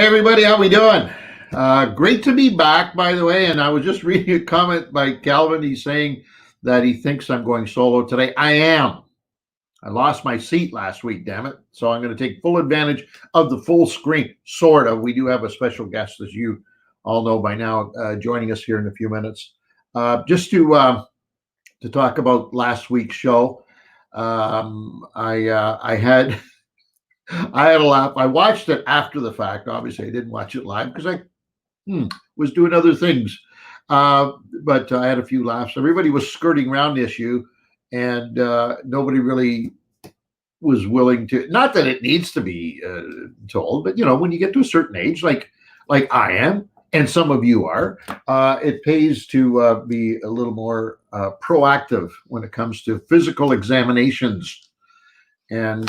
Hey everybody, how we doing? Great to be back, by the way. And I was just reading a comment by Calvin. He's saying that he thinks I'm going solo today. I am. I lost my seat last week, damn it. So I'm going to take full advantage of the full screen, sort of. We do have a special guest, as you all know by now, joining us here in a few minutes. Just to talk about last week's show, I had I had a laugh. I watched it after the fact. Obviously, I didn't watch it live because I was doing other things. But I had a few laughs. Everybody was skirting around the issue, and nobody really was willing to. Not that it needs to be told, but when you get to a certain age, like I am, and some of you are, it pays to be a little more proactive when it comes to physical examinations. And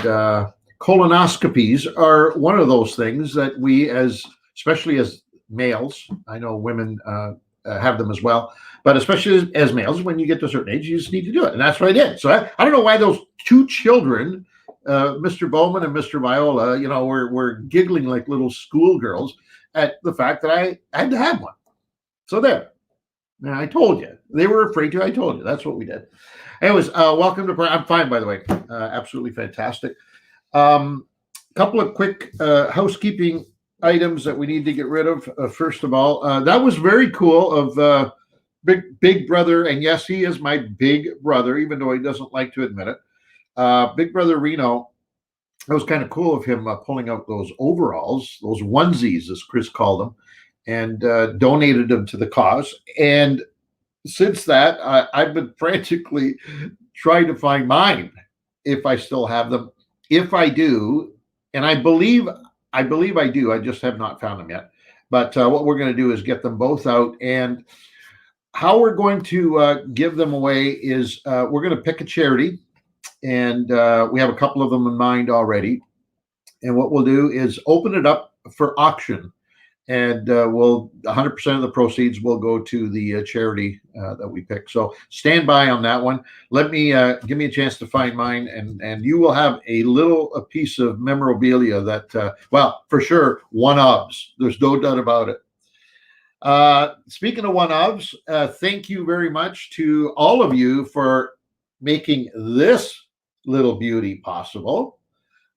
colonoscopies are one of those things that we, especially as males, I know women have them as well, but especially as males, when you get to a certain age, you just need to do it. And that's what I did. So I don't know why those two children, Mr. Bowman and Mr. Viola, were giggling like little schoolgirls at the fact that I had to have one. So there. Now, I told you. They were afraid to. I told you. That's what we did. Anyways, welcome to. I'm fine, by the way. Absolutely fantastic. Couple of quick housekeeping items that we need to get rid of. First of all, that was very cool of Big Brother, and yes, he is my big brother, even though he doesn't like to admit it. Big Brother Reno. It was kind of cool of him pulling out those overalls, those onesies, as Chris called them, and donated them to the cause. And since that, I've been frantically trying to find mine, if I still have them. If I do, and I believe I do, I just have not found them yet. But what we're going to do is get them both out. And how we're going to give them away is we're going to pick a charity. And we have a couple of them in mind already. And what we'll do is open it up for auction. And 100% of the proceeds will go to the charity that we pick. So stand by on that one. Let me give me a chance to find mine, and you will have a piece of memorabilia that, for sure, one-ofs. There's no doubt about it. Speaking of one-ofs, thank you very much to all of you for making this little beauty possible.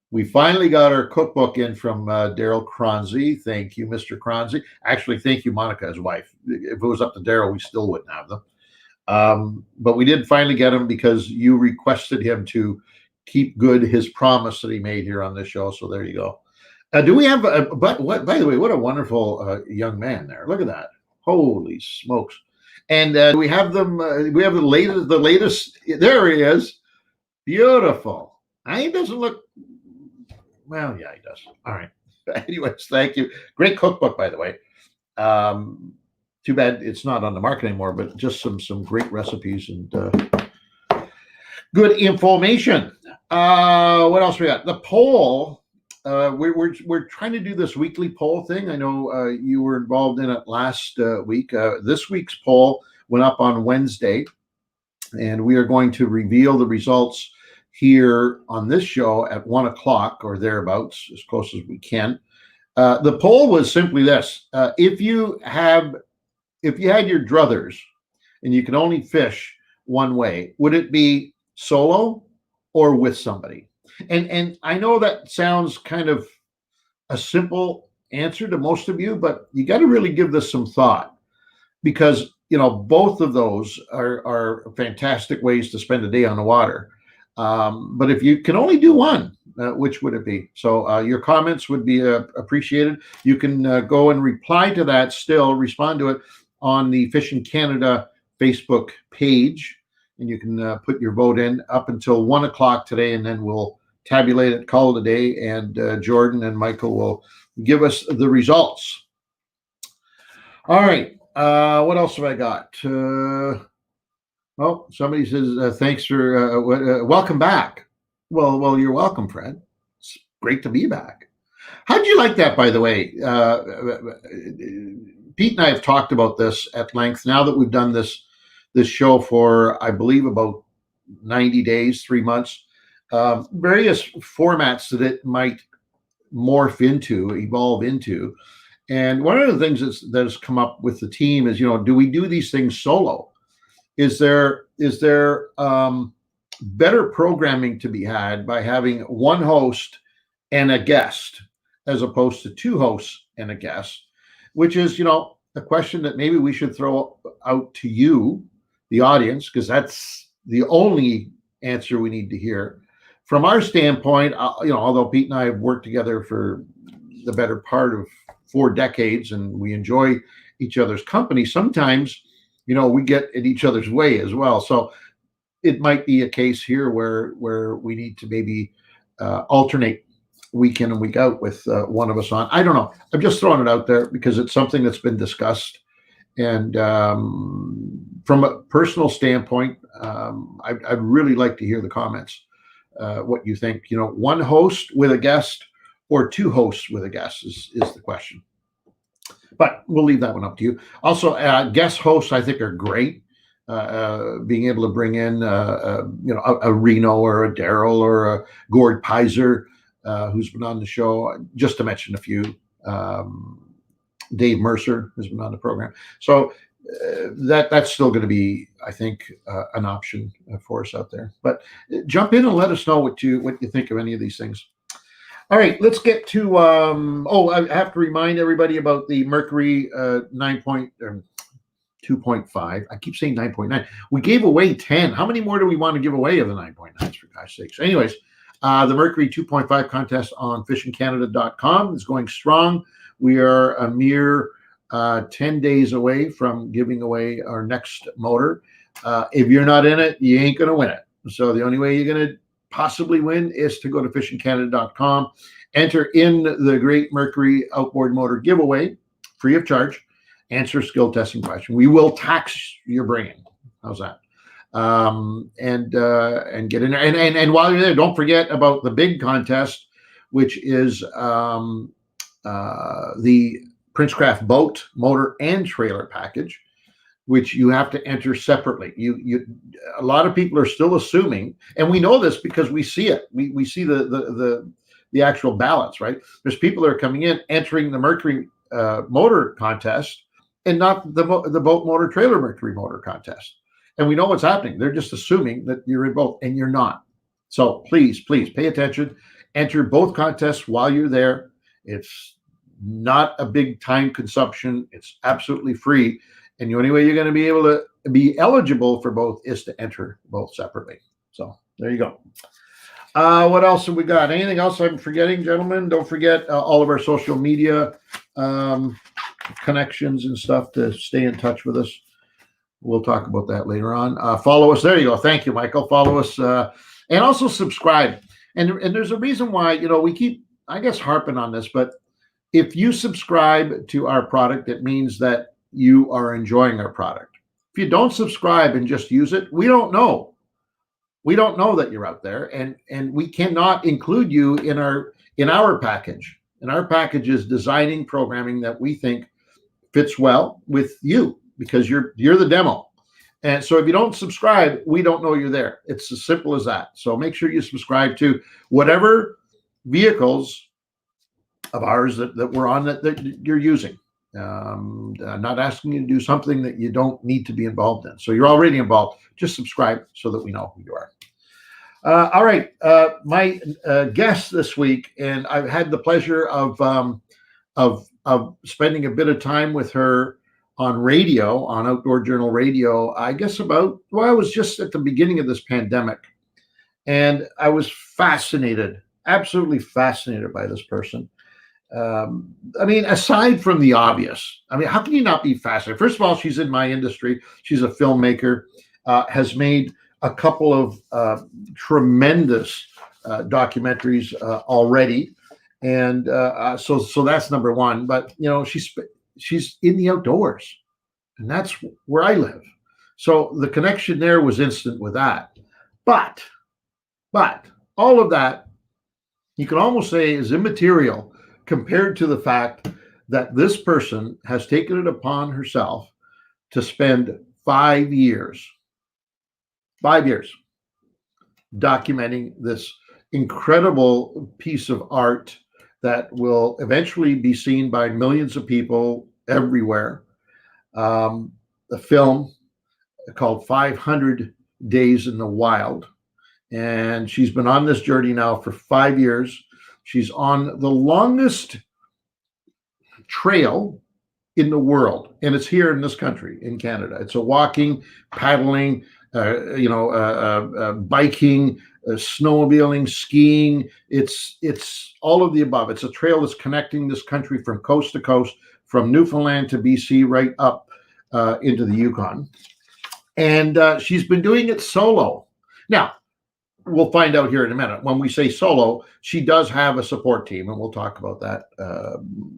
We finally got our cookbook in from Daryl Cronzy. Thank you, Mr. Cronzy. Actually, thank you, Monica, his wife. If it was up to Daryl, we still wouldn't have them. But we did finally get them because you requested him to keep good his promise that he made here on this show. So there you go. Do we have? By the way, what a wonderful young man there. Look at that. Holy smokes! And we have them. We have the latest. There he is. Beautiful. He doesn't look. Well, yeah, he does. All right. Anyways, thank you. Great cookbook, by the way. Too bad it's not on the market anymore, but just some great recipes and good information. What else we got? The poll. We're trying to do this weekly poll thing. I know you were involved in it last week. This week's poll went up on Wednesday, and we are going to reveal the results here on this show at 1:00 or thereabouts, as close as we can. The poll was simply this: if you had your druthers and you could only fish one way, would it be solo or with somebody? And I know that sounds kind of a simple answer to most of you, but you got to really give this some thought, because both of those are fantastic ways to spend a day on the water. But if you can only do one, which would it be? So your comments would be appreciated. You can go and reply to that, respond to it on the Fishing Canada Facebook page, and you can put your vote in up until 1:00 today, and then we'll tabulate it, call it a day, and Jordan and Michael will give us the results. All right. What else have I got? Oh, somebody says, thanks for welcome back. Well, you're welcome, Fred. It's great to be back. How'd you like that, by the way? Pete and I have talked about this at length now that we've done this show for, I believe, about 90 days, 3 months. Various formats that it might evolve into. And one of the things that has come up with the team is, do we do these things solo? Is there better programming to be had by having one host and a guest, as opposed to two hosts and a guest, which is, a question that maybe we should throw out to you, the audience, because that's the only answer we need to hear. From our standpoint, although Pete and I have worked together for the better part of 4 decades and we enjoy each other's company, sometimes, we get in each other's way as well. So it might be a case here where we need to maybe alternate week in and week out with one of us on. I don't know. I'm just throwing it out there because it's something that's been discussed. And from a personal standpoint, I'd really like to hear the comments, what you think. One host with a guest or two hosts with a guest is the question. But we'll leave that one up to you. Also, guest hosts, I think, are great. Being able to bring in, a Reno or a Daryl or a Gord Pizer, who's been on the show, just to mention a few. Dave Mercer has been on the program. So that's still going to be, I think, an option for us out there. But jump in and let us know what you think of any of these things. All right, let's get to. I have to remind everybody about the Mercury 2.5. I keep saying 9.9. We gave away 10. How many more do we want to give away of the 9.9s, for gosh sakes? Anyways, the Mercury 2.5 contest on fishingcanada.com is going strong. We are a mere 10 days away from giving away our next motor. If you're not in it, you ain't going to win it. So the only way you're going to possibly win is to go to fishingcanada.com, enter in the Great Mercury Outboard Motor giveaway, free of charge, answer skill testing question. We will tax your brain. How's that? And get in there. And while you're there, don't forget about the big contest, which is the Princecraft boat, motor, and trailer package, which you have to enter separately. A lot of people are still assuming, and we know this because we see it. We see the actual ballots, right? There's people that are coming in entering the Mercury motor contest and not the boat motor trailer Mercury motor contest. And we know what's happening. They're just assuming that you're in both, and you're not. So please pay attention. Enter both contests while you're there. It's not a big time consumption. It's absolutely free. And the only way you're going to be able to be eligible for both is to enter both separately. So there you go. What else have we got? Anything else I'm forgetting, gentlemen? Don't forget all of our social media connections and stuff to stay in touch with us. We'll talk about that later on. Follow us. There you go. Thank you, Michael. Follow us and also subscribe. And there's a reason why, we keep, I guess, harping on this, but if you subscribe to our product, it means that you are enjoying our product. If you don't subscribe and just use it, we don't know. We don't know that you're out there, and we cannot include you in our package. And our package is designing programming that we think fits well with you because you're the demo. And so if you don't subscribe, we don't know you're there. It's as simple as that. So make sure you subscribe to whatever vehicles of ours that we're on that you're using. I'm not asking you to do something that you don't need to be involved in. So you're already involved. Just subscribe so that we know who you are. All right. My guest this week, and I've had the pleasure of spending a bit of time with her on radio, on Outdoor Journal Radio, I guess I was just at the beginning of this pandemic. And I was fascinated, absolutely fascinated by this person. Aside from the obvious, how can you not be fascinated? First of all, she's in my industry. She's a filmmaker, has made a couple of tremendous documentaries already. And so that's number one. But, she's in the outdoors, and that's where I live. So the connection there was instant with that. But all of that, you can almost say, is immaterial compared to the fact that this person has taken it upon herself to spend 5 years documenting this incredible piece of art that will eventually be seen by millions of people everywhere. A film called 500 Days in the Wild. And she's been on this journey now for 5 years. She's on the longest trail in the world, and it's here in this country, in Canada. It's a walking, paddling, biking, snowmobiling, skiing. It's all of the above. It's a trail that's connecting this country from coast to coast, from Newfoundland to BC, right up into the Yukon. And she's been doing it solo. Now, we'll find out here in a minute. When we say solo, she does have a support team, and we'll talk about that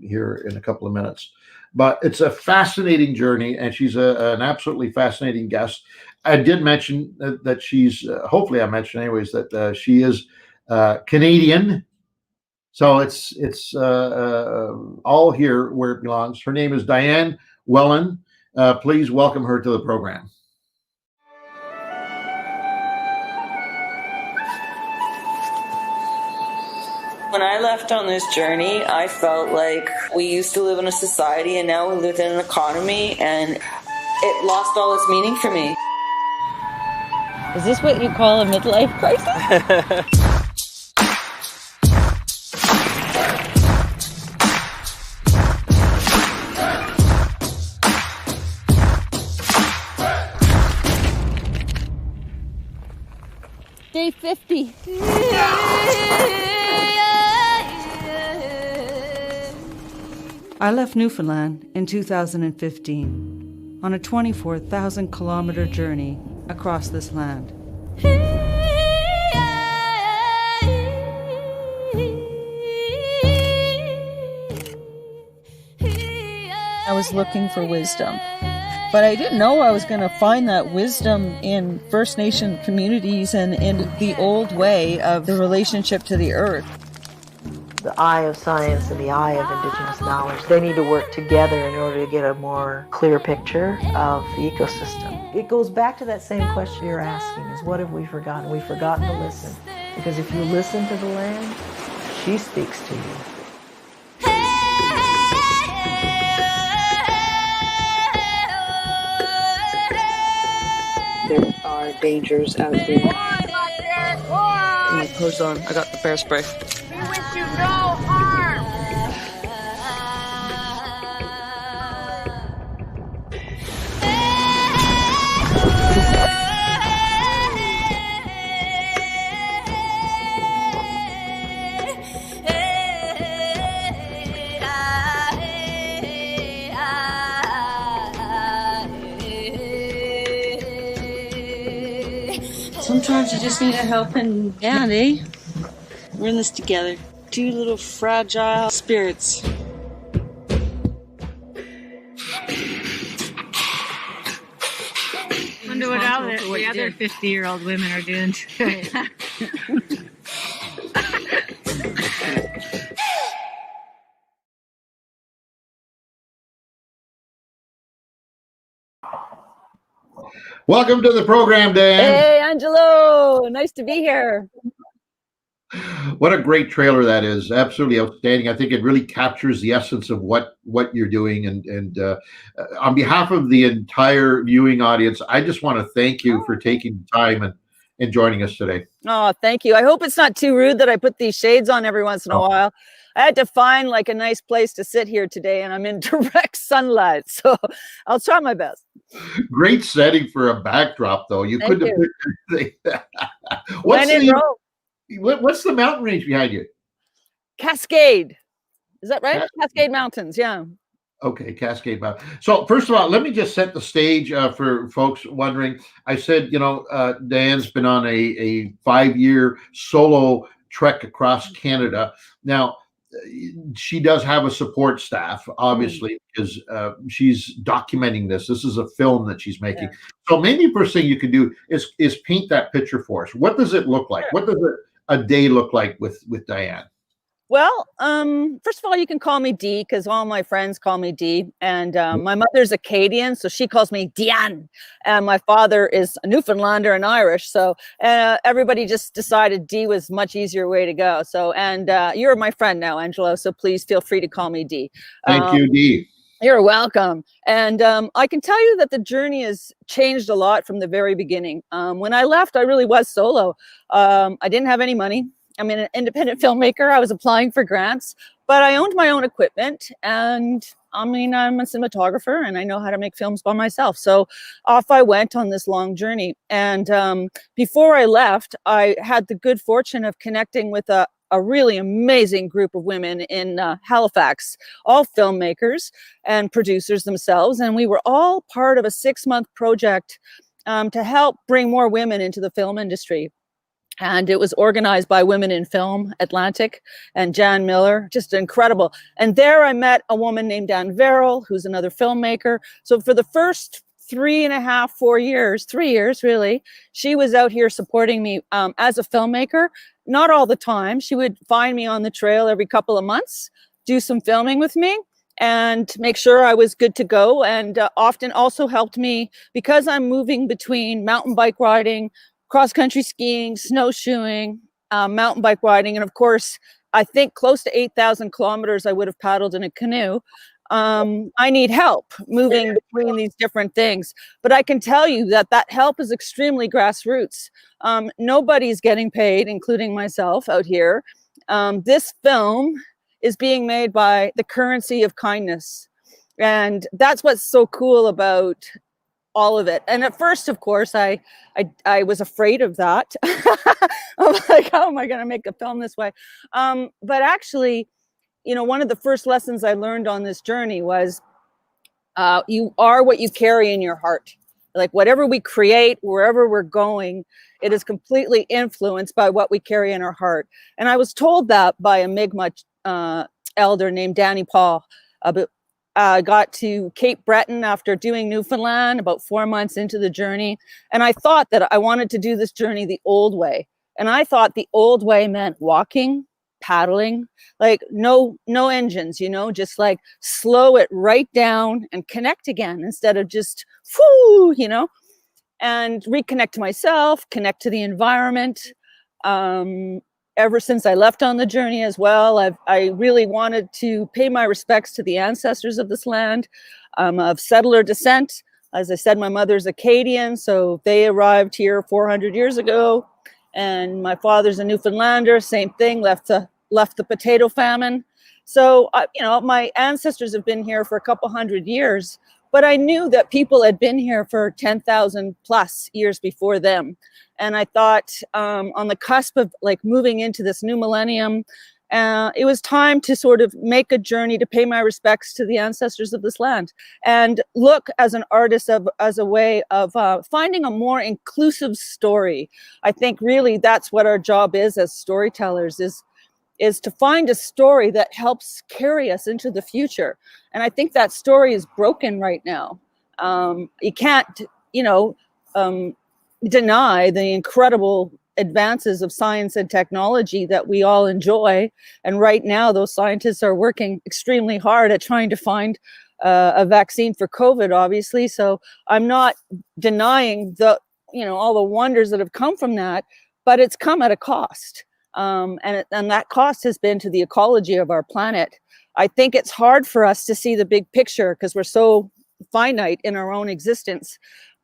here in a couple of minutes. But it's a fascinating journey, and she's an absolutely fascinating guest. I did mention that she's, hopefully I mentioned anyways, that she is Canadian. So it's all here where it belongs. Her name is Dianne Whelan. Please welcome her to the program. When I left on this journey, I felt like we used to live in a society and now we live in an economy, and it lost all its meaning for me. Is this what you call a midlife crisis? Day 50. I left Newfoundland in 2015 on a 24,000 kilometer journey across this land. I was looking for wisdom, but I didn't know I was going to find that wisdom in First Nation communities and in the old way of the relationship to the earth. The eye of science and the eye of Indigenous knowledge, they need to work together in order to get a more clear picture of the ecosystem. It goes back to that same question you're asking, is what have we forgotten? We've forgotten to listen. Because if you listen to the land, she speaks to you. There are dangers out there. My clothes on. I got the bear spray. We wish you no harm. Sometimes you just need a helping hand, eh? We're in this together. Two little fragile spirits. Wonder what all the other 50-year-old women are doing today. Welcome to the program, Dan. Hey, Angelo! Nice to be here. What a great trailer that is. Absolutely outstanding. I think it really captures the essence of what you're doing. And on behalf of the entire viewing audience, I just want to thank you for taking the time and joining us today. Oh, thank you. I hope it's not too rude that I put these shades on every once in a while. I had to find like a nice place to sit here today, and I'm in direct sunlight, so I'll try my best. Great setting for a backdrop, though. You couldn't have picked anything. What's the mountain range behind you? Cascade. Is that right? Cascade Mountains, yeah. Okay, Cascade Mountain. So first of all, let me just set the stage for folks wondering. I said, Diane's been on a 5-year solo trek across Canada. Now, she does have a support staff, obviously, because she's documenting this. This is a film that she's making. Yeah. So maybe the first thing you could do is paint that picture for us. What does it look like? Sure. What does a day look like with Diane? Well, first of all, you can call me Dee because all my friends call me Dee. And my mother's Acadian, so she calls me Dianne. And my father is a Newfoundlander and Irish. So everybody just decided Dee was much easier way to go. So, and you're my friend now, Angelo. So please feel free to call me Dee. Thank you, Dee. You're welcome. And I can tell you that the journey has changed a lot from the very beginning. When I left, I really was solo. I didn't have any money. I'm an independent filmmaker. I was applying for grants, but I owned my own equipment. And I mean, I'm a cinematographer and I know how to make films by myself. So off I went on this long journey. And before I left, I had the good fortune of connecting with a really amazing group of women in Halifax, all filmmakers and producers themselves. And we were all part of a 6-month project to help bring more women into the film industry. And it was organized by Women in Film Atlantic and Jan Miller, just incredible. And there I met a woman named Dianne Whelan, who's another filmmaker. So for the first 3.5, 4 years, 3 years really, she was out here supporting me as a filmmaker. Not all the time. She would find me on the trail every couple of months, do some filming with me and make sure I was good to go. And often also helped me because I'm moving between mountain bike riding, cross-country skiing, snowshoeing, mountain bike riding, and of course, I think close to 8,000 kilometers I would have paddled in a canoe. I need help moving between these different things. But I can tell you that that help is extremely grassroots. Nobody's getting paid, including myself out here. This film is being made by the currency of kindness. And that's what's so cool about all of it. And at first, of course, I was afraid of that. I'm like, how am I going to make a film this way? But actually, you know, one of the first lessons I learned on this journey was you are what you carry in your heart. Like whatever we create, wherever we're going, it is completely influenced by what we carry in our heart. And I was told that by a Mi'kmaq elder named Danny Paul. I got to Cape Breton after doing Newfoundland about 4 months into the journey. And I thought that I wanted to do this journey the old way. And I thought the old way meant walking, paddling, like no engines, you know, just like slow it right down and connect again instead of just, whoo, you know, and reconnect to myself, connect to the environment. Ever since I left on the journey as well, I really wanted to pay my respects to the ancestors of this land, of settler descent. As I said, my mother's Acadian, so they arrived here 400 years ago. And my father's a Newfoundlander, same thing, left the potato famine. So, you know, my ancestors have been here for a couple hundred years, but I knew that people had been here for 10,000 plus years before them. And I thought on the cusp of like moving into this new millennium, it was time to sort of make a journey to pay my respects to the ancestors of this land and look as an artist as a way of finding a more inclusive story. I think really that's what our job is as storytellers is to find a story that helps carry us into the future. And I think that story is broken right now. You can't, you know, deny the incredible advances of science and technology that we all enjoy. And right now, those scientists are working extremely hard at trying to find a vaccine for COVID, obviously. So I'm not denying the, you know, all the wonders that have come from that, but it's come at a cost. And that cost has been to the ecology of our planet. I think it's hard for us to see the big picture because we're so finite in our own existence.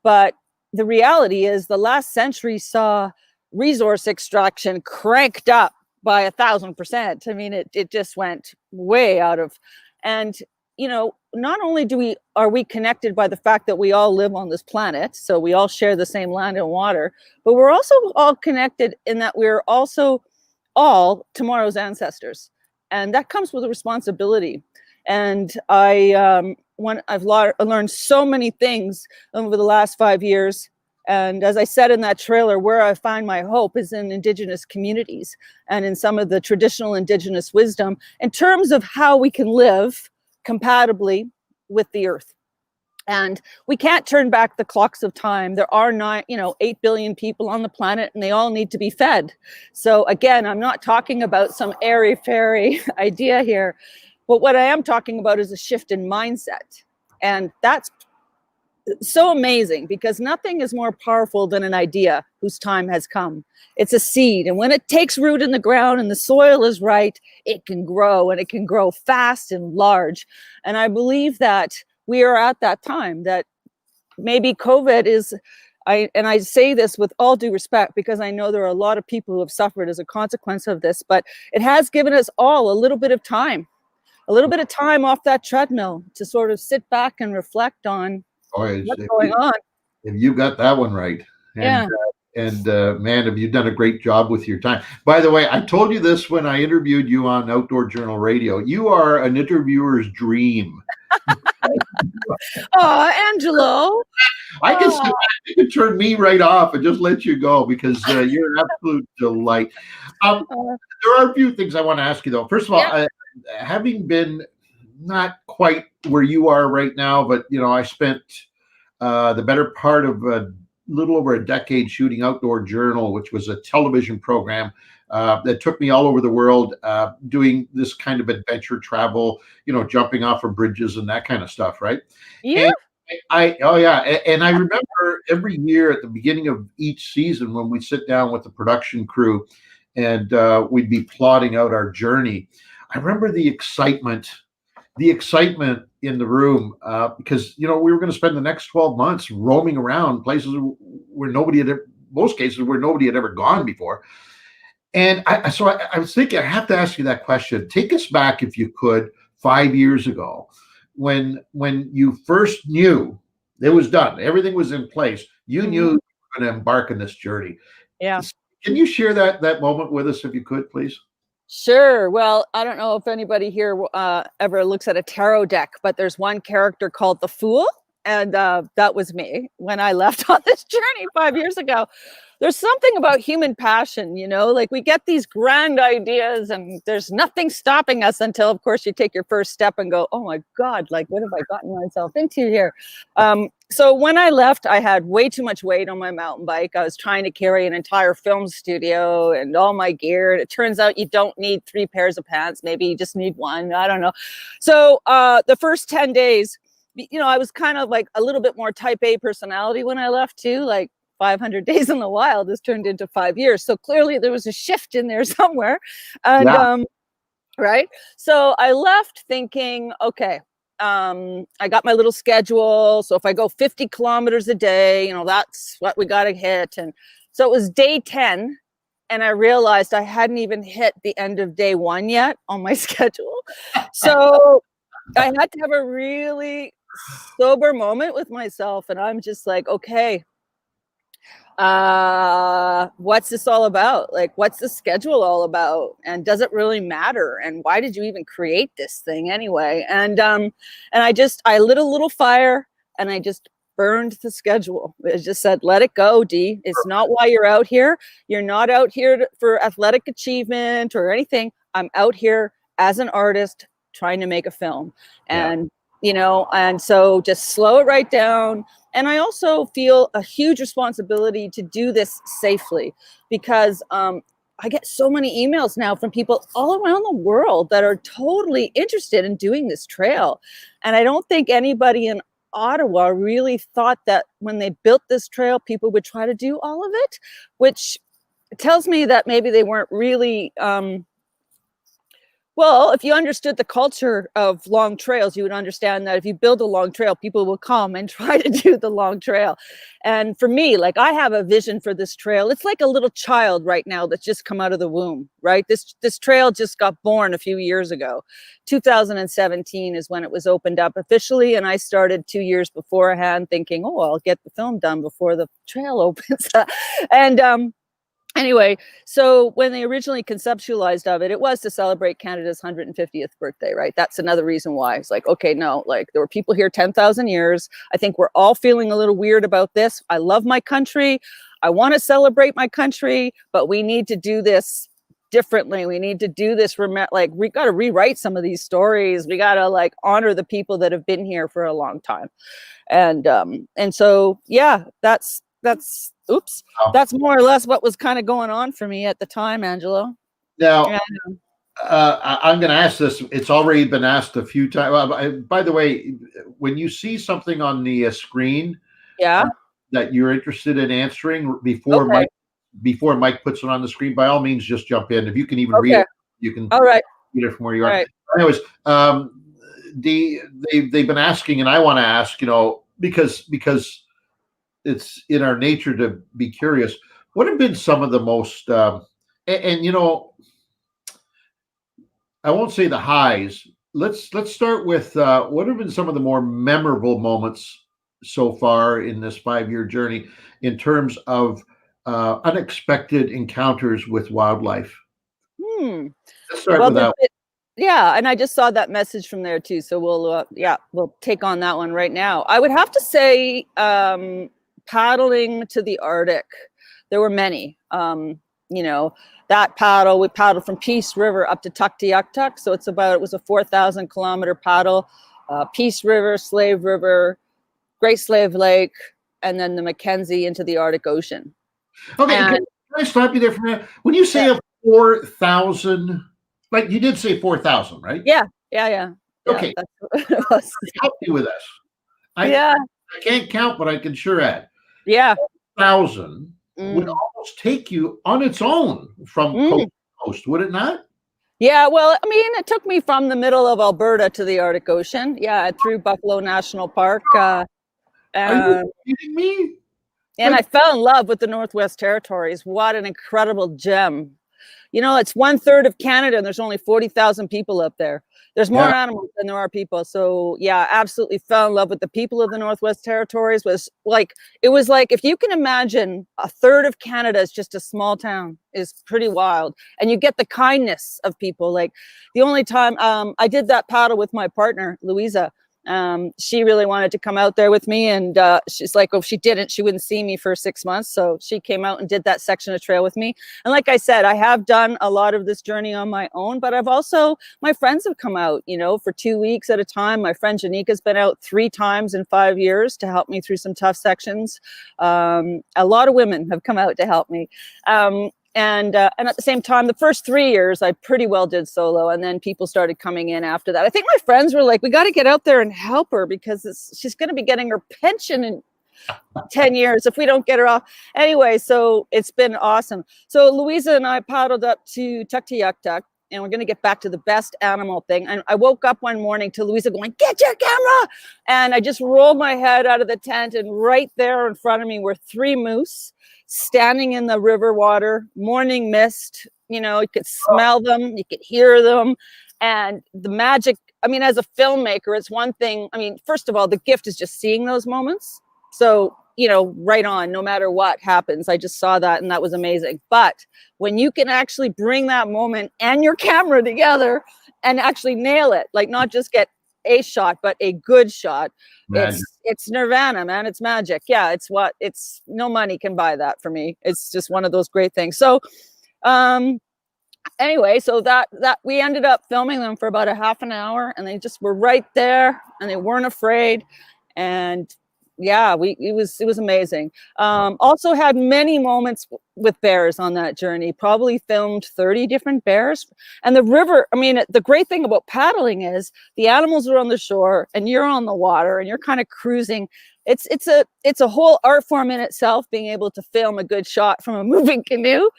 But the reality is the last century saw resource extraction cranked up by 1,000%. I mean, it just went way out of, and, you know, not only are we connected by the fact that we all live on this planet, so we all share the same land and water, but we're also all connected in that we're also all tomorrow's ancestors. And that comes with a responsibility. And I've learned so many things over the last 5 years. And as I said in that trailer, where I find my hope is in Indigenous communities and in some of the traditional Indigenous wisdom in terms of how we can live compatibly with the earth. And we can't turn back the clocks of time. There are 8 billion people on the planet, and they all need to be fed. So again, I'm not talking about some airy-fairy idea here, but what I am talking about is a shift in mindset. And that's so amazing, because nothing is more powerful than an idea whose time has come. It's a seed, and when it takes root in the ground and the soil is right, it can grow, and it can grow fast and large. And I believe that we are at that time, that maybe COVID is, and I say this with all due respect, because I know there are a lot of people who have suffered as a consequence of this, but it has given us all a little bit of time off that treadmill to sort of sit back and reflect on what's going on. If you got that one right. And, man, have you done a great job with your time. By the way, I told you this when I interviewed you on Outdoor Journal Radio. You are an interviewer's dream. Oh, Angelo. I can you can turn me right off and just let you go, because you're an absolute delight. There are a few things I want to ask you, though. First of all, having been not quite where you are right now, but I spent the better part of a little over a decade shooting Outdoor Journal, which was a television program that took me all over the world, doing this kind of adventure travel, jumping off of bridges and that kind of stuff, right? Yeah. And I remember every year at the beginning of each season when we sit down with the production crew and we'd be plotting out our journey. I remember the excitement in the room, because we were going to spend the next 12 months roaming around places where most cases where nobody had ever gone before. And I was thinking, I have to ask you that question. Take us back, if you could, 5 years ago, when you first knew it was done, everything was in place. You knew you were going to embark on this journey. Yeah. Can you share that moment with us, if you could, please? Sure. Well, I don't know if anybody here ever looks at a tarot deck, but there's one character called the Fool. And that was me when I left on this journey 5 years ago. There's something about human passion, like we get these grand ideas and there's nothing stopping us until, of course, you take your first step and go, oh my God, like what have I gotten myself into here? So when I left, I had way too much weight on my mountain bike. I was trying to carry an entire film studio and all my gear. And it turns out you don't need 3 pairs of pants. Maybe you just need one. I don't know. So the first 10 days, I was kind of like a little bit more type A personality when I left too, like 500 days in the wild has turned into 5 years. So clearly there was a shift in there somewhere. And right. So I left thinking, okay, I got my little schedule. So if I go 50 kilometers a day, that's what we got to hit. And so it was day 10. And I realized I hadn't even hit the end of day 1 yet on my schedule. So I had to have a really sober moment with myself. And I'm just like, okay, what's this all about? Like, what's the schedule all about? And does it really matter? And why did you even create this thing anyway? And I lit a little fire and I just burned the schedule. It just said, let it go, Dee. It's not why you're out here. You're not out here for athletic achievement or anything. I'm out here as an artist trying to make a film. And and so just slow it right down. And I also feel a huge responsibility to do this safely, because I get so many emails now from people all around the world that are totally interested in doing this trail. And I don't think anybody in Ottawa really thought that when they built this trail, people would try to do all of it, which tells me that maybe they weren't really well, if you understood the culture of long trails, you would understand that if you build a long trail, people will come and try to do the long trail. And for me, like, I have a vision for this trail. It's like a little child right now that's just come out of the womb, right? This trail just got born a few years ago. 2017 is when it was opened up officially. And I started 2 years beforehand thinking, oh, I'll get the film done before the trail opens. And anyway, so when they originally conceptualized of it, it was to celebrate Canada's 150th birthday, right? That's another reason why. It's like, okay, no, like there were people here 10,000 years. I think we're all feeling a little weird about this. I love my country. I want to celebrate my country, but we need to do this differently. We need to do this. Like, we got to rewrite some of these stories. We got to like honor the people that have been here for a long time. And so, yeah, that's more or less what was kind of going on for me at the time, Angelo. Now, And, I'm going to ask this. It's already been asked a few times. By the way, when you see something on the screen, that you're interested in answering before Mike puts it on the screen, by all means, just jump in. If you can even read it, you can read it from where you are. Right. Anyways, they've been asking, and I want to ask, because it's in our nature to be curious. What have been some of the most, I won't say the highs. Let's start with what have been some of the more memorable moments so far in this 5-year journey in terms of unexpected encounters with wildlife. Let's start with that. Yeah, and I just saw that message from there too. So we'll take on that one right now. I would have to say paddling to the Arctic. There were many. That paddle, we paddled from Peace River up to Tuktoyaktuk. So it was a 4,000 kilometer paddle. Peace River, Slave River, Great Slave Lake, and then the Mackenzie into the Arctic Ocean. Okay, can I stop you there for a minute? When you say a 4,000, like you did say 4,000, right? Yeah. Okay. Help me with this. I can't count, but I can sure add. Yeah. 1,000 would almost take you on its own from coast to coast, would it not? Yeah, well, I mean, it took me from the middle of Alberta to the Arctic Ocean. Yeah, through Buffalo National Park. Are you kidding me? And I fell in love with the Northwest Territories. What an incredible gem. It's 1/3 of Canada, and there's only 40,000 people up there. There's more animals than there are people. So yeah, absolutely fell in love with the people of the Northwest Territories. It was like, if you can imagine 1/3 of Canada is just a small town, is pretty wild. And you get the kindness of people. Like, the only time I did that paddle with my partner, Louisa, she really wanted to come out there with me, and she's like, if she didn't, she wouldn't see me for 6 months. So she came out and did that section of trail with me. And like I said, I have done a lot of this journey on my own, but my friends have come out, for 2 weeks at a time. My friend Janika's been out 3 times in 5 years to help me through some tough sections. A lot of women have come out to help me. And at the same time, the first 3 years, I pretty well did solo. And then people started coming in after that. I think my friends were like, we got to get out there and help her, because she's going to be getting her pension in 10 years if we don't get her off. Anyway, so it's been awesome. So Louisa and I paddled up to Tuktoyaktuk, and we're going to get back to the best animal thing. And I woke up one morning to Louisa going, get your camera. And I just rolled my head out of the tent, and right there in front of me were 3 moose standing in the river water, morning mist. You could smell them, you could hear them. And the magic, I mean, as a filmmaker, it's one thing. I mean, first of all, the gift is just seeing those moments. So, right on, no matter what happens. I just saw that, and that was amazing. But when you can actually bring that moment and your camera together and actually nail it, like not just get a shot, but a good shot, it's nirvana, man. It's magic. Yeah, it's no money can buy that for me. It's just one of those great things. So anyway, so that we ended up filming them for about a half an hour, and they just were right there, and they weren't afraid. And yeah, it was amazing. Also had many moments with bears on that journey. Probably filmed 30 different bears. And the river, I mean, the great thing about paddling is the animals are on the shore and you're on the water and you're kind of cruising. It's a whole art form in itself, being able to film a good shot from a moving canoe.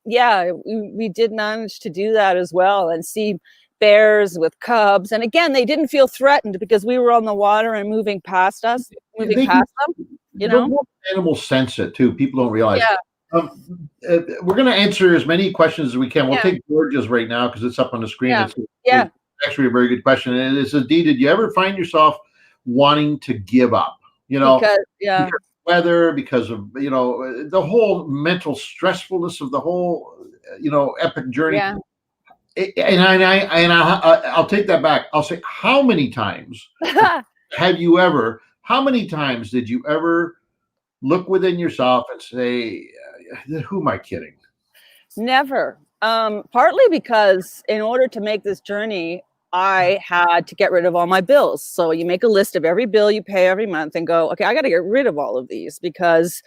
Yeah, we did manage to do that as well, and see bears with cubs. And again, they didn't feel threatened because we were on the water and moving past them. Animals sense it too. People don't realize. Yeah. We're going to answer as many questions as we can. We'll take George's right now because it's up on the screen. It's actually a very good question. And it's Dee, did you ever find yourself wanting to give up? Because of weather, because of the whole mental stressfulness of the whole epic journey. Yeah. I'll take that back. I'll say, how many times how many times did you ever look within yourself and say, who am I kidding? Never. Partly because in order to make this journey, I had to get rid of all my bills. So you make a list of every bill you pay every month and go, okay, I got to get rid of all of these because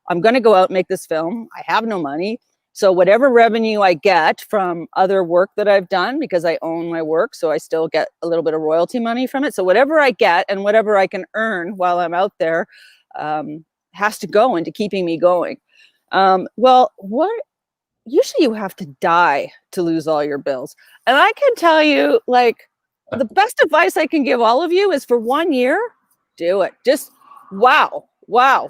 I'm going to go out and make this film. I have no money. So whatever revenue I get from other work that I've done, because I own my work, so I still get a little bit of royalty money from it. So whatever I get and whatever I can earn while I'm out there has to go into keeping me going. Usually you have to die to lose all your bills. And I can tell you, like, the best advice I can give all of you is for 1 year, do it. Just wow.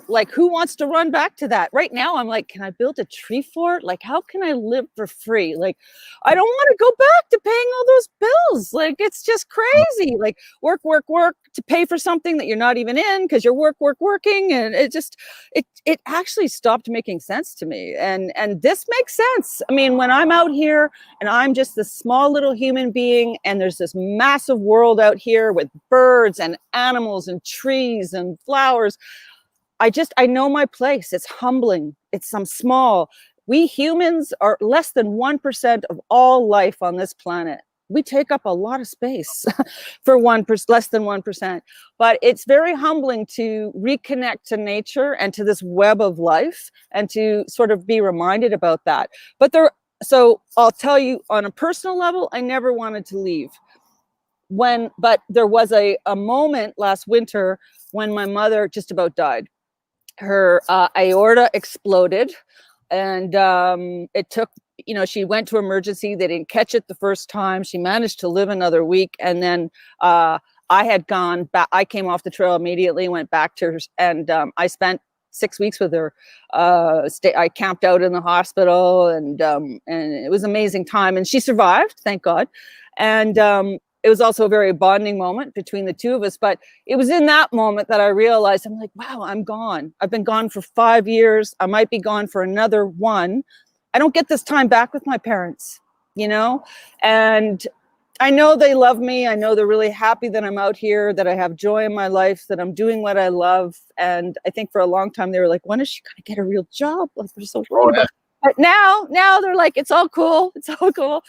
Like, who wants to run back to that? Right now, I'm like, can I build a tree fort? Like, how can I live for free? Like, I don't want to go back to paying all those bills. Like, it's just crazy. Like, work to pay for something that you're not even in because you're working. And it actually stopped making sense to me. And this makes sense. I mean, when I'm out here and I'm just this small little human being and there's this massive world out here with birds and animals and trees and flowers, I know my place. It's humbling. I'm small. We humans are less than 1% of all life on this planet. We take up a lot of space for less than 1%. But it's very humbling to reconnect to nature and to this web of life and to sort of be reminded about that. So I'll tell you on a personal level, I never wanted to leave. But there was a moment last winter when my mother just about died. Her aorta exploded, and it took, she went to emergency. They didn't catch it the first time. She managed to live another week, and then I had gone back. I came off the trail immediately, went back to her, and I spent 6 weeks with her. I camped out in the hospital, and it was an amazing time. And she survived, thank God. And it was also a very bonding moment between the two of us. But it was in that moment that I realized, I'm like, wow, I'm gone. I've been gone for 5 years. I might be gone for another one. I don't get this time back with my parents, and I know they love me. I know they're really happy that I'm out here, that I have joy in my life, that I'm doing what I love. And I think for a long time, they were like, when is she going to get a real job? Like, they're so worried about it. But now they're like, it's all cool. It's all cool.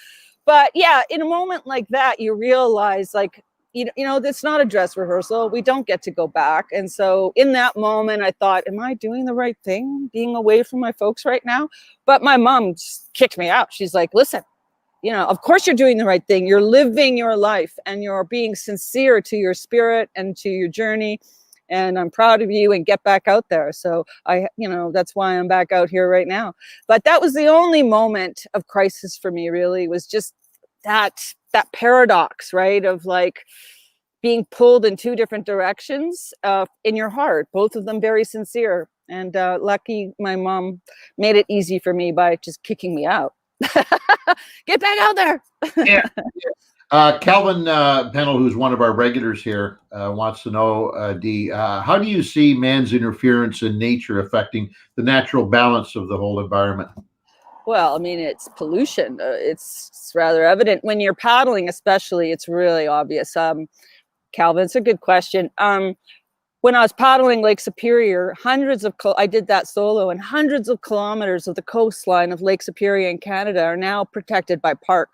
But yeah, in a moment like that, you realize, like, it's not a dress rehearsal. We don't get to go back. And so in that moment, I thought, am I doing the right thing being away from my folks right now? But my mom just kicked me out. She's like, listen, of course you're doing the right thing. You're living your life and you're being sincere to your spirit and to your journey. And I'm proud of you, and get back out there. So that's why I'm back out here right now. But that was the only moment of crisis for me, really, was just that paradox, right? Of like being pulled in two different directions in your heart, both of them very sincere. And lucky my mom made it easy for me by just kicking me out. Get back out there. Yeah. Calvin Pennell, who's one of our regulars here, wants to know, Dee, how do you see man's interference in nature affecting the natural balance of the whole environment? Well, I mean, it's pollution. It's rather evident when you're paddling, especially. It's really obvious. Calvin, it's a good question. When I was paddling Lake Superior, I did that solo, and hundreds of kilometers of the coastline of Lake Superior in Canada are now protected by park.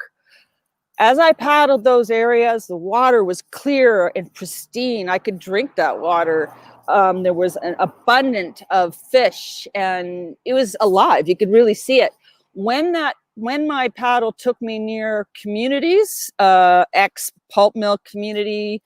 As I paddled those areas, the water was clear and pristine. I could drink that water. There was an abundance of fish, and it was alive. You could really see it. When my paddle took me near communities, ex-pulp mill community,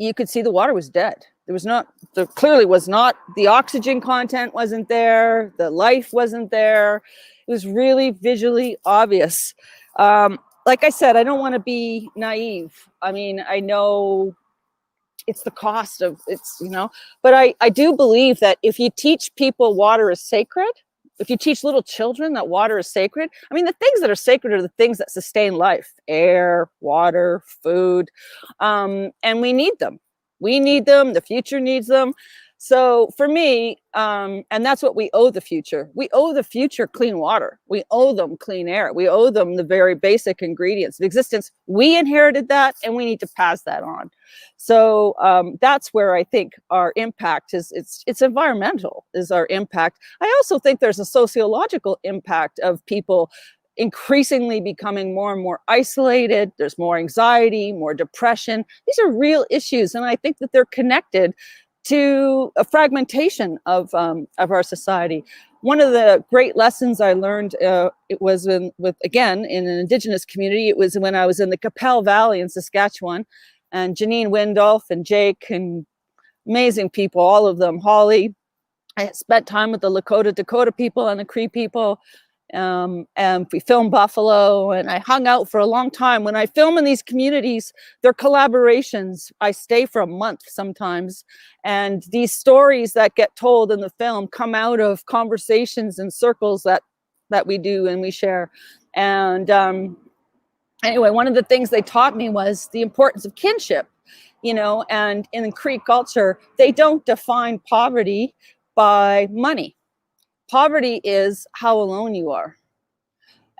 you could see the water was dead. There clearly was not, the oxygen content wasn't there, the life wasn't there. It was really visually obvious. Like I said, I don't want to be naive. I mean, I know it's the cost of but I do believe that if you teach people water is sacred, if you teach little children that water is sacred, I mean, the things that are sacred are the things that sustain life: air, water, food. And we need them. The future needs them. So for me, and that's what we owe the future. We owe the future clean water. We owe them clean air. We owe them the very basic ingredients of existence. We inherited that, and we need to pass that on. So that's where I think our impact is. It's environmental is our impact. I also think there's a sociological impact of people increasingly becoming more and more isolated. There's more anxiety, more depression. These are real issues, and I think that they're connected to a fragmentation of our society. One of the great lessons I learned, it was in an Indigenous community. It was when I was in the Qu'Appelle Valley in Saskatchewan, and Janine Windolf and Jake and amazing people, all of them, Holly. I spent time with the Lakota Dakota people and the Cree people. And we filmed buffalo, and I hung out for a long time. When I film in these communities, they're collaborations. I stay for a month sometimes, and these stories that get told in the film come out of conversations and circles that we do and we share. And anyway, one of the things they taught me was the importance of kinship, and in the Cree culture, they don't define poverty by money. Poverty is how alone you are.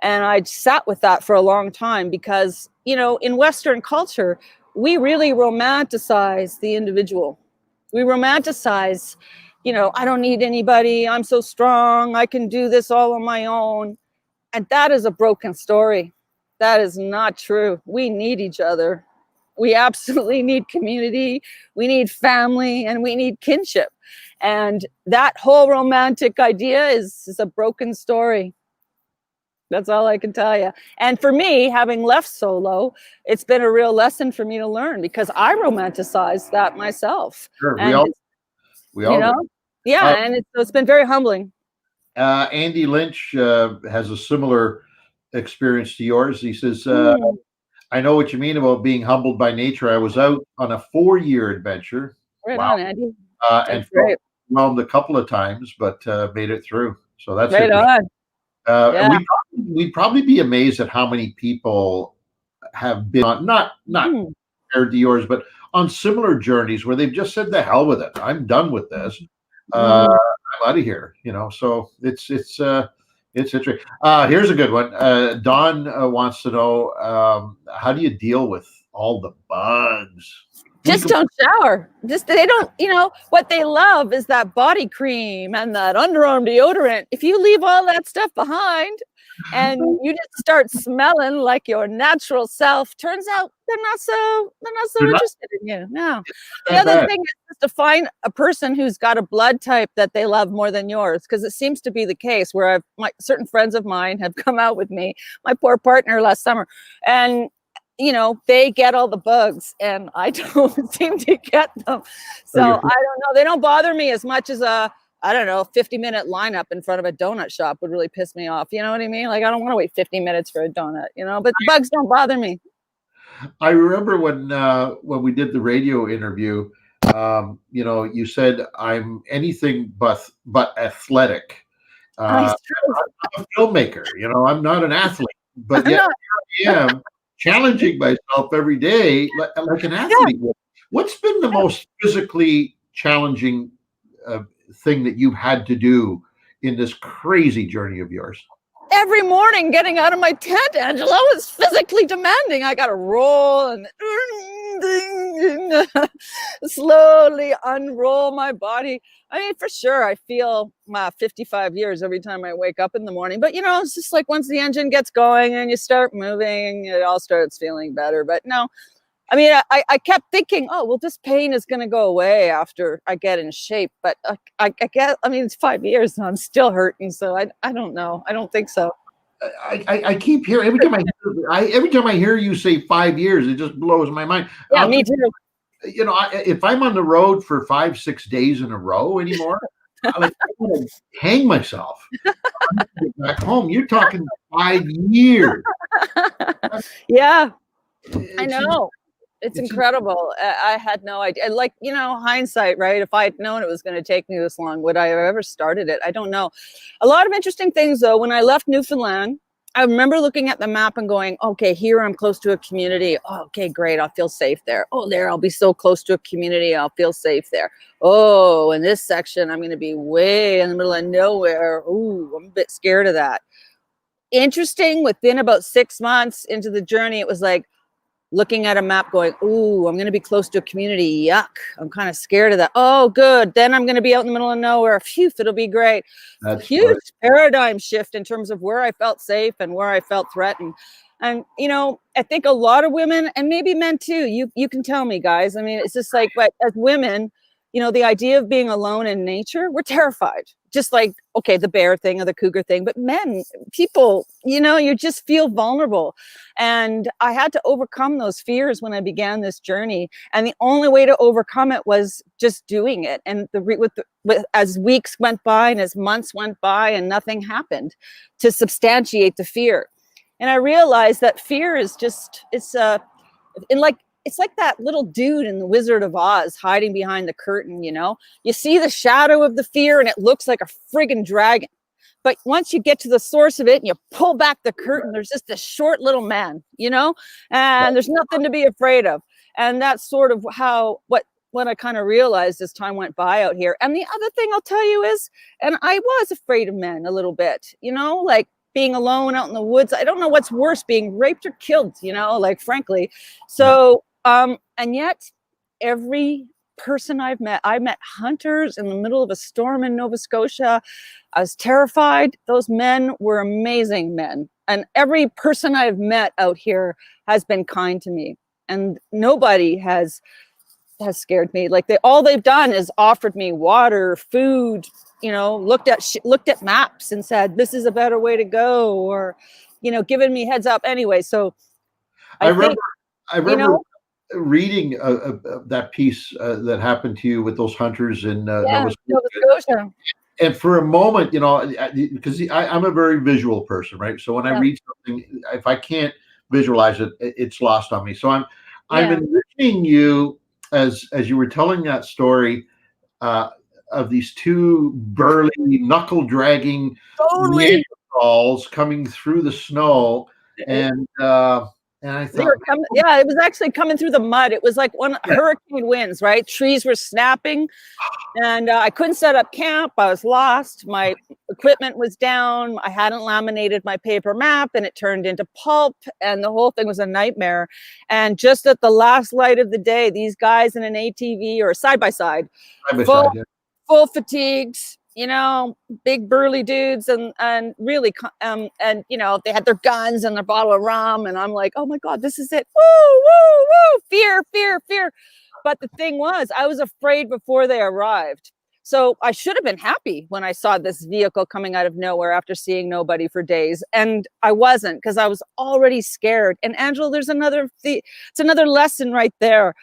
And I sat with that for a long time because, in Western culture, we really romanticize the individual. We romanticize, I don't need anybody. I'm so strong. I can do this all on my own. And that is a broken story. That is not true. We need each other. We absolutely need community. We need family, and we need kinship. And that whole romantic idea is a broken story. That's all I can tell you. And for me, having left solo, it's been a real lesson for me to learn because I romanticized that myself. Sure, and we all yeah, and it's been very humbling. Andy Lynch has a similar experience to yours. He says, I know what you mean about being humbled by nature. I was out on a 4-year adventure. Right on, Andy. And overwhelmed a couple of times, but made it through. So that's right on. And we'd probably be amazed at how many people have been on, not compared to yours, but on similar journeys where they've just said, "The hell with it! I'm done with this. I'm out of here." So it's interesting. Here's a good one. Don wants to know, how do you deal with all the bugs? Just don't shower. They don't, what they love is that body cream and that underarm deodorant. If you leave all that stuff behind and you just start smelling like your natural self, turns out they're not so interested in you. No. The other thing is to find a person who's got a blood type that they love more than yours, because it seems to be the case where certain friends of mine have come out with me, my poor partner last summer, and they get all the bugs and I don't seem to get them. So I don't know. They don't bother me as much as a 50-minute lineup in front of a donut shop would really piss me off. You know what I mean? Like, I don't want to wait 50 minutes for a donut, but bugs don't bother me. I remember when we did the radio interview, you said I'm anything but athletic. I'm a filmmaker, I'm not an athlete, but yet here I am challenging myself every day like an athlete. Yeah. What's been the most physically challenging thing that you've had to do in this crazy journey of yours? Every morning getting out of my tent, Angelo, is physically demanding. I got to roll and slowly unroll my body. I mean, for sure, I feel 55 years every time I wake up in the morning. But, it's just like once the engine gets going and you start moving, it all starts feeling better. But no, I mean, I kept thinking, this pain is going to go away after I get in shape. But I guess, it's 5 years and I'm still hurting. So I don't know. I don't think so. I keep hearing, every time I hear you say 5 years, it just blows my mind. Yeah, me too. If I'm on the road for 5-6 days in a row anymore, I want to hang myself. Back home, you're talking 5 years. Yeah, I know. It's incredible. I had no idea. Like, hindsight, right? If I had known it was going to take me this long, would I have ever started it? I don't know. A lot of interesting things, though. When I left Newfoundland, I remember looking at the map and going, okay, here I'm close to a community. Oh, okay, great. I'll feel safe there. Oh, there, I'll be so close to a community. I'll feel safe there. Oh, in this section, I'm going to be way in the middle of nowhere. Ooh, I'm a bit scared of that. Interesting. Within about 6 months into the journey, it was like looking at a map going, ooh, I'm going to be close to a community. Yuck. I'm kind of scared of that. Oh, good. Then I'm going to be out in the middle of nowhere. Phew, it'll be great. That's Huge right. paradigm shift in terms of where I felt safe and where I felt threatened. And, you know, I think a lot of women, and maybe men too, you can tell me, guys. I mean, it's just like, but as women, you know, the idea of being alone in nature, we're terrified. Just like, okay, the bear thing or the cougar thing. But men, people, you know, you just feel vulnerable. And I had to overcome those fears when I began this journey. And the only way to overcome it was just doing it. And as weeks went by and as months went by and nothing happened to substantiate the fear. And I realized that fear is just, it's like that little dude in the Wizard of Oz hiding behind the curtain, you know? You see the shadow of the fear and it looks like a friggin' dragon. But once you get to the source of it and you pull back the curtain, there's just a short little man, you know? And there's nothing to be afraid of. And that's sort of what I kind of realized as time went by out here. And the other thing I'll tell you is, and I was afraid of men a little bit, you know, like being alone out in the woods. I don't know what's worse, being raped or killed, you know, like frankly. So, and yet every person I met hunters in the middle of a storm in Nova Scotia. I was terrified. Those men were amazing men. And every person I've met out here has been kind to me. And nobody has scared me. Like all they've done is offered me water, food, you know, looked at maps and said, this is a better way to go, or, you know, giving me heads up anyway. So I remember, you know, reading that piece that happened to you with those hunters in Nova Scotia. And for a moment, you know, because I'm a very visual person, right? So when I read something, if I can't visualize it, it's lost on me. So I'm envisioning you as you were telling that story of these two burly, knuckle dragging Neanderthals coming through the snow, and I thought, it was actually coming through the mud. It was like hurricane winds, right? Trees were snapping, and I couldn't set up camp. I was lost. My equipment was down. I hadn't laminated my paper map, and it turned into pulp, and the whole thing was a nightmare. And just at the last light of the day, these guys in an ATV or side by side, full fatigues, you know, big burly dudes, and really, and you know, they had their guns and their bottle of rum, and I'm like, oh my God, this is it. Woo, woo, woo, fear, fear, fear. But the thing was, I was afraid before they arrived. So I should have been happy when I saw this vehicle coming out of nowhere after seeing nobody for days. And I wasn't, because I was already scared. And Angelo, it's another lesson right there.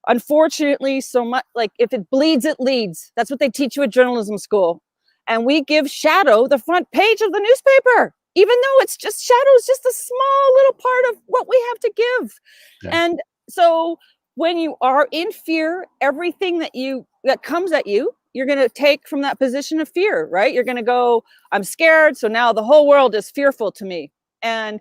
Unfortunately, so much, like if it bleeds, it leads. That's what they teach you at journalism school. And we give shadow the front page of the newspaper, even though it's just shadow is just a small little part of what we have to give. Yeah. And so when you are in fear, everything that comes at you, you're going to take from that position of fear, right? You're going to go, I'm scared. So now the whole world is fearful to me. And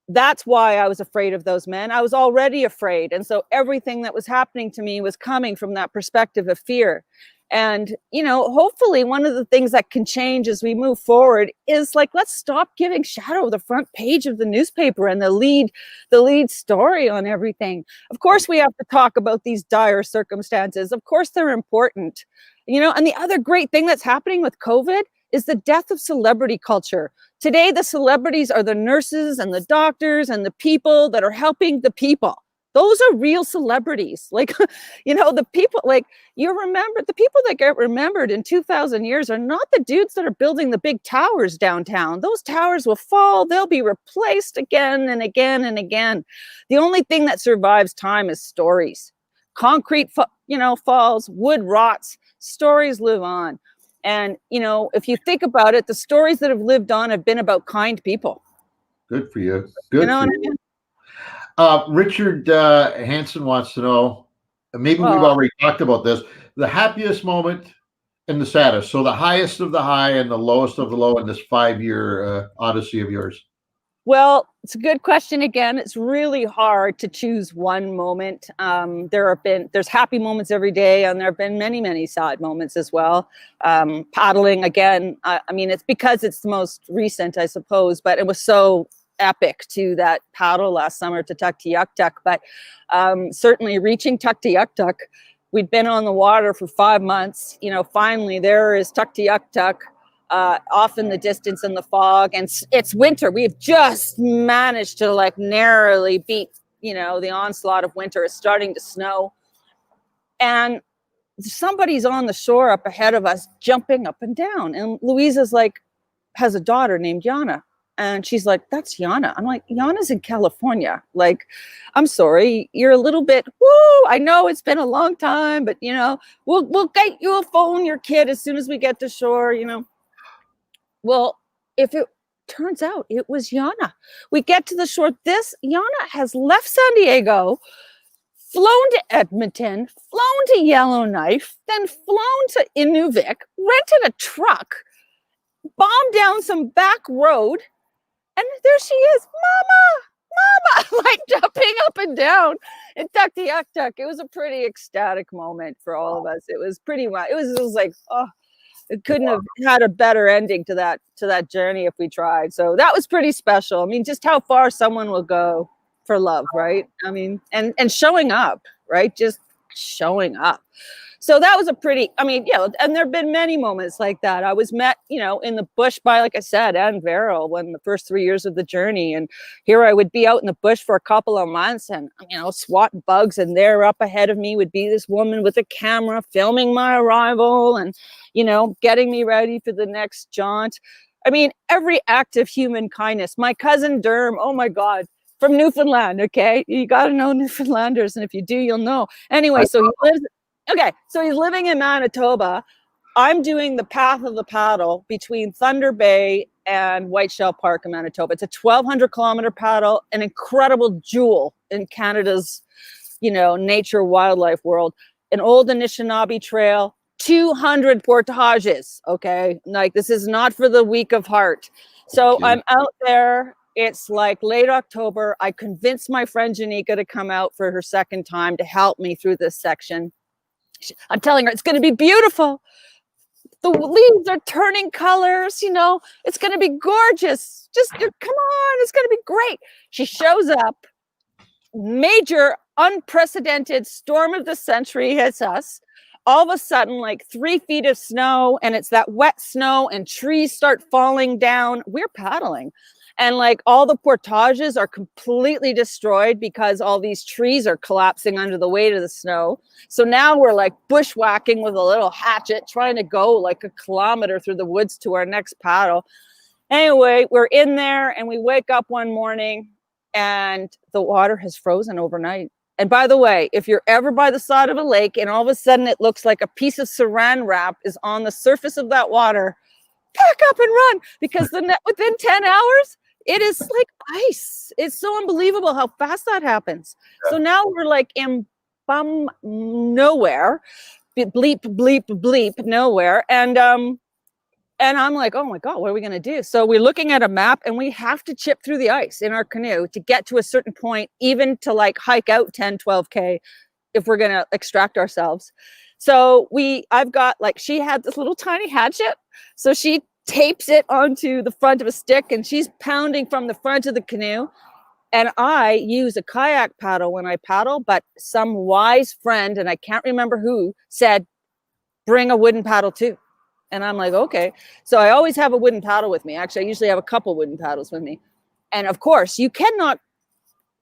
that's why I was afraid of those men. I was already afraid. And so everything that was happening to me was coming from that perspective of fear. And, you know, hopefully one of the things that can change as we move forward is like, let's stop giving shadow the front page of the newspaper and the lead story on everything. Of course, we have to talk about these dire circumstances. Of course, they're important, you know, and the other great thing that's happening with COVID is the death of celebrity culture. Today, the celebrities are the nurses and the doctors and the people that are helping the people. Those are real celebrities. Like, you know, the people, like, you remember, the people that get remembered in 2,000 years are not the dudes that are building the big towers downtown. Those towers will fall. They'll be replaced again and again and again. The only thing that survives time is stories. Concrete, falls, wood rots, stories live on. And, you know, if you think about it, the stories that have lived on have been about kind people. Good for you. Good. You know what I mean? Richard Hansen wants to know, maybe we've already talked about this, the happiest moment and the saddest. So the highest of the high and the lowest of the low in this 5-year odyssey of yours. Well, it's a good question again. It's really hard to choose one moment. There's happy moments every day, and there have been many, many sad moments as well. Paddling again. I mean, it's because it's the most recent, I suppose, but it was so epic to that paddle last summer to Tuktoyaktuk. But certainly reaching Tuktoyaktuk, we'd been on the water for 5 months. You know, finally there is Tuktoyaktuk. Off in the distance in the fog, and it's winter. We've just managed to like narrowly beat, you know, the onslaught of winter. It's starting to snow, and somebody's on the shore up ahead of us jumping up and down, and Louisa's like has a daughter named Yana, and she's like, that's Yana. I'm like, Yana's in California. Like, I'm sorry, you're a little bit, I know it's been a long time, but you know, we'll get you a phone, your kid, as soon as we get to shore, you know. Well, if it turns out it was Yana, we get to the shore. This Yana has left San Diego, flown to Edmonton, flown to Yellowknife, then flown to Inuvik, rented a truck, bombed down some back road, and there she is, Mama, like jumping up and down in Tuktoyaktuk. It was a pretty ecstatic moment for all of us. It was pretty much, it was like, oh, it couldn't have had a better ending to that journey if we tried. So that was pretty special. I mean, just how far someone will go for love, right? I mean, and showing up, right? Just showing up. So that was a pretty, I mean, yeah, and there have been many moments like that. I was met, you know, in the bush by, like I said, Anne Verrill when the first 3 years of the journey. And here I would be out in the bush for a couple of months and, you know, swatting bugs. And there up ahead of me would be this woman with a camera filming my arrival and, you know, getting me ready for the next jaunt. I mean, every act of human kindness. My cousin Derm, oh my God, from Newfoundland, okay? You got to know Newfoundlanders. And if you do, you'll know. Anyway, so he lives... Okay, so he's living in Manitoba. I'm doing the path of the paddle between Thunder Bay and Whiteshell Park in Manitoba. It's a 1,200 kilometer paddle, an incredible jewel in Canada's, you know, nature wildlife world. An old Anishinaabe trail, 200 portages. Okay, like this is not for the weak of heart. So I'm out there. It's like late October. I convinced my friend Janika to come out for her second time to help me through this section. I'm telling her it's going to be beautiful. The leaves are turning colors, you know, it's going to be gorgeous. Just come on, it's going to be great. She shows up. Major, unprecedented storm of the century hits us. All of a sudden, like 3 feet of snow, and it's that wet snow, and trees start falling down. We're paddling. And like all the portages are completely destroyed because all these trees are collapsing under the weight of the snow. So now we're like bushwhacking with a little hatchet, trying to go like a kilometer through the woods to our next paddle. Anyway, we're in there and we wake up one morning and the water has frozen overnight. And by the way, if you're ever by the side of a lake and all of a sudden it looks like a piece of saran wrap is on the surface of that water, pack up and run, because within 10 hours, it is like ice. It's so unbelievable how fast that happens. Yeah. So now we're like in bum nowhere, bleep, bleep, bleep, nowhere. And I'm like, oh my God, what are we going to do? So we're looking at a map and we have to chip through the ice in our canoe to get to a certain point, even to like hike out 10, 12K if we're going to extract ourselves. So I've got like, she had this little tiny hatchet. So she tapes it onto the front of a stick and she's pounding from the front of the canoe. And I use a kayak paddle when I paddle, but some wise friend, and I can't remember who, said, bring a wooden paddle too. And I'm like, okay. So I always have a wooden paddle with me. Actually, I usually have a couple wooden paddles with me. And of course, you cannot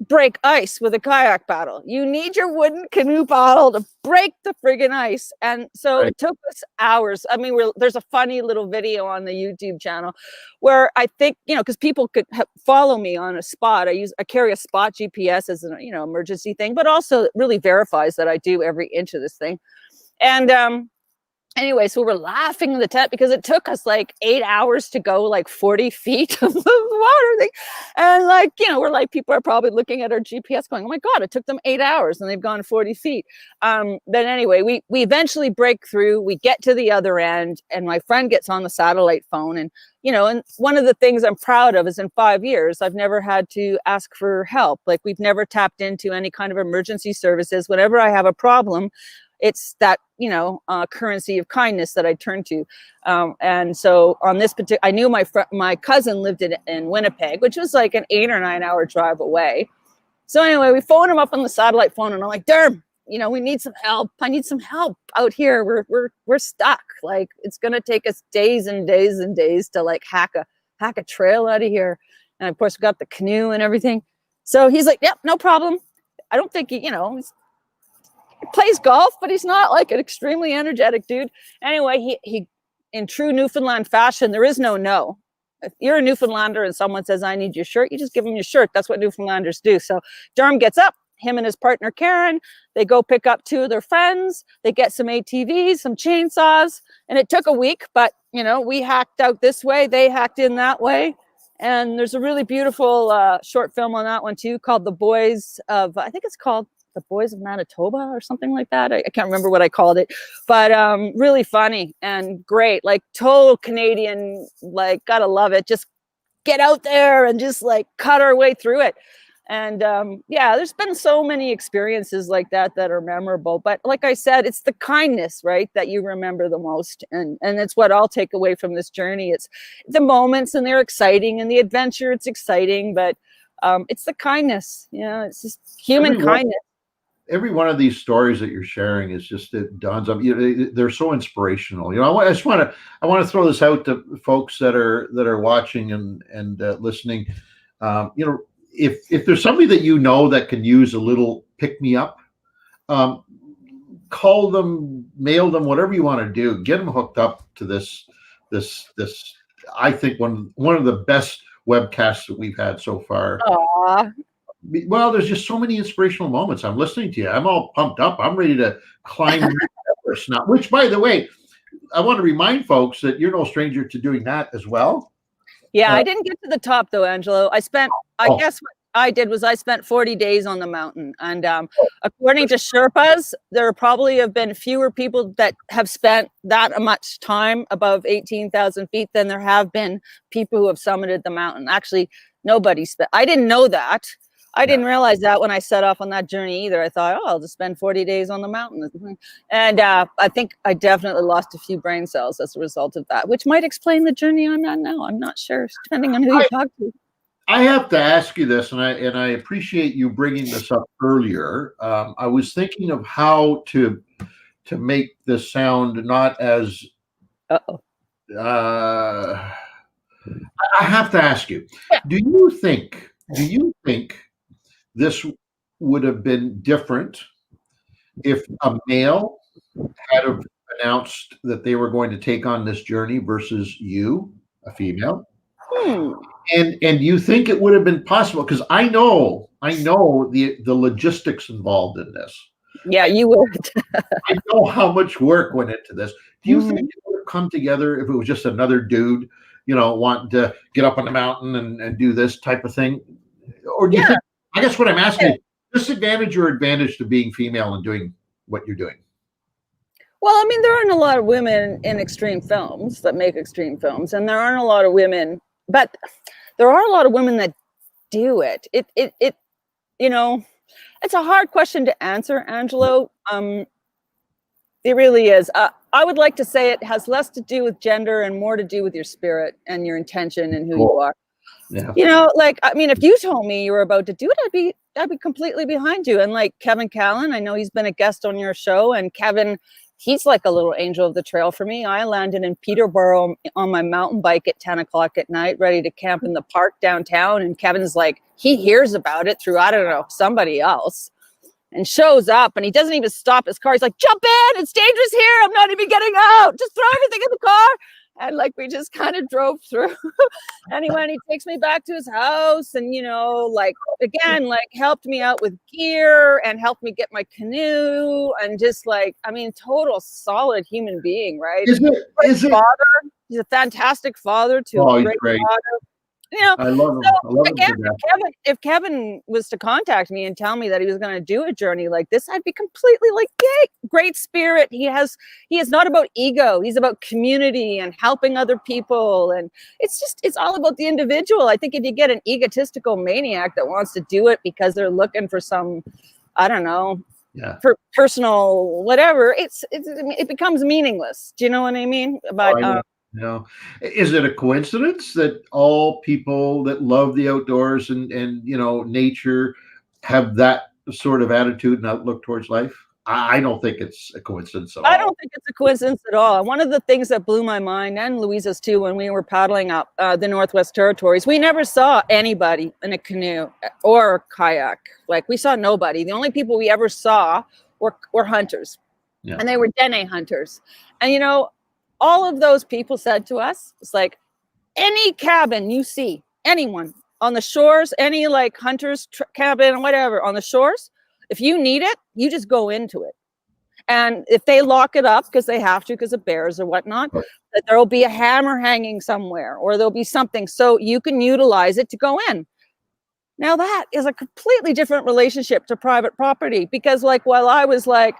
break ice with a kayak paddle. You need your wooden canoe paddle to break the friggin' ice. And so It took us hours. I mean, there's a funny little video on the YouTube channel where I think, you know, because people could follow me on a spot. I carry a spot GPS as an, you know, emergency thing, but also it really verifies that I do every inch of this thing. And Anyway, so we're laughing in the tent because it took us like 8 hours to go like 40 feet of the water thing. And like, you know, we're like, people are probably looking at our GPS going, oh my God, it took them 8 hours and they've gone 40 feet. But anyway, we eventually break through, we get to the other end, and my friend gets on the satellite phone. And, you know, and one of the things I'm proud of is in 5 years, I've never had to ask for help. Like we've never tapped into any kind of emergency services. Whenever I have a problem, it's that, you know, currency of kindness that I turn to. And so on this particular, I knew my cousin lived in Winnipeg, which was like an 8 or 9 hour drive away. So anyway, we phoned him up on the satellite phone and I'm like, Derm, you know, we need some help. I need some help out here. We're stuck. Like it's going to take us days and days and days to like hack a trail out of here. And of course we got the canoe and everything. So he's like, yep, no problem. I don't think he plays golf, but he's not like an extremely energetic dude. Anyway, he in true Newfoundland fashion, there is no. If you're a Newfoundlander and someone says, I need your shirt, you just give them your shirt. That's what Newfoundlanders do. So Durham gets up, him and his partner, Karen, they go pick up 2 of their friends. They get some ATVs, some chainsaws, and it took a week, but you know, we hacked out this way, they hacked in that way. And there's a really beautiful short film on that one too, called The Boys of, I think it's called The Boys of Manitoba or something like that. I can't remember what I called it, but really funny and great, like total Canadian, like gotta love it. Just get out there and just like cut our way through it. And yeah, there's been so many experiences like that are memorable. But like I said, it's the kindness, right, that you remember the most. And it's what I'll take away from this journey. It's the moments and they're exciting, and the adventure, it's exciting, but it's the kindness. You know, it's just human kindness. Every one of these stories that you're sharing is just, it dawns on you. They're so inspirational. You know, I want to throw this out to folks that are watching and listening. You know, if there's somebody that you know that can use a little pick me up, call them, mail them, whatever you want to do. Get them hooked up to this. I think one of the best webcasts that we've had so far. Aww. Well, there's just so many inspirational moments. I'm listening to you. I'm all pumped up. I'm ready to climb Everest now, which, by the way, I want to remind folks that you're no stranger to doing that as well. Yeah, I didn't get to the top though, Angelo. I guess what I did was I spent 40 days on the mountain. And according to Sherpas, there probably have been fewer people that have spent that much time above 18,000 feet than there have been people who have summited the mountain. Actually, nobody spent. I didn't know that. I didn't realize that when I set off on that journey either. I thought, oh, I'll just spend 40 days on the mountain. And I think I definitely lost a few brain cells as a result of that, which might explain the journey I'm on now. I'm not sure, depending on who you talk to. I have to ask you this, and I appreciate you bringing this up earlier. I was thinking of how to make this sound not as. I have to ask you. Yeah. Do you think this would have been different if a male had announced that they were going to take on this journey versus you, a female? And you think it would have been possible? Because I know the logistics involved in this. Yeah, you would. I know how much work went into this. Do you think it would have come together if it was just another dude, you know, wanting to get up on the mountain and do this type of thing? Or do you think, I guess what I'm asking is, disadvantage or advantage to being female and doing what you're doing? Well, I mean, there aren't a lot of women in extreme films that make extreme films, and there aren't a lot of women, but there are a lot of women that do it. It you know, it's a hard question to answer, Angelo. It really is. I would like to say it has less to do with gender and more to do with your spirit and your intention and who you are. Yeah. You know, like, I mean, if you told me you were about to do it, I'd be completely behind you. And like Kevin Callan, I know he's been a guest on your show, and Kevin, he's like a little angel of the trail for me. I landed in Peterborough on my mountain bike at 10 o'clock at night, ready to camp in the park downtown. And Kevin's like, he hears about it through, I don't know, somebody else, and shows up, and he doesn't even stop his car. He's like, jump in, it's dangerous here. I'm not even getting out. Just throw everything in the car. And like we just kind of drove through. Anyway, and he takes me back to his house and, you know, like again, like helped me out with gear and helped me get my canoe and just like, I mean, total solid human being, right? Is it? Father. He's a fantastic father to Oh, a he's great great. daughter. You know, I love him. so I love him again, to death. if Kevin was to contact me and tell me that he was going to do a journey like this, I'd be completely like, yay, great spirit. He is not about ego. He's about community and helping other people. And it's all about the individual. I think if you get an egotistical maniac that wants to do it because they're looking for some, I don't know, for personal whatever, it becomes meaningless. Do you know what I mean? But no. Is it a coincidence that all people that love the outdoors and you know nature have that sort of attitude and outlook towards life? I don't think it's a coincidence at all. I don't think it's a coincidence at all. One of the things that blew my mind, and Louisa's too, when we were paddling up the Northwest Territories, we never saw anybody in a canoe or a kayak. Like we saw nobody. The only people we ever saw were hunters, and they were Dene hunters. And you know, all of those people said to us, it's like, any cabin you see, anyone on the shores, any like hunter's cabin, whatever, on the shores, if you need it, you just go into it. And if they lock it up because they have to, because of bears or whatnot, that there will be a hammer hanging somewhere or there'll be something so you can utilize it to go in. Now that is a completely different relationship to private property, because like while I was like,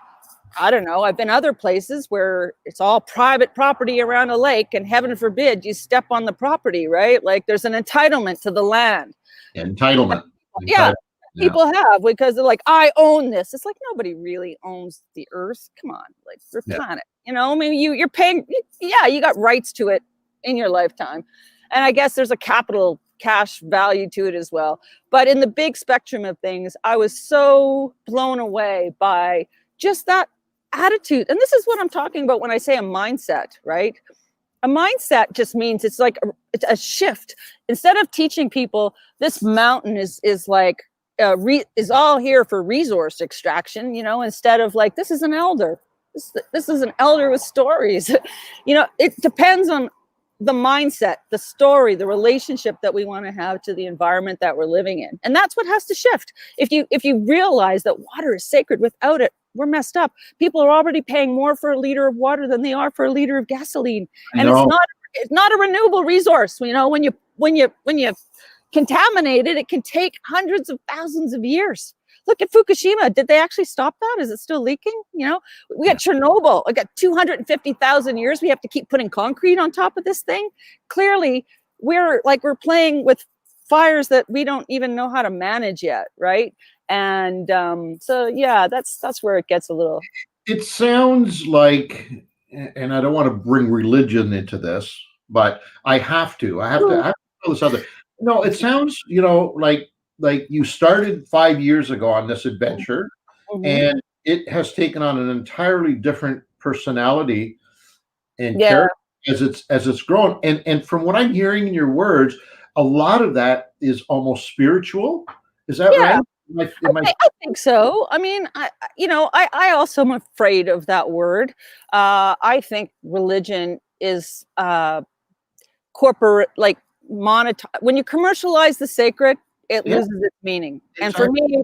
I don't know, I've been other places where it's all private property around a lake and heaven forbid you step on the property, right? Like there's an entitlement to the land. Entitlement. Yeah, people have, because they're like, I own this. It's like nobody really owns the earth. Come on, like your planet. You know, I mean, you're paying, you got rights to it in your lifetime. And I guess there's a capital cash value to it as well. But in the big spectrum of things, I was so blown away by just that attitude. And this is what I'm talking about when I say a mindset, right? A mindset just means it's like it's a shift. Instead of teaching people this mountain is like is all here for resource extraction, you know, instead of like, this is an elder. This is an elder with stories. You know, it depends on the mindset, the story, the relationship that we want to have to the environment that we're living in. And that's what has to shift. If you realize that water is sacred, without it, we're messed up. People are already paying more for a liter of water than they are for a liter of gasoline. And it's not a renewable resource. You know, when you contaminate it, it can take hundreds of thousands of years. Look at Fukushima. Did they actually stop that? Is it still leaking? You know, we got Chernobyl. I got 250,000 years. We have to keep putting concrete on top of this thing. Clearly, we're playing with fires that we don't even know how to manage yet, right? And so, yeah, that's where it gets a little. It sounds like, and I don't want to bring religion into this, but I have to throw this out there. No, it sounds, you know, like you started 5 years ago on this adventure, and it has taken on an entirely different personality and character as it's grown. And from what I'm hearing in your words, a lot of that is almost spiritual. Is that right? I think so. I mean, I also am afraid of that word. I think religion is corporate, like monetize. When you commercialize the sacred, it loses its meaning. And for me,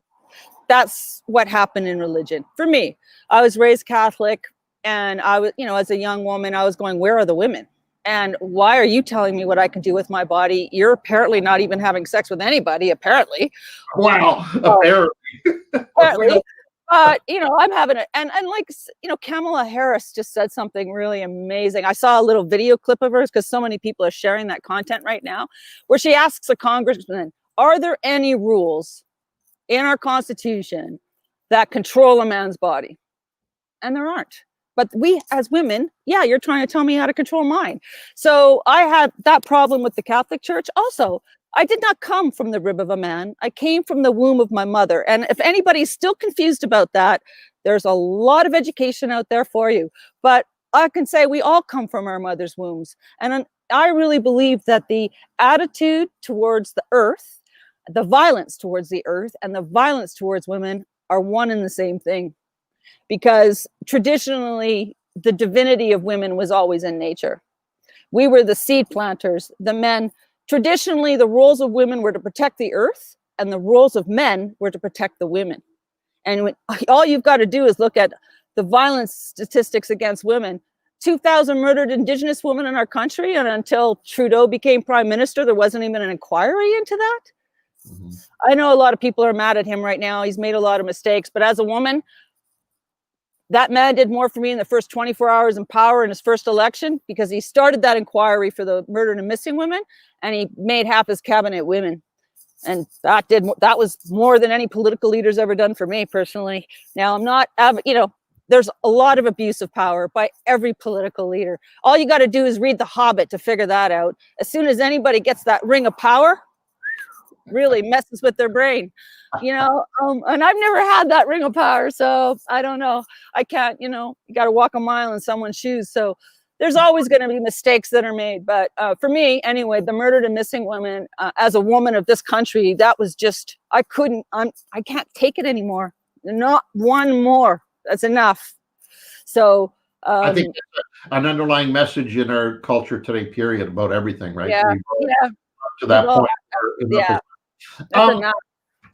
that's what happened in religion. For me, I was raised Catholic, and I was, you know, as a young woman, I was going, where are the women? And why are you telling me what I can do with my body? You're apparently not even having sex with anybody, apparently. Wow, apparently. But, you know, I'm having it. And like, you know, Kamala Harris just said something really amazing. I saw a little video clip of hers because so many people are sharing that content right now, where she asks a congressman, are there any rules in our Constitution that control a man's body? And there aren't. But we as women, you're trying to tell me how to control mine. So I had that problem with the Catholic Church. Also, I did not come from the rib of a man. I came from the womb of my mother. And if anybody's still confused about that, there's a lot of education out there for you. But I can say we all come from our mother's wombs. And I really believe that the attitude towards the earth, the violence towards the earth, and the violence towards women are one and the same thing. Because traditionally, the divinity of women was always in nature. We were the seed planters. The men, traditionally, the roles of women were to protect the earth, and the roles of men were to protect the women. And all you've got to do is look at the violence statistics against women. 2,000 murdered Indigenous women in our country, and until Trudeau became prime minister, there wasn't even an inquiry into that. Mm-hmm. I know a lot of people are mad at him right now. He's made a lot of mistakes, but as a woman, that man did more for me in the first 24 hours in power in his first election, because he started that inquiry for the murdered and missing women, and he made half his cabinet women. And that was more than any political leader's ever done for me personally. Now, I'm not, there's a lot of abuse of power by every political leader. All you got to do is read The Hobbit to figure that out. As soon as anybody gets that ring of power, really messes with their brain, and I've never had that ring of power, so I don't know. I can't, you got to walk a mile in someone's shoes. So there's always going to be mistakes that are made. But for me, anyway, the murdered and missing women, as a woman of this country, that was just, I can't take it anymore. Not one more. That's enough. So I think an underlying message in our culture today, period, about everything, right? Yeah. To that point. That's enough.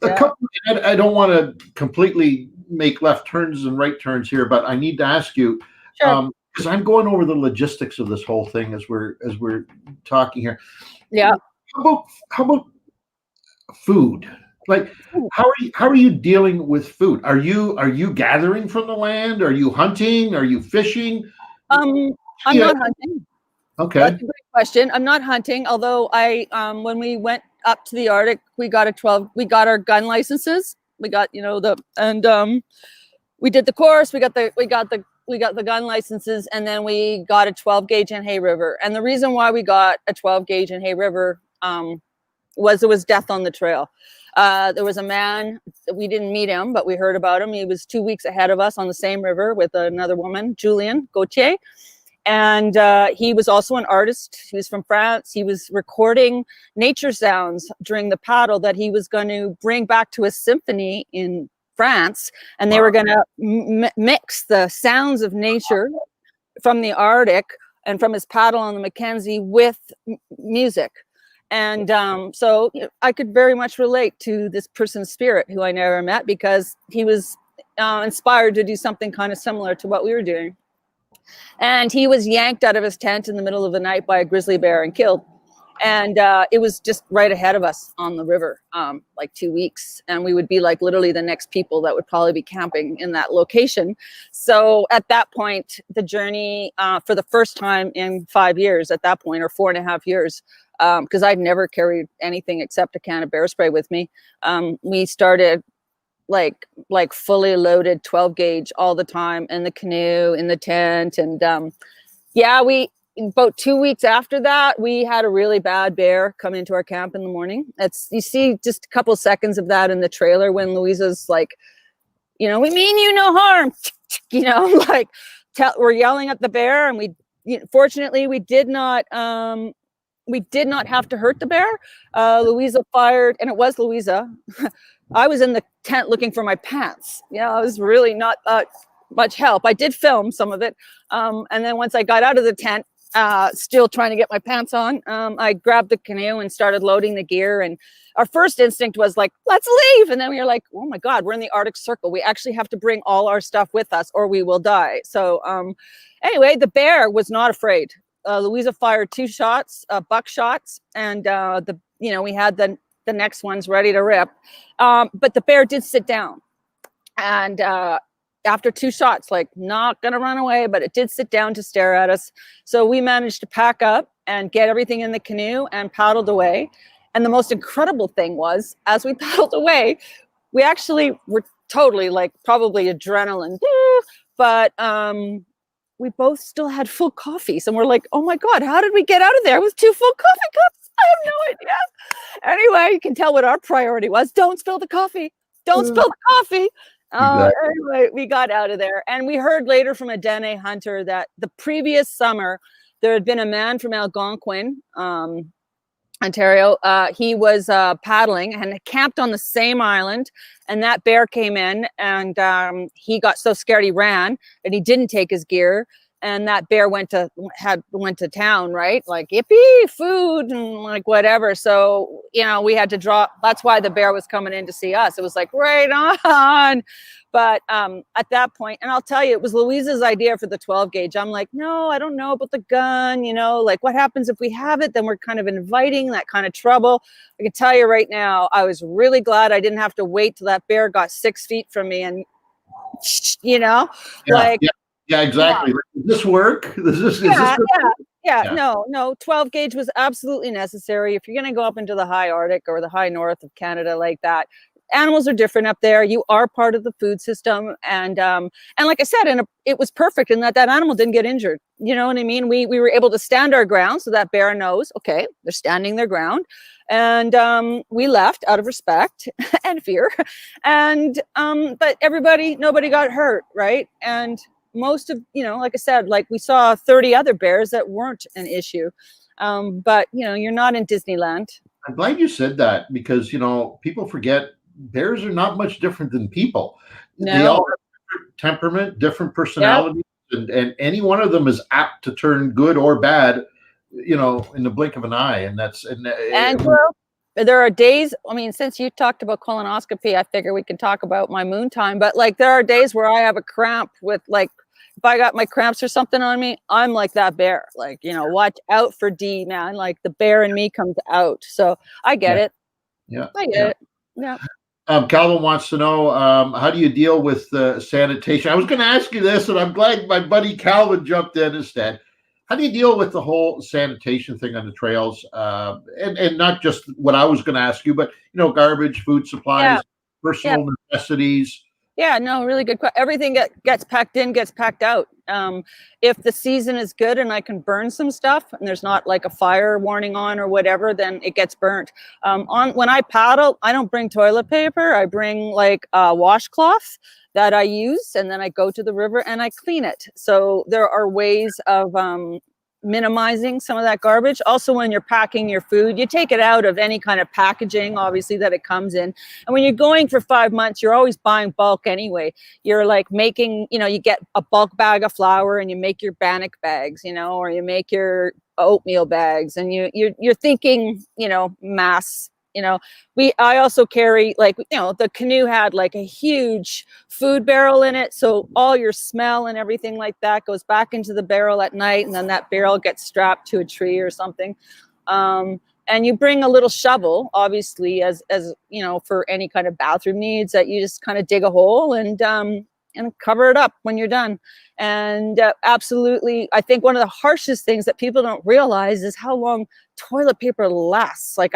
A couple, I don't want to completely make left turns and right turns here, but I need to ask you, because I'm going over the logistics of this whole thing as we're talking here. Yeah. How about food? Like, how are you dealing with food? Are you gathering from the land? Are you hunting? Are you fishing? I'm not hunting. Okay. That's a great question. I'm not hunting, although when we went up to the Arctic, we got our gun licenses. We got, we did the course, we got the gun licenses, and then we got a 12 gauge in Hay River. And the reason why we got a 12 gauge in Hay River was there was death on the trail. There was a man, we didn't meet him, but we heard about him. He was 2 weeks ahead of us on the same river with another woman, Julian Gauthier. And he was also an artist. He was from France. He was recording nature sounds during the paddle that he was going to bring back to a symphony in France. And they were going to mix the sounds of nature from the Arctic and from his paddle on the Mackenzie with music. And so I could very much relate to this person's spirit, who I never met, because he was inspired to do something kind of similar to what we were doing. And he was yanked out of his tent in the middle of the night by a grizzly bear and killed. And it was just right ahead of us on the river, like 2 weeks. And we would be like literally the next people that would probably be camping in that location. So at that point, the journey for the first time in 5 years at that point, or 4.5 years, because I'd never carried anything except a can of bear spray with me. We started like fully loaded 12 gauge all the time in the canoe, in the tent. And about 2 weeks after that, we had a really bad bear come into our camp in the morning. You see just a couple seconds of that in the trailer when Louisa's like, we mean you no harm, we're yelling at the bear. And fortunately we did not have to hurt the bear. Louisa fired, and it was Louisa. I was in the tent looking for my pants. I was really not much help. I did film some of it. And then once I got out of the tent, still trying to get my pants on, I grabbed the canoe and started loading the gear. And our first instinct was like, let's leave. And then we were like, oh my God, we're in the Arctic Circle. We actually have to bring all our stuff with us or we will die. So anyway, the bear was not afraid. Louisa fired 2 shots, buck shots, and we had the next ones ready to rip. But the bear did sit down, and after 2 shots, like not gonna run away, but it did sit down to stare at us. So we managed to pack up and get everything in the canoe and paddled away. And the most incredible thing was, as we paddled away, we actually were totally like probably adrenaline, but we both still had full coffees, and we're like, oh my God, how did we get out of there with 2 full coffee cups? I have no idea. Anyway, you can tell what our priority was. Don't spill the coffee. Don't spill the coffee. Anyway, we got out of there. And we heard later from a Dene hunter that the previous summer, there had been a man from Algonquin, Ontario. He was paddling and camped on the same island, and that bear came in, and he got so scared he ran, and he didn't take his gear. And that bear went to town, right? Like, yippee, food and like whatever. So, you know, we had to draw. That's why the bear was coming in to see us. It was like, right on. But at that point, and I'll tell you, it was Louise's idea for the 12 gauge. I'm like, no, I don't know about the gun. You know, like what happens if we have it? Then we're kind of inviting that kind of trouble. I can tell you right now, I was really glad I didn't have to wait till that bear got 6 feet from me. And, you know, like. Yeah, exactly. Yeah. Does this work? No, 12 gauge was absolutely necessary. If you're going to go up into the high Arctic or the high north of Canada like that, animals are different up there. You are part of the food system. And like I said, it was perfect in that animal didn't get injured. You know what I mean? We were able to stand our ground so that bear knows, okay, they're standing their ground. And we left out of respect and fear. And but nobody got hurt, right? And most of, you know, like I said, like we saw 30 other bears that weren't an issue. But, you know, you're not in Disneyland. I'm glad you said that because, you know, people forget bears are not much different than people. No. They all have different temperament, different personalities, and any one of them is apt to turn good or bad, you know, in the blink of an eye. And Angelo, there are days, I mean, since you talked about colonoscopy, I figure we can talk about my moon time, but like there are days where I have a cramp with like, if I got my cramps or something on me, I'm like that bear, like, you know, watch out for D, man. Like the bear in me comes out. So I get it. Yeah. I get it. Yeah. Calvin wants to know, how do you deal with sanitation? I was going to ask you this, and I'm glad my buddy Calvin jumped in instead. How do you deal with the whole sanitation thing on the trails? And not just what I was going to ask you, but, you know, garbage, food supplies, personal necessities. Yeah, no, really good question. Everything gets packed in, gets packed out. If the season is good and I can burn some stuff and there's not like a fire warning on or whatever, then it gets burnt. When I paddle, I don't bring toilet paper. I bring like a washcloth that I use, and then I go to the river and I clean it. So there are ways of minimizing some of that garbage. Also, when you're packing your food, you take it out of any kind of packaging, obviously, that it comes in. And when you're going for 5 months, you're always buying bulk anyway. You're like making, you know, you get a bulk bag of flour and you make your bannock bags, you know, or you make your oatmeal bags, and you're thinking, you know, mass. You know, I also carry, like, you know, the canoe had like a huge food barrel in it. So all your smell and everything like that goes back into the barrel at night. And then that barrel gets strapped to a tree or something. And you bring a little shovel, obviously, as you know, for any kind of bathroom needs, that you just kind of dig a hole and cover it up when you're done. And absolutely, I think one of the harshest things that people don't realize is how long toilet paper lasts. Like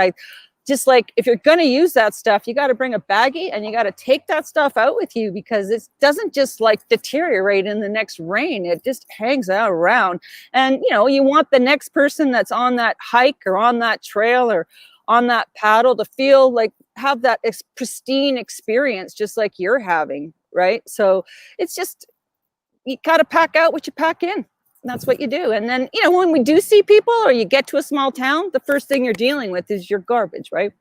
just like, if you're going to use that stuff, you got to bring a baggie and you got to take that stuff out with you, because it doesn't just like deteriorate in the next rain. It just hangs out around. And, you know, you want the next person that's on that hike or on that trail or on that paddle to feel like, have that pristine experience, just like you're having. Right. So it's just, you got to pack out what you pack in. That's what you do. And then, you know, when we do see people or you get to a small town, the first thing you're dealing with is your garbage, right?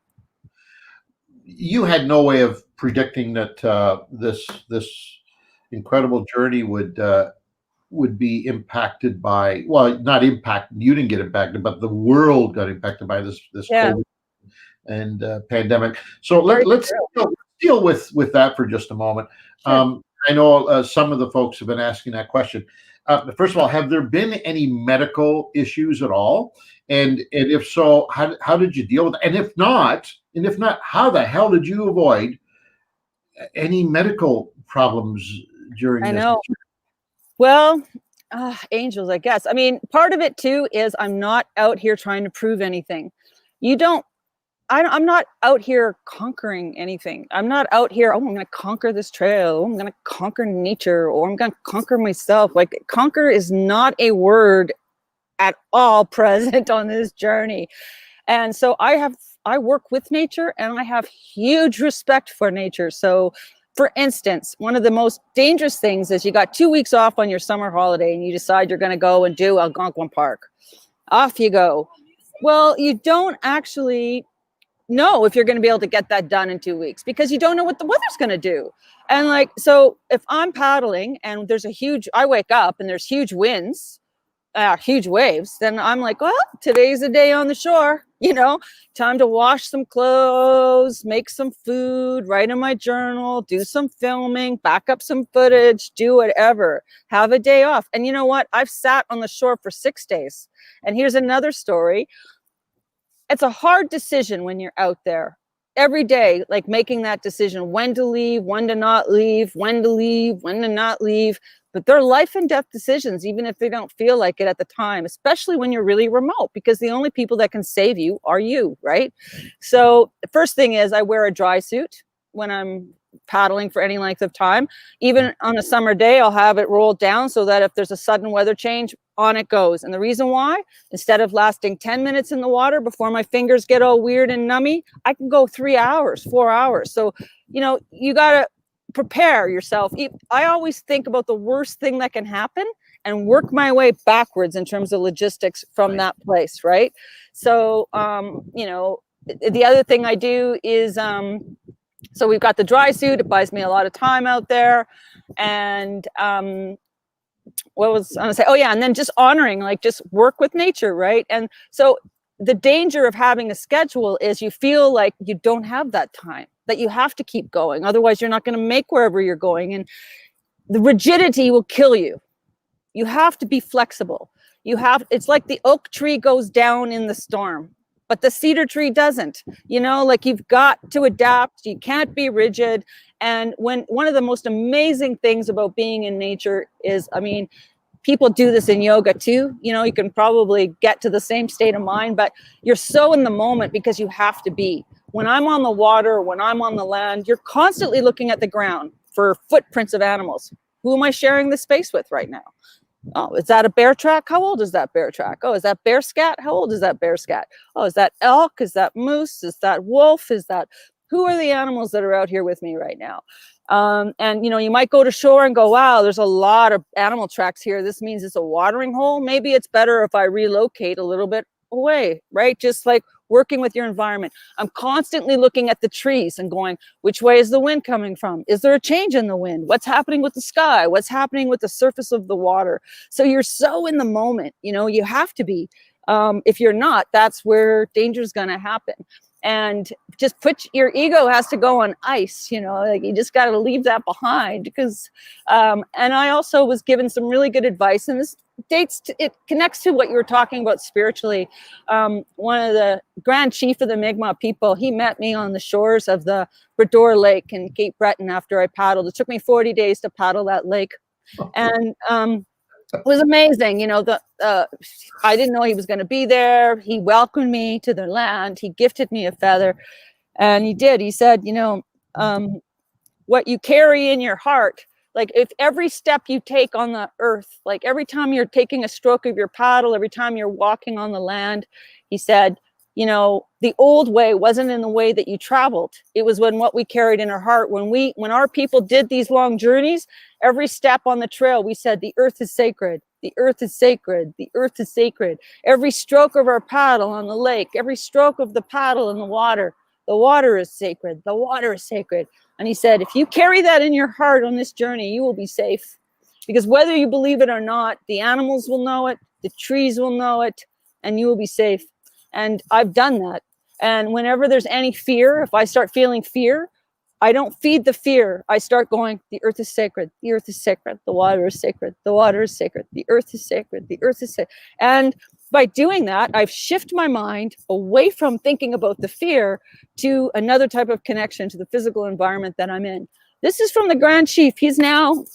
You had no way of predicting that this incredible journey would be impacted by, well, not impacted, you didn't get impacted, but the world got impacted by this COVID and pandemic. So let's deal with that for just a moment. Sure. I know some of the folks have been asking that question. First of all, have there been any medical issues at all? And if so, how did you deal with it? And if not, how the hell did you avoid any medical problems during this? I know. Well, angels, I guess. I mean, part of it too is I'm not out here trying to prove anything. I'm not out here conquering anything. I'm not out here, I'm going to conquer this trail. I'm going to conquer nature, or I'm going to conquer myself. Like, conquer is not a word at all present on this journey. And so I work with nature, and I have huge respect for nature. So, for instance, one of the most dangerous things is you got 2 weeks off on your summer holiday and you decide you're going to go and do Algonquin Park. Off you go. Well, you don't actually know if you're going to be able to get that done in 2 weeks, because you don't know what the weather's going to do. And like, so if I'm paddling and I wake up and there's huge winds, huge waves, then I'm like, well, today's a day on the shore, time to wash some clothes, make some food, write in my journal, do some filming, back up some footage, do whatever, have a day off. And you know what? I've sat on the shore for 6 days. And here's another story. It's a hard decision when you're out there every day, like making that decision, when to leave, when to not leave, when to leave, when to not leave. But they're life and death decisions, even if they don't feel like it at the time, especially when you're really remote, because the only people that can save you are you, right? So the first thing is I wear a dry suit when I'm paddling for any length of time. Even on a summer day, I'll have it rolled down so that if there's a sudden weather change, on it goes. And the reason why, instead of lasting 10 minutes in the water before my fingers get all weird and nummy, I can go 3 hours, 4 hours. So, you got to prepare yourself. I always think about the worst thing that can happen and work my way backwards in terms of logistics from that place, right? So, the other thing I do is, so we've got the dry suit. It buys me a lot of time out there. And what was I going to say? Oh, yeah. And then just honoring, like, just work with nature, right? And so the danger of having a schedule is you feel like you don't have that time, that you have to keep going. Otherwise, you're not going to make wherever you're going. And the rigidity will kill you. You have to be flexible. It's like the oak tree goes down in the storm, but the cedar tree doesn't. Like, you've got to adapt. You can't be rigid. And one of the most amazing things about being in nature is, people do this in yoga too. You can probably get to the same state of mind, but you're so in the moment because you have to be. When I'm on the water, when I'm on the land, you're constantly looking at the ground for footprints of animals. Who am I sharing the space with right now? Oh, is that a bear track? How old is that bear track? Oh, is that bear scat? How old is that bear scat? Oh, is that elk? Is that moose? Is that wolf? Who are the animals that are out here with me right now? And you might go to shore and go, wow, there's a lot of animal tracks here. This means it's a watering hole. Maybe it's better if I relocate a little bit away, right? Just like working with your environment. I'm constantly looking at the trees and going, which way is the wind coming from? Is there a change in the wind? What's happening with the sky? What's happening with the surface of the water? So you're so in the moment, you have to be. If you're not, that's where danger is going to happen. And just your ego has to go on ice, like you just got to leave that behind because, and I also was given some really good advice, and this it connects to what you were talking about spiritually. One of the Grand Chief of the Mi'kmaq people, he met me on the shores of the Brador Lake in Cape Breton after I paddled. It took me 40 days to paddle that lake. And, it was amazing. I didn't know he was going to be there. He welcomed me to their land. He gifted me a feather, and he did. He said, what you carry in your heart, like if every step you take on the earth, like every time you're taking a stroke of your paddle, every time you're walking on the land, he said, the old way wasn't in the way that you traveled. It was what we carried in our heart. When our people did these long journeys, every step on the trail, we said, the earth is sacred. The earth is sacred. The earth is sacred. Every stroke of our paddle on the lake, every stroke of the paddle in the water is sacred. The water is sacred. And he said, if you carry that in your heart on this journey, you will be safe. Because whether you believe it or not, the animals will know it, the trees will know it, and you will be safe. And I've done that. And whenever there's any fear, if I start feeling fear, I don't feed the fear. I start going, the earth is sacred. The earth is sacred. The water is sacred. The water is sacred. The earth is sacred. The earth is sacred. And by doing that, I've shifted my mind away from thinking about the fear to another type of connection to the physical environment that I'm in. This is from the Grand Chief. He's now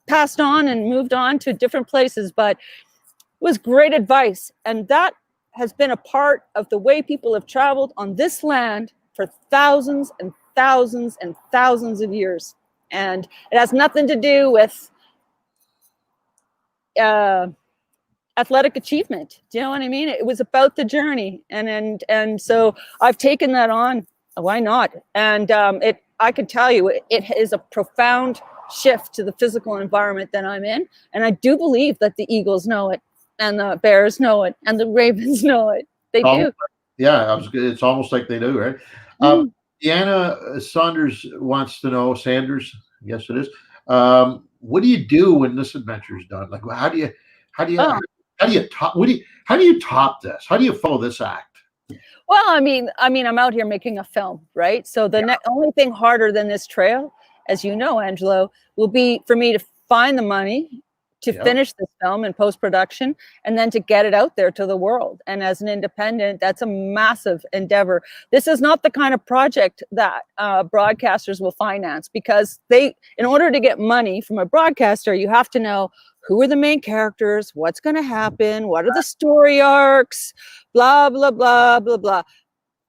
passed on and moved on to different places, but it was great advice. And that has been a part of the way people have traveled on this land for thousands and thousands and thousands of years. And it has nothing to do with athletic achievement. Do you know what I mean? It was about the journey. And so I've taken that on. Why not? And I can tell you, it is a profound shift to the physical environment that I'm in. And I do believe that the eagles know it, and the bears know it, and the ravens know it. They do. Yeah, it's almost like they do, right? Deanna Saunders wants to know, Sanders, yes it is. What do you do when this adventure is done? Like, how do you, how do you, Oh. how do you top, how do you top this? How do you follow this act? Well, I mean, I'm out here making a film, right? So the only thing harder than this trail, as you know, Angelo, will be for me to find the money to finish this film in post-production and then to get it out there to the world. And as an independent, that's a massive endeavor. This is not the kind of project that broadcasters will finance, because in order to get money from a broadcaster, you have to know who are the main characters, what's going to happen, what are the story arcs, blah, blah, blah, blah, blah.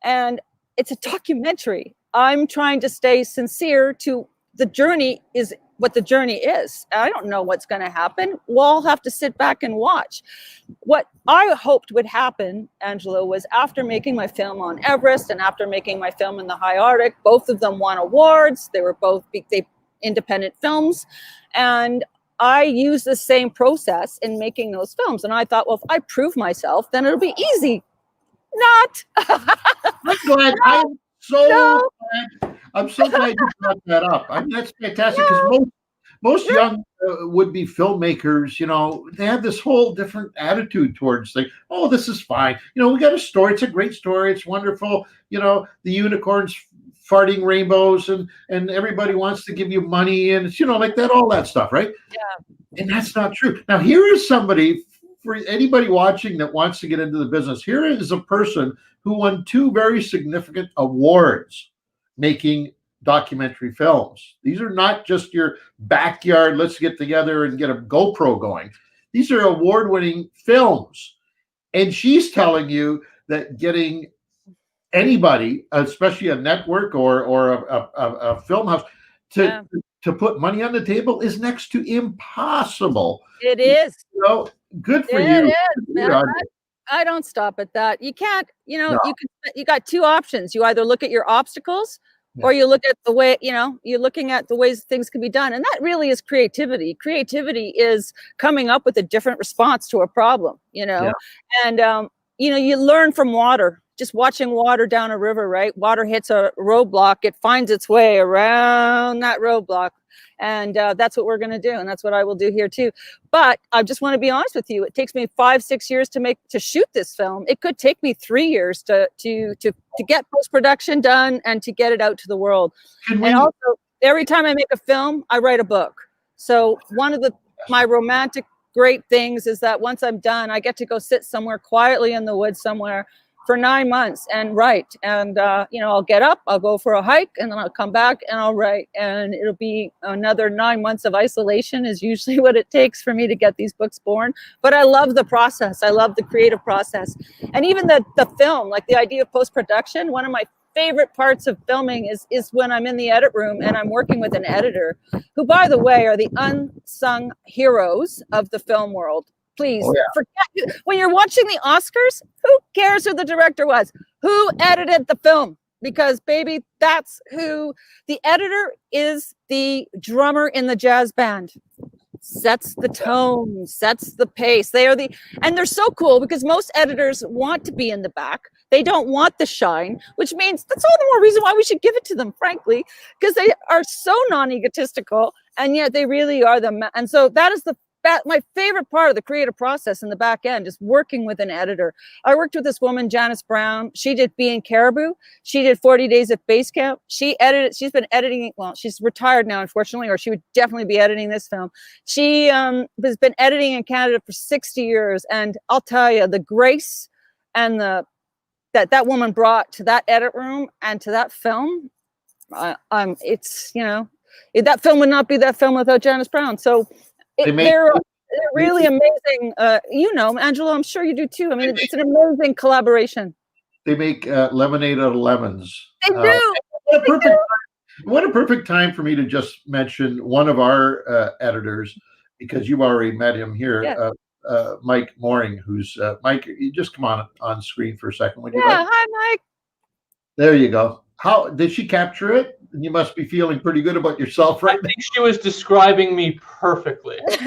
And it's a documentary. I'm trying to stay sincere to the journey is what the journey is. I don't know what's going to happen. We'll all have to sit back and watch. What I hoped would happen, Angelo, was after making my film on Everest and after making my film in the high Arctic, both of them won awards. They were both independent films. And I use the same process in making those films. And I thought, well, if I prove myself, then it'll be easy. Not. I'm glad. I'm so glad. I'm so glad you brought that up. I mean, that's fantastic, because most young would-be filmmakers, you know, they have this whole different attitude towards things. Oh, this is fine. You know, we got a story. It's a great story. It's wonderful. You know, the unicorns farting rainbows, and everybody wants to give you money, and it's, you know, like that, all that stuff, right? Yeah. And that's not true. Now, here is somebody, for anybody watching that wants to get into the business, here is a person who won 2 very significant awards making documentary films. These are not just your backyard, let's get together and get a GoPro going. These are award-winning films. And she's telling you that getting anybody, especially a network or a film house, to put money on the table is next to impossible. It is. You know, good for you. It is. I don't stop at that. You can't, you know, you got 2 options. You either look at your obstacles, or you look at the way, you know, you're looking at the ways things can be done. And that really is creativity. Creativity is coming up with a different response to a problem, you know. And you know, you learn from water. Just watching water down a river, right? Water hits a roadblock, it finds its way around that roadblock. And that's what we're going to do. And that's what I will do here too. But I just want to be honest with you. It takes me 5-6 years to shoot this film. It could take me 3 years to get post-production done and to get it out to the world. And also, every time I make a film, I write a book. So one of my romantic great things is that once I'm done, I get to go sit somewhere quietly in the woods somewhere for 9 months and write. And, you know, I'll get up, I'll go for a hike, and then I'll come back and I'll write. And it'll be another 9 months of isolation is usually what it takes for me to get these books born. But I love the process. I love the creative process. And even the film, like the idea of post-production, one of my favorite parts of filming is when I'm in the edit room and I'm working with an editor who, by the way, are the unsung heroes of the film world. Please forget, when you're watching the Oscars, who cares who the director was? Who edited the film? Because, baby, that's who the editor is. The drummer in the jazz band. Sets the tone, sets the pace. And they're so cool because most editors want to be in the back. They don't want the shine, which means that's all the more reason why we should give it to them, frankly, because they are so non-egotistical, and yet they really are and so that is my favorite part of the creative process in the back end is working with an editor. I worked with this woman, Janice Brown. She did Being Caribou. She did 40 Days at Base Camp. She's been editing, well, she's retired now, unfortunately, or she would definitely be editing this film. She has been editing in Canada for 60 years. And I'll tell you, the grace and that woman brought to that edit room and to that film, it's, you know, that film would not be that film without Janice Brown. So they're really amazing. You know, Angelo, I'm sure you do too. I mean, it's an amazing collaboration. They make lemonade out of lemons. They do. What a perfect time for me to just mention one of our editors, because you've already met him here, Mike Mooring, who's Mike. You just come on screen for a second, would you? Yeah, hi, Mike. There you go. How did she capture it? You must be feeling pretty good about yourself, right? I think she was describing me perfectly. It's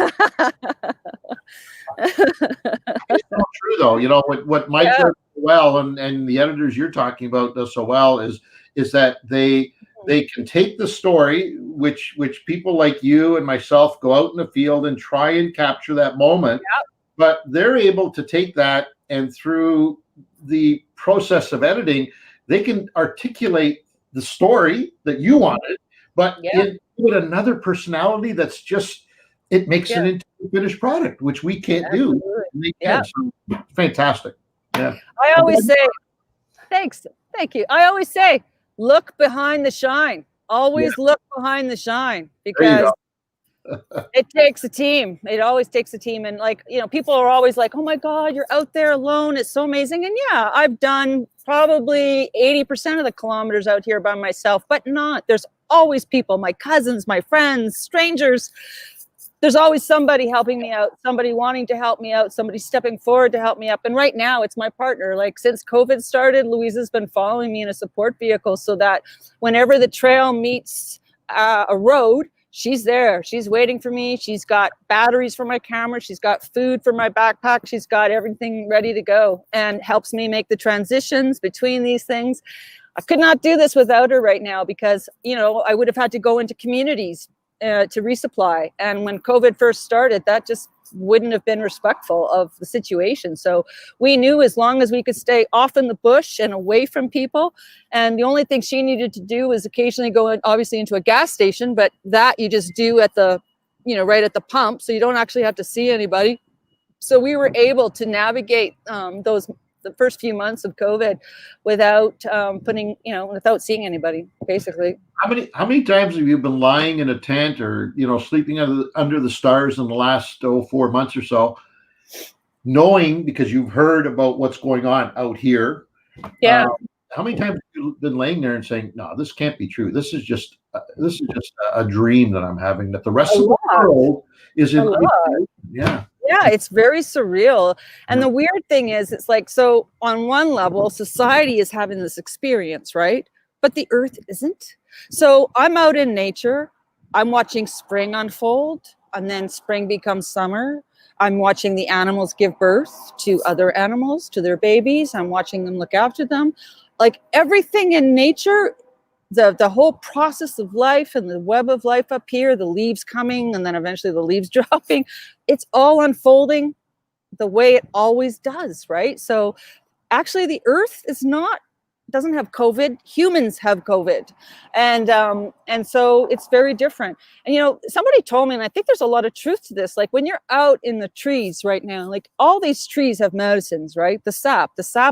not true, though. You know what Mike does, well, and the editors you're talking about does so well is that they can take the story, which people like you and myself go out in the field and try and capture that moment, but they're able to take that, and through the process of editing, they can articulate the story that you wanted, but give it another personality that's just, it makes it into a finished product, which we can't do. So, fantastic. Yeah. I always say, thank you. I always say, look behind the shine. Always look behind the shine, because it takes a team. It always takes a team. And like, you know, people are always like, oh my God, you're out there alone. It's so amazing. And yeah, I've done probably 80% of the kilometers out here by myself, but there's always people, my cousins, my friends, strangers. There's always somebody helping me out, somebody wanting to help me out, somebody stepping forward to help me up. And right now it's my partner. Like since COVID started, Louisa's been following me in a support vehicle, so that whenever the trail meets a road, she's there. She's waiting for me. She's got batteries for my camera. She's got food for my backpack. She's got everything ready to go, and helps me make the transitions between these things. I could not do this without her right now, because, you know, I would have had to go into communities to resupply. And when COVID first started, that just wouldn't have been respectful of the situation. So we knew as long as we could stay off in the bush and away from people, and the only thing she needed to do was occasionally go in, obviously into a gas station, but that you just do at the, you know, right at the pump. So you don't actually have to see anybody. So we were able to navigate the first few months of COVID without without seeing anybody, basically. How many times have you been lying in a tent, or, you know, sleeping under the stars in the last 4 months or so, knowing, because you've heard about what's going on out here? Yeah. How many times have you been laying there and saying, no, this can't be true. This is just a dream that I'm having, that the rest of the world is in. Yeah, it's very surreal. And the weird thing is, it's like, so on one level, society is having this experience, right? But the earth isn't. So I'm out in nature. I'm watching spring unfold, and then spring becomes summer. I'm watching the animals give birth to other animals, to their babies. I'm watching them look after them. Like everything in nature, the whole process of life and the web of life up here, the leaves coming and then eventually the leaves dropping, it's all unfolding the way it always does, right? So actually the earth doesn't have COVID. Humans have COVID. And so it's very different. And, you know, somebody told me, and I think there's a lot of truth to this, like when you're out in the trees right now, like all these trees have medicines, right? The sap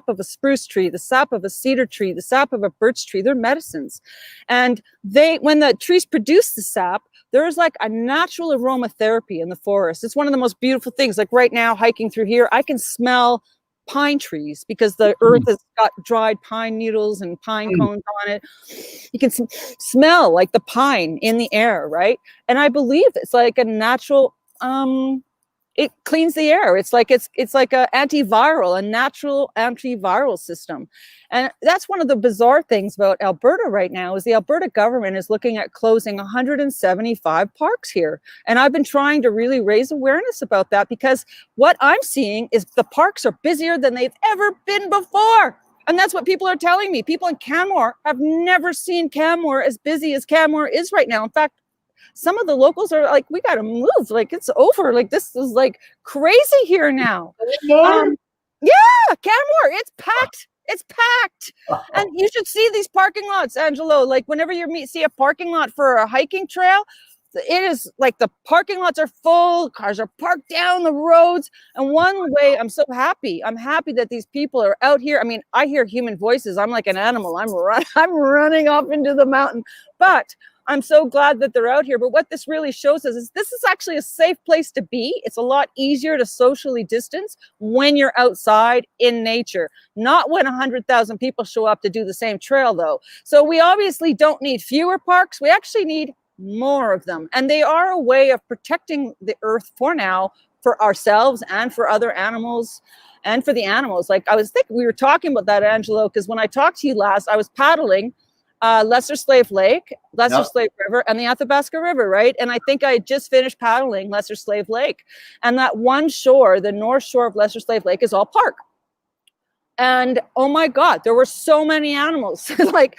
of a spruce tree, the sap of a cedar tree, the sap of a birch tree, they're medicines. And when the trees produce the sap, there's like a natural aromatherapy in the forest. It's one of the most beautiful things. Like right now, hiking through here, I can smell pine trees because the earth has got dried pine needles and pine cones on it. You can smell like the pine in the air, right? And I believe it's like a natural, it cleans the air. It's like a antiviral, a natural antiviral system. And that's one of the bizarre things about Alberta right now, is the Alberta government is looking at closing 175 parks here. And I've been trying to really raise awareness about that, because what I'm seeing is the parks are busier than they've ever been before. And that's what people are telling me. People in Canmore have never seen Canmore as busy as Canmore is right now. In fact, some of the locals are like, we got to move. Like, it's over. Like, this is like crazy here now. Yeah, Canmore, it's packed. It's packed. And you should see these parking lots, Angelo. Like, whenever you see a parking lot for a hiking trail, it is like the parking lots are full. Cars are parked down the roads. And one way, I'm so happy. I'm happy that these people are out here. I mean, I hear human voices. I'm like an animal. I'm running off into the mountain. But I'm so glad that they're out here. But what this really shows us is this is actually a safe place to be. It's a lot easier to socially distance when you're outside in nature, not when 100,000 people show up to do the same trail, though. So we obviously don't need fewer parks. We actually need more of them. And they are a way of protecting the earth for now, for ourselves and for other animals and for the animals. Like I was thinking, we were talking about that, Angelo, because when I talked to you last, I was paddling Lesser Slave Lake, Slave River, and the Athabasca River, right? And I think I had just finished paddling Lesser Slave Lake. And that one shore, the north shore of Lesser Slave Lake, is all park. And oh my God, there were so many animals. Like,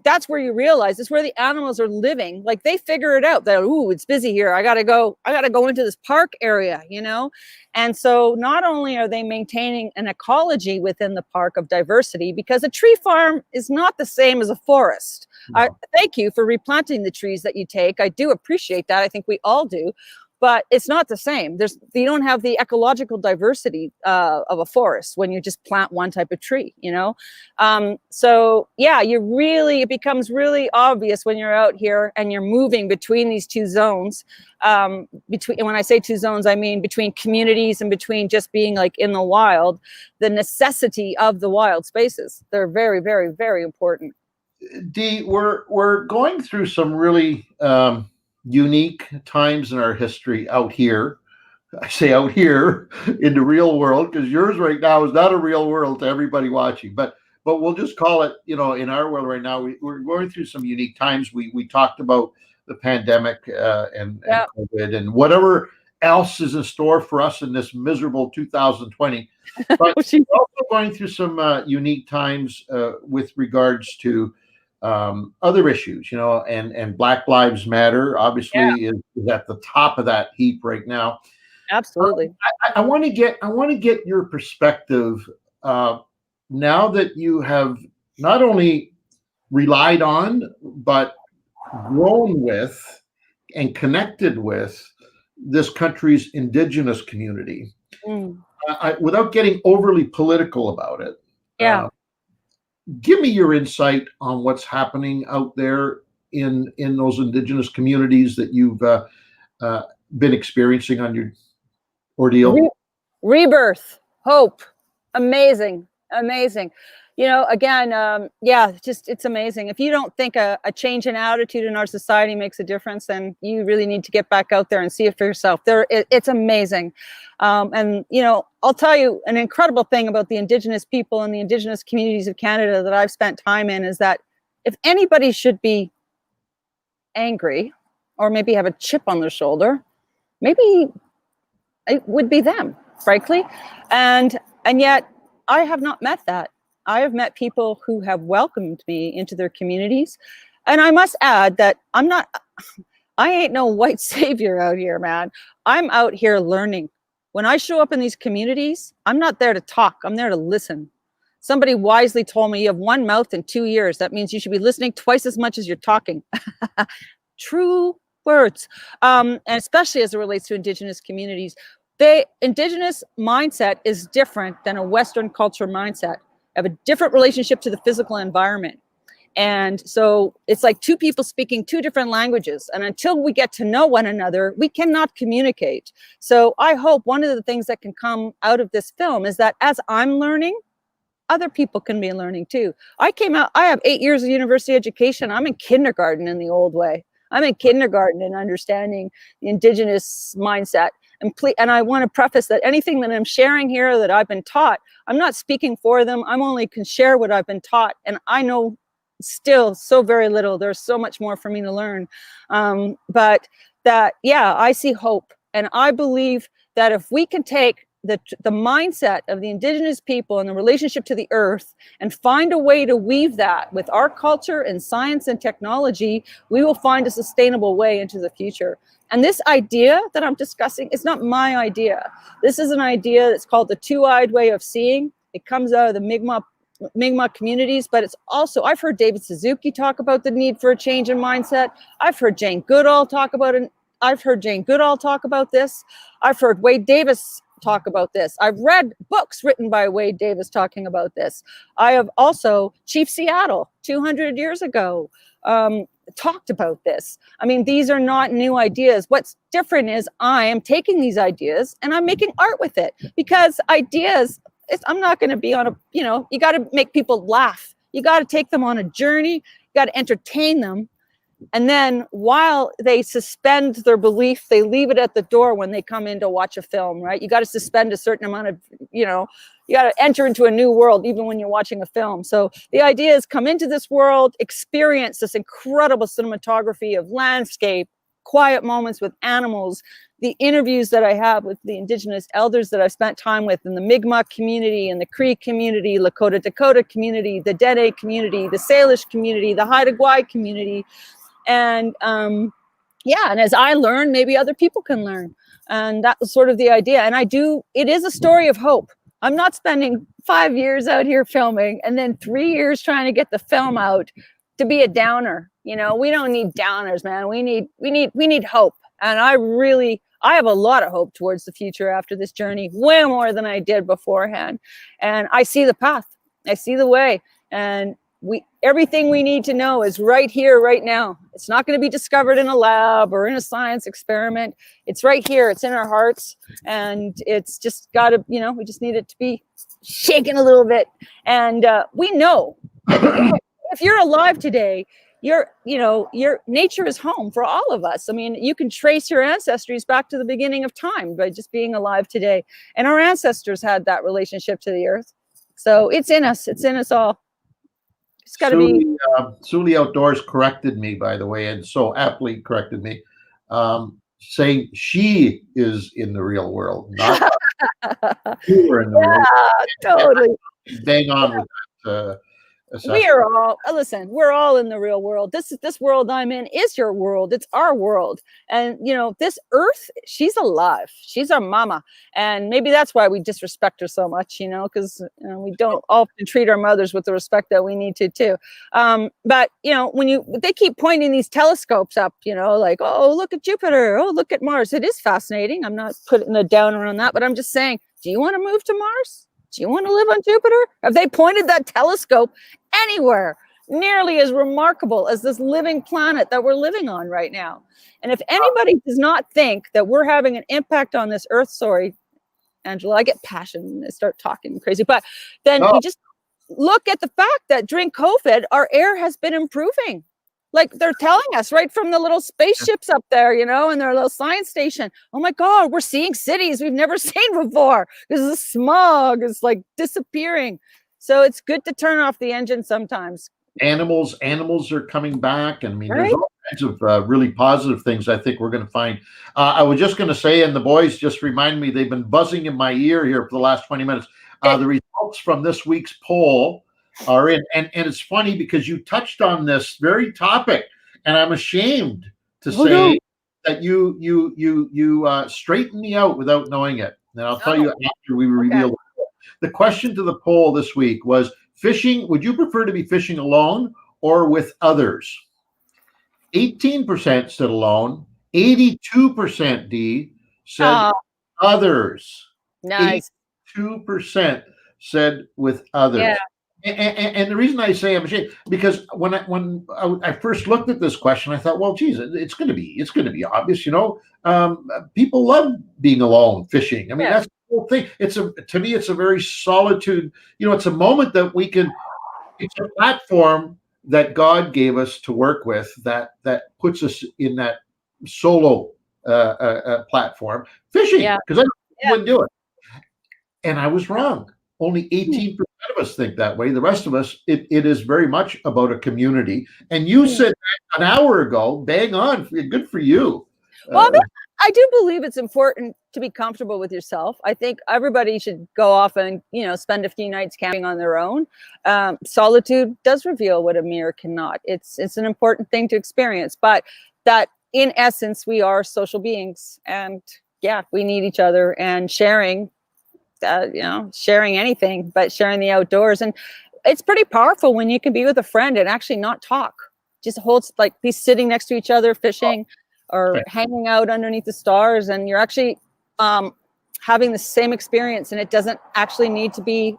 that's where you realize it's where the animals are living. Like they figure it out that, ooh, it's busy here. I gotta go into this park area, And so not only are they maintaining an ecology within the park of diversity, because a tree farm is not the same as a forest. No. I thank you for replanting the trees that you take. I do appreciate that. I think we all do. But it's not the same. You don't have the ecological diversity of a forest when you just plant one type of tree, So yeah, it becomes really obvious when you're out here and you're moving between these two zones. When I say two zones, I mean between communities and between just being like in the wild. The necessity of the wild spaces. They're very, very, very important. Dee, we're going through some really unique times in our history out here. I say out here in the real world, because yours right now is not a real world to everybody watching, but we'll just call it, in our world right now, we're going through some unique times. We talked about the pandemic and COVID and whatever else is in store for us in this miserable 2020. But we're also going through some unique times with regards to other issues, and Black Lives Matter obviously is at the top of that heap right now. Absolutely. I want to get your perspective now that you have not only relied on but grown with and connected with this country's Indigenous community. Without getting overly political about it. Give me your insight on what's happening out there in those Indigenous communities that you've been experiencing on your ordeal. Rebirth, hope, amazing. Again, it's amazing. If you don't think a change in attitude in our society makes a difference, then you really need to get back out there and see it for yourself. It's amazing. And I'll tell you an incredible thing about the Indigenous people and the Indigenous communities of Canada that I've spent time in is that if anybody should be angry or maybe have a chip on their shoulder, maybe it would be them, frankly. And yet I have not met that. I have met people who have welcomed me into their communities. And I must add that I ain't no white savior out here, man. I'm out here learning. When I show up in these communities, I'm not there to talk. I'm there to listen. Somebody wisely told me you have one mouth and 2 ears. That means you should be listening twice as much as you're talking. True words. And especially as it relates to Indigenous communities. The Indigenous mindset is different than a Western culture mindset. Have a different relationship to the physical environment. And so it's like two people speaking two different languages. And until we get to know one another, we cannot communicate. So I hope one of the things that can come out of this film is that as I'm learning, other people can be learning too. I have 8 years of university education. I'm in kindergarten in the old way. I'm in kindergarten in understanding the Indigenous mindset. And I want to preface that anything that I'm sharing here that I've been taught, I'm not speaking for them. I'm only can share what I've been taught. And I know still so very little. There's so much more for me to learn. But I see hope. And I believe that if we can take the mindset of the Indigenous people and the relationship to the earth and find a way to weave that with our culture and science and technology, we will find a sustainable way into the future. And this idea that I'm discussing is not my idea. This is an idea that's called the two-eyed way of seeing. It comes out of the Mi'kmaq communities, but it's also, I've heard David Suzuki talk about the need for a change in mindset. I've heard Jane Goodall talk about it. I've heard Jane Goodall talk about this. I've heard Wade Davis talk about this. I've read books written by Wade Davis talking about this. I have also, Chief Seattle, 200 years ago, talked about this. I mean, these are not new ideas. What's different is I am taking these ideas and I'm making art with it, because ideas, I'm not going to be on you got to make people laugh. You got to take them on a journey. You got to entertain them. And then while they suspend their belief, they leave it at the door when they come in to watch a film, right? You got to suspend a certain amount of, you got to enter into a new world, even when you're watching a film. So the idea is come into this world, experience this incredible cinematography of landscape, quiet moments with animals, the interviews that I have with the Indigenous elders that I've spent time with in the Mi'kmaq community, and the Cree community, Lakota Dakota community, the Dene community, the Salish community, the Haida Gwaii community. And and as I learn, maybe other people can learn. And that was sort of the idea. And it is a story of hope. I'm not spending 5 years out here filming and then 3 years trying to get the film out to be a downer. We don't need downers, man. We need hope. And I have a lot of hope towards the future after this journey, way more than I did beforehand. And I see the path. I see the way. And everything we need to know is right here, right now. It's not going to be discovered in a lab or in a science experiment. It's right here. It's in our hearts. And it's just got to, we just need it to be shaken a little bit. And we know if you're alive today, your nature is home for all of us. I mean, you can trace your ancestries back to the beginning of time by just being alive today. And our ancestors had that relationship to the earth. So it's in us. It's in us all. It's got to be. Suli Outdoors corrected me, by the way, and so aptly corrected me, saying she is in the real world, not you are in the real world. Totally. Bang on with that. We are all, listen, we're all in the real world. This world I'm in is your world. It's our world. And, this earth, she's alive. She's our mama. And maybe that's why we disrespect her so much, because we don't often treat our mothers with the respect that we need to, too. But, when they keep pointing these telescopes up, like, oh, look at Jupiter. Oh, look at Mars. It is fascinating. I'm not putting a downer on that, but I'm just saying, do you want to move to Mars? Do you want to live on Jupiter? Have they pointed that telescope anywhere nearly as remarkable as this living planet that we're living on right now? And if anybody does not think that we're having an impact on this earth, sorry, Angelo, I get passionate and I start talking crazy, but then you just look at the fact that during COVID, our air has been improving. Like they're telling us right from the little spaceships up there, and their little science station. Oh my God, we're seeing cities we've never seen before because the smog is like disappearing. So it's good to turn off the engine sometimes. Animals are coming back. I mean, there's all kinds of really positive things I think we're going to find. I was just going to say, and the boys just reminded me, they've been buzzing in my ear here for the last 20 minutes. The results from this week's poll are in, and it's funny because you touched on this very topic, and I'm ashamed to say that you straightened me out without knowing it. And I'll tell you after we reveal it. The question to the poll this week was fishing. Would you prefer to be fishing alone or with others? 18% said alone. 82% D said others. Nice. 82% said with others. Yeah. And the reason I say I'm ashamed because when I first looked at this question, I thought, well, geez, it's going to be obvious, people love being alone fishing. I mean, that's the whole thing. To me, it's a very solitude. It's a moment that we can. It's a platform that God gave us to work with that puts us in that solo platform fishing because I wouldn't do it, and I was wrong. Only 18% of us think that way. The rest of us, it is very much about a community. And you said that an hour ago, bang on, good for you. Well, I do believe it's important to be comfortable with yourself. I think everybody should go off and, spend a few nights camping on their own. Solitude does reveal what a mirror cannot. It's an important thing to experience, but that in essence, we are social beings and we need each other and sharing anything, but sharing the outdoors. And it's pretty powerful when you can be with a friend and actually not talk, just be sitting next to each other, fishing or hanging out underneath the stars. And you're actually having the same experience. And it doesn't actually need to be,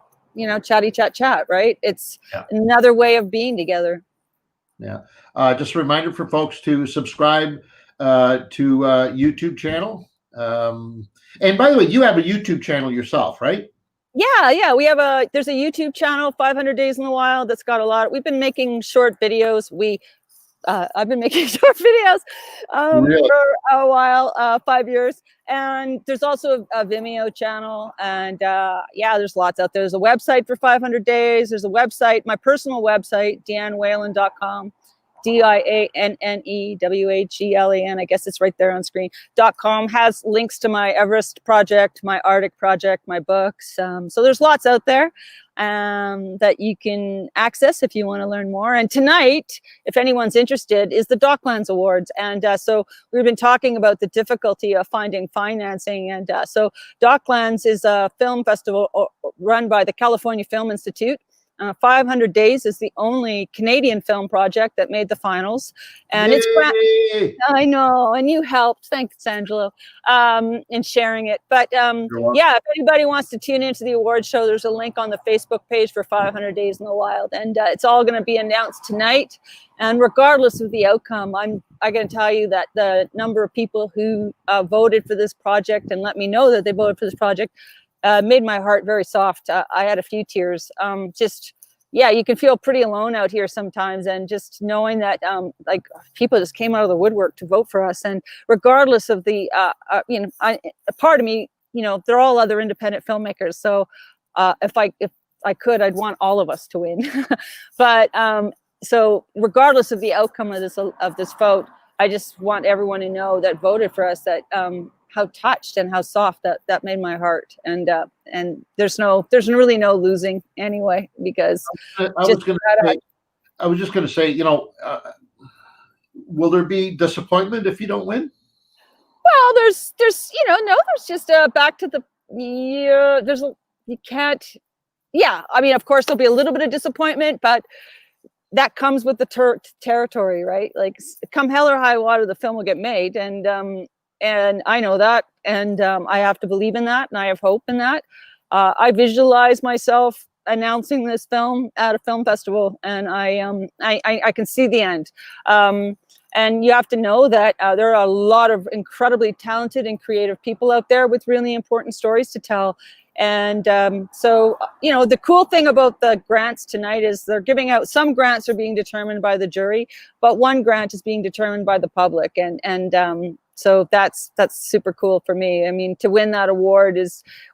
chatty chat, right? It's another way of being together. Yeah. Just a reminder for folks to subscribe to YouTube channel. And by the way, you have a YouTube channel yourself, right? Yeah. There's a YouTube channel, 500 Days in the Wild. That's got a lot. We've been making short videos. I've been making short videos for a while, 5 years. And there's also a Vimeo channel. And there's lots out there. There's a website for 500 Days. There's a website, my personal website, DianneWhelan.com. DIANNEWHELAN, I guess it's right there on screen, .com has links to my Everest project, my Arctic project, my books. So there's lots out there that you can access if you want to learn more. And tonight, if anyone's interested, is the Docklands Awards. And so we've been talking about the difficulty of finding financing. And so Docklands is a film festival run by the California Film Institute. 500 Days is the only Canadian film project that made the finals, and it's I know, and you helped. Thanks, Angelo, in sharing it. But yeah, if anybody wants to tune into the award show, there's a link on the Facebook page for 500 Days in the Wild, and it's all going to be announced tonight. And regardless of the outcome, I can tell you that the number of people who voted for this project and let me know that they voted for this project made my heart very soft. I had a few tears. Yeah, you can feel pretty alone out here sometimes, and just knowing that like people just came out of the woodwork to vote for us. And regardless of the, a part of me, they're all other independent filmmakers. So if I could, I'd want all of us to win. But so regardless of the outcome of this vote, I just want everyone to know that voted for us that. How touched and how soft that made my heart, and there's really no losing anyway, because I was just going to say, will there be disappointment if you don't win? Well, there's there's just back to the you can't. Yeah, I mean, of course there'll be a little bit of disappointment, but that comes with the territory, right? Like, come hell or high water, the film will get made, and I know that, and I have to believe in that, and I have hope in that. I visualize myself announcing this film at a film festival, and I can see the end. And you have to know that there are a lot of incredibly talented and creative people out there with really important stories to tell. And so, the cool thing about the grants tonight is they're giving out, some grants are being determined by the jury, but one grant is being determined by the public. And so that's super cool for me. I mean, to win that award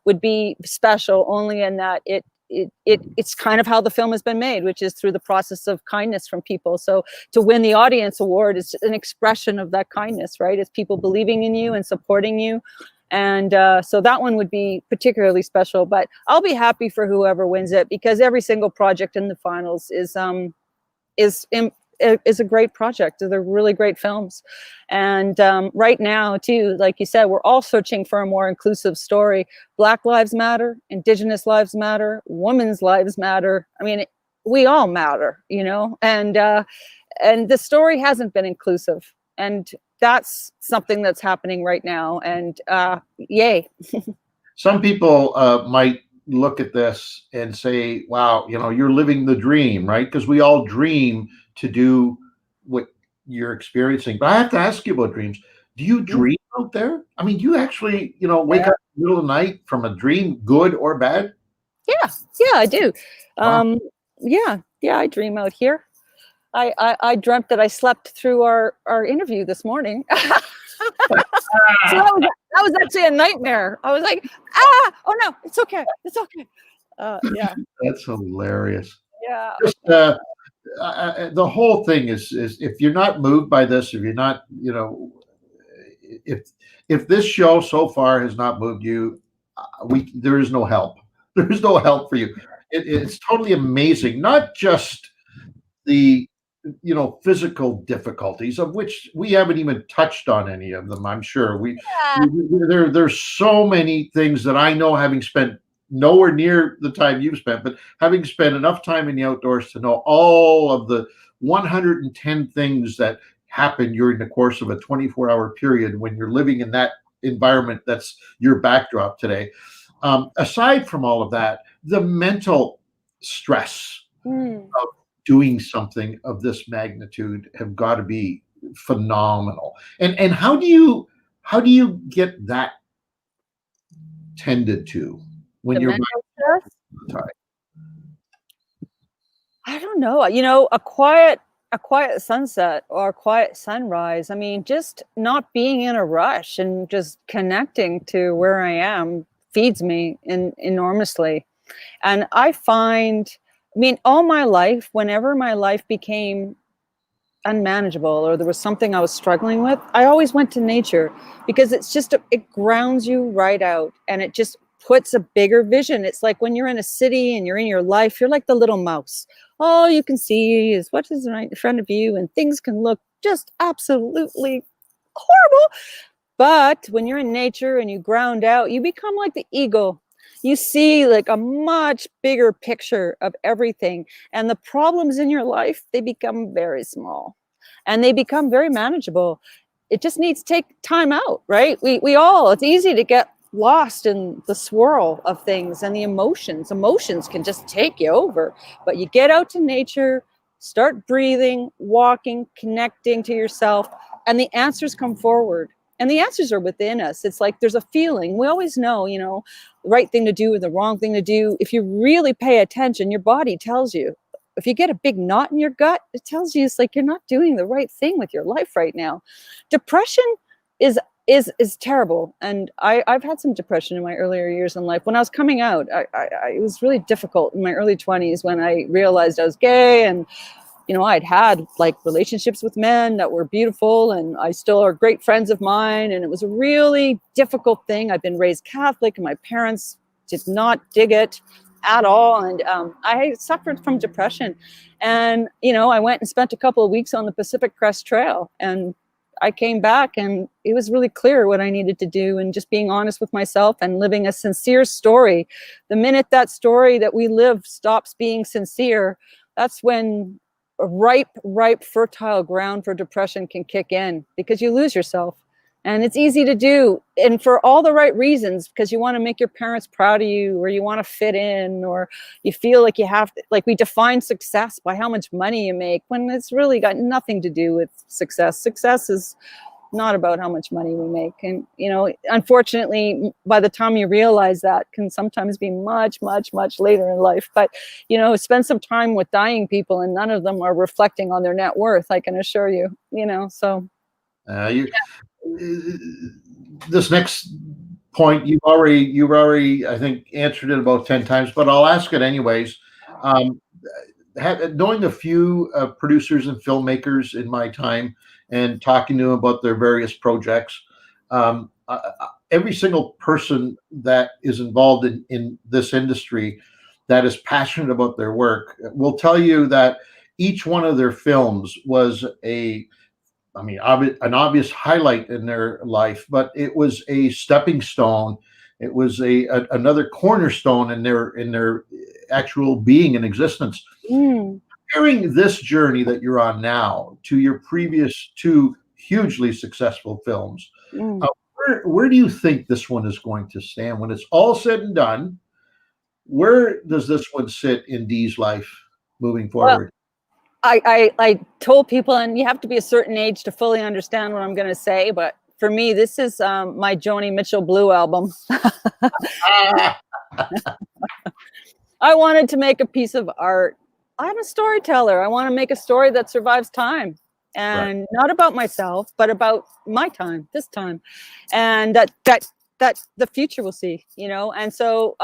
would be special only in that it's kind of how the film has been made, which is through the process of kindness from people. So to win the audience award is an expression of that kindness, right? It's people believing in you and supporting you. And so that one would be particularly special, but I'll be happy for whoever wins it, because every single project in the finals is a great project. They're really great films. And right now too, like you said, we're all searching for a more inclusive story. Black lives matter, Indigenous lives matter, women's lives matter. I mean, we all matter, and the story hasn't been inclusive. And that's something that's happening right now. And yay. Some people might look at this and say, wow, you're living the dream, right? Because we all dream to do what you're experiencing. But I have to ask you about dreams. Do you dream out there? I mean, do you actually, wake up in the middle of the night from a dream, good or bad? Yeah, I do. Wow. Yeah, I dream out here. I dreamt that I slept through our interview this morning. So that was actually a nightmare. I was like, oh no, it's okay. Yeah. That's hilarious. Yeah. Just, the whole thing is if you're not moved by this, if you're not, if this show so far has not moved you, there is no help. There is no help for you. It's totally amazing. Not just the physical difficulties, of which we haven't even touched on any of them. I'm sure there's so many things that I know, having spent nowhere near the time you've spent, but having spent enough time in the outdoors to know all of the 110 things that happen during the course of a 24-hour period when you're living in that environment that's your backdrop today. Aside from all of that, the mental stress of doing something of this magnitude have got to be phenomenal. And how do you get that tended to when you're tired? I don't know. A quiet sunset or a quiet sunrise. I mean, just not being in a rush and just connecting to where I am feeds me enormously. And I find, all my life, whenever my life became unmanageable or there was something I was struggling with, I always went to nature because it's just, it grounds you right out and it just puts a bigger vision. It's like when you're in a city and you're in your life, you're like the little mouse. All you can see is what is right in front of you and things can look just absolutely horrible. But when you're in nature and you ground out, you become like the eagle. You see like a much bigger picture of everything. And the problems in your life, they become very small and they become very manageable. It just needs to take time out, right? We all, it's easy to get lost in the swirl of things and the emotions. Emotions can just take you over, but you get out to nature, start breathing, walking, connecting to yourself, and the answers come forward. And the answers are within us. It's like there's a feeling. We always know, you know, the right thing to do or the wrong thing to do. If you really pay attention, your body tells you. If you get a big knot in your gut, it tells you it's like you're not doing the right thing with your life right now. Depression is terrible. And I've had some depression in my earlier years in life. When I was coming out, it was really difficult in my early 20s when I realized I was gay and you know, I'd had like relationships with men that were beautiful and I still are great friends of mine. And it was a really difficult thing. I've been raised Catholic and my parents did not dig it at all. And I suffered from depression. And, you know, I went and spent a couple of weeks on the Pacific Crest Trail and I came back and it was really clear what I needed to do and just being honest with myself and living a sincere story. The minute that story that we live stops being sincere, that's when a ripe, fertile ground for depression can kick in because you lose yourself. And it's easy to do. And for all the right reasons, because you want to make your parents proud of you or you want to fit in or you feel like you have to, like we define success by how much money you make when it's really got nothing to do with success. Success is not about how much money we make. And, you know, unfortunately, by the time you realize that can sometimes be much, much, much later in life. But, you know, spend some time with dying people and none of them are reflecting on their net worth, I can assure you, you know, so. This next point, you've already, I think, answered it about 10 times, but I'll ask it anyways. Knowing a few producers and filmmakers in my time and talking to them about their various projects, every single person that is involved in this industry that is passionate about their work will tell you that each one of their films was an obvious highlight in their life, but it was a stepping stone. It was another cornerstone in their actual being and existence. Comparing this journey that you're on now to your previous two hugely successful films, where do you think this one is going to stand when it's all said and done? Where does this one sit in Dee's life moving forward? Well, I told people, and you have to be a certain age to fully understand what I'm going to say, but for me, this is my Joni Mitchell Blue album. I wanted to make a piece of art. I'm a storyteller. I want to make a story that survives time and not about myself, but about my time, this time, and that the future will see, you know. And so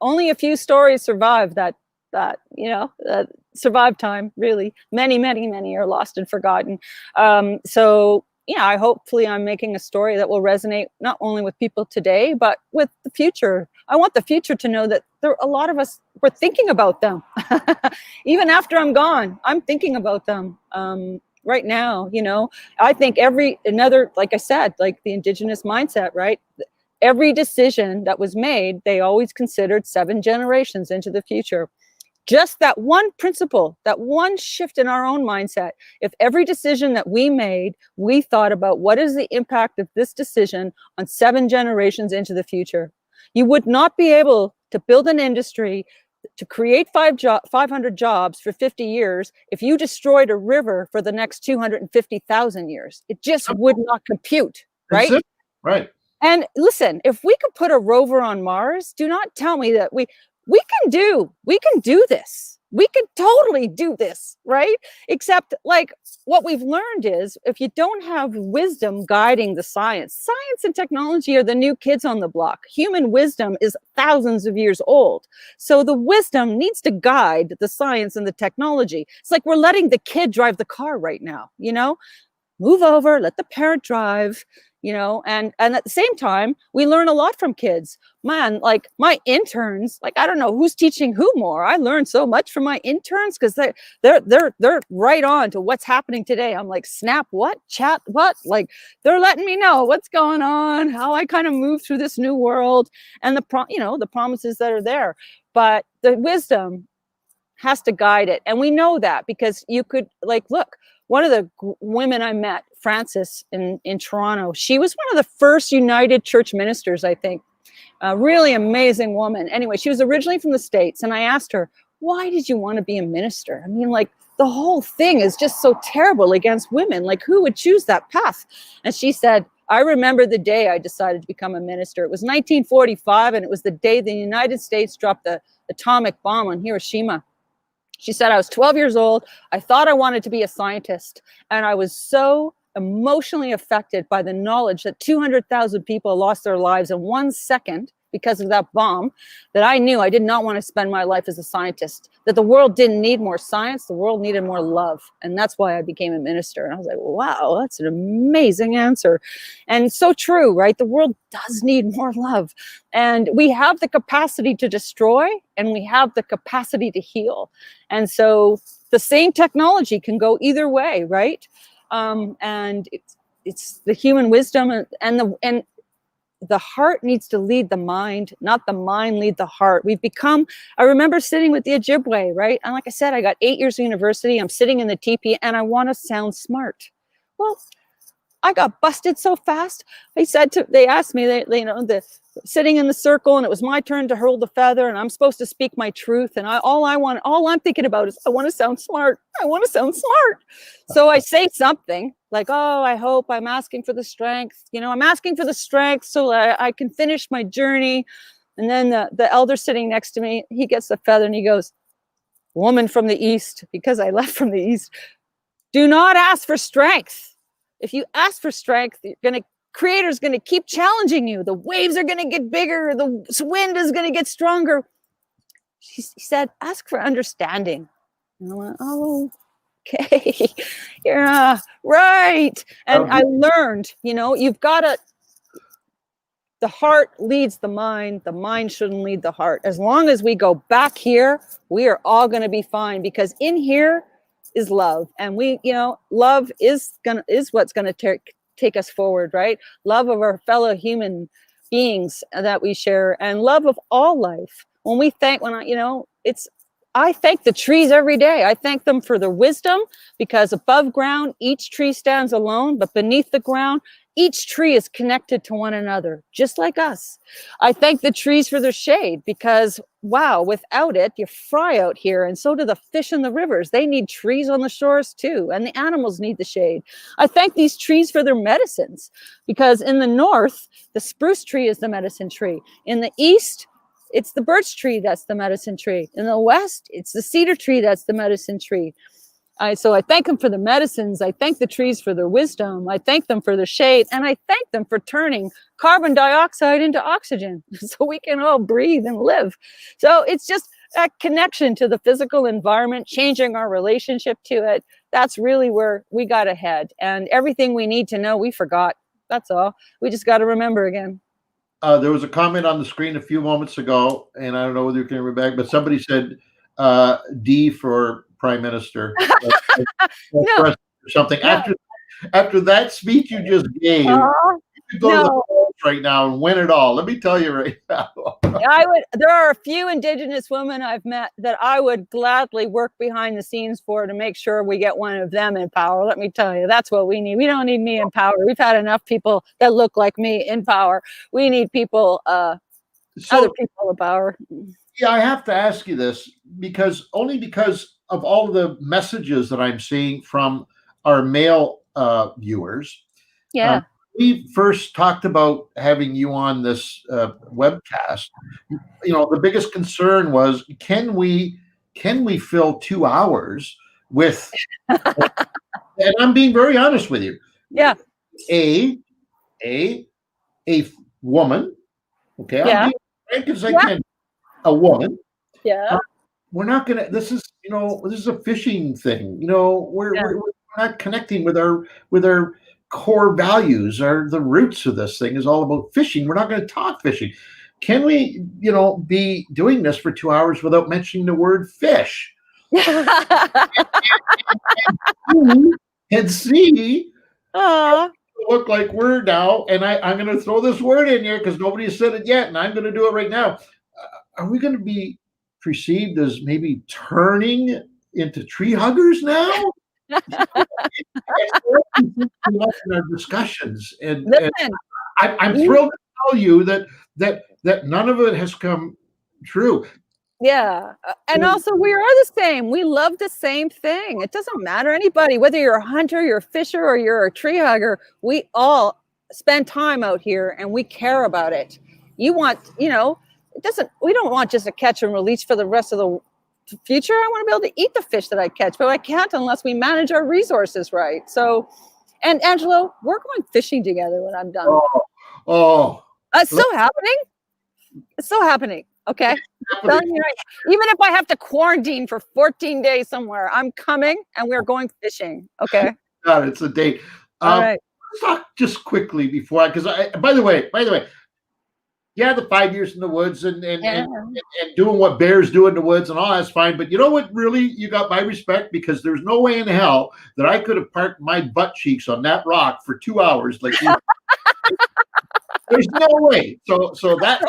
only a few stories survive that survive time. Really, many are lost and forgotten. So yeah, hopefully I'm making a story that will resonate not only with people today, but with the future. I want the future to know that a lot of us, we're thinking about them. Even after I'm gone, I'm thinking about them right now. You know, I think like I said, like the Indigenous mindset, right? Every decision that was made, they always considered 7 generations into the future. Just that one principle, that one shift in our own mindset. If every decision that we made, we thought about what is the impact of this decision on 7 generations into the future. You would not be able to build an industry to create 500 jobs for 50 years if you destroyed a river for the next 250,000 years. It just would not compute, right? Right. And listen, if we could put a rover on Mars, do not tell me that we can do this. we could totally do this, right? Except like what we've learned is if you don't have wisdom guiding the science and technology are the new kids on the block. Human wisdom is thousands of years old. So the wisdom needs to guide the science and the technology. It's like we're letting the kid drive the car right now, you know? Move over, let the parent drive, you know, and at the same time, we learn a lot from kids. Man, like my interns, like I don't know who's teaching who more. I learned so much from my interns because they're right on to what's happening today. I'm like, snap what, chat what? Like they're letting me know what's going on, how I kind of move through this new world, and the promises that are there. But the wisdom has to guide it, and we know that because you could like look. One of the women I met, Frances in Toronto, she was one of the first United Church ministers, I think. A really amazing woman. Anyway, she was originally from the States, and I asked her, why did you want to be a minister? I mean, like, the whole thing is just so terrible against women. Like, who would choose that path? And she said, I remember the day I decided to become a minister. It was 1945, and it was the day the United States dropped the atomic bomb on Hiroshima. She said, I was 12 years old. I thought I wanted to be a scientist. And I was so emotionally affected by the knowledge that 200,000 people lost their lives in 1 second because of that bomb, that I knew I did not want to spend my life as a scientist, that the world didn't need more science, the world needed more love. And that's why I became a minister. And I was like, wow, that's an amazing answer. And so true, right? The world does need more love. And we have the capacity to destroy, and we have the capacity to heal. And so the same technology can go either way, right? And it's the human wisdom and the heart needs to lead the mind, not the mind lead the heart. I remember sitting with the Ojibwe, right? And like I said, I got 8 years of university. I'm sitting in the teepee and I want to sound smart. Well, I got busted so fast. They asked me, sitting in the circle, and it was my turn to hurl the feather, and I'm supposed to speak my truth. And all I'm thinking about is I want to sound smart. I want to sound smart. So I say something like, oh, I hope I'm asking for the strength. I'm asking for the strength so that I can finish my journey. And then the elder sitting next to me, he gets the feather and he goes, woman from the East, because I left from the East, do not ask for strength. If you ask for strength, Creator's going to keep challenging you. The waves are going to get bigger. The wind is going to get stronger. He said, ask for understanding. And I went, oh, okay. Yeah, right. And I learned, you've got to, the heart leads the mind. The mind shouldn't lead the heart. As long as we go back here, we are all going to be fine, because in here is love. And love is what's going to take us forward, right? Love of our fellow human beings that we share, and love of all life. I thank the trees every day. I thank them for their wisdom, because above ground, each tree stands alone, but beneath the ground, each tree is connected to one another, just like us. I thank the trees for their shade, because, wow, without it, you fry out here, and so do the fish in the rivers. They need trees on the shores too, and the animals need the shade. I thank these trees for their medicines, because in the north, the spruce tree is the medicine tree. In the east, it's the birch tree that's the medicine tree. In the west, it's the cedar tree that's the medicine tree. So I thank them for the medicines. I thank the trees for their wisdom. I thank them for their shade. And I thank them for turning carbon dioxide into oxygen so we can all breathe and live. So it's just a connection to the physical environment, changing our relationship to it. That's really where we got to head. And everything we need to know, we forgot. That's all. We just got to remember again. There was a comment on the screen a few moments ago, and I don't know whether you can remember back, but somebody said D for Prime Minister. No. Or something. No. After that speech you just gave, you could go to the polls right now and win it all. Let me tell you right now. There are a few Indigenous women I've met that I would gladly work behind the scenes for, to make sure we get one of them in power. Let me tell you, that's what we need. We don't need me in power. We've had enough people that look like me in power. We need people, other people in power. Yeah, I have to ask you this because of all of the messages that I'm seeing from our male viewers. Yeah. We first talked about having you on this webcast. The biggest concern was, can we can we fill 2 hours with, and I'm being very honest with you. Yeah. A woman, okay, I'm being frank as I can, a woman. Yeah. We're not gonna, this is, this is a fishing thing. We're not connecting with our core values. The roots of this thing is all about fishing. We're not going to talk fishing. Can we, be doing this for 2 hours without mentioning the word fish? And see, look like we're now, and I'm going to throw this word in here because nobody has said it yet, and I'm going to do it right now. Are we going to be perceived as maybe turning into tree huggers now? In our discussions, and I'm thrilled to tell you that none of it has come true. Yeah. And also, we are the same. We love the same thing. It doesn't matter anybody, whether you're a hunter, you're a fisher, or you're a tree hugger. We all spend time out here and we care about it. You want, we don't want just a catch and release for the rest of the future. I want to be able to eat the fish that I catch, but I can't unless we manage our resources right. So, and Angelo, we're going fishing together when I'm done. It's so happening. It's so happening. Okay. I'm telling you right now, even if I have to quarantine for 14 days somewhere, I'm coming and we're going fishing. Okay. God, it's a date. All right. Let's talk just quickly before, because by the way, yeah, the 5 years in the woods and doing what bears do in the woods and all that's fine. But you know what? Really, you got my respect, because there's no way in hell that I could have parked my butt cheeks on that rock for 2 hours like you. There's no way. So that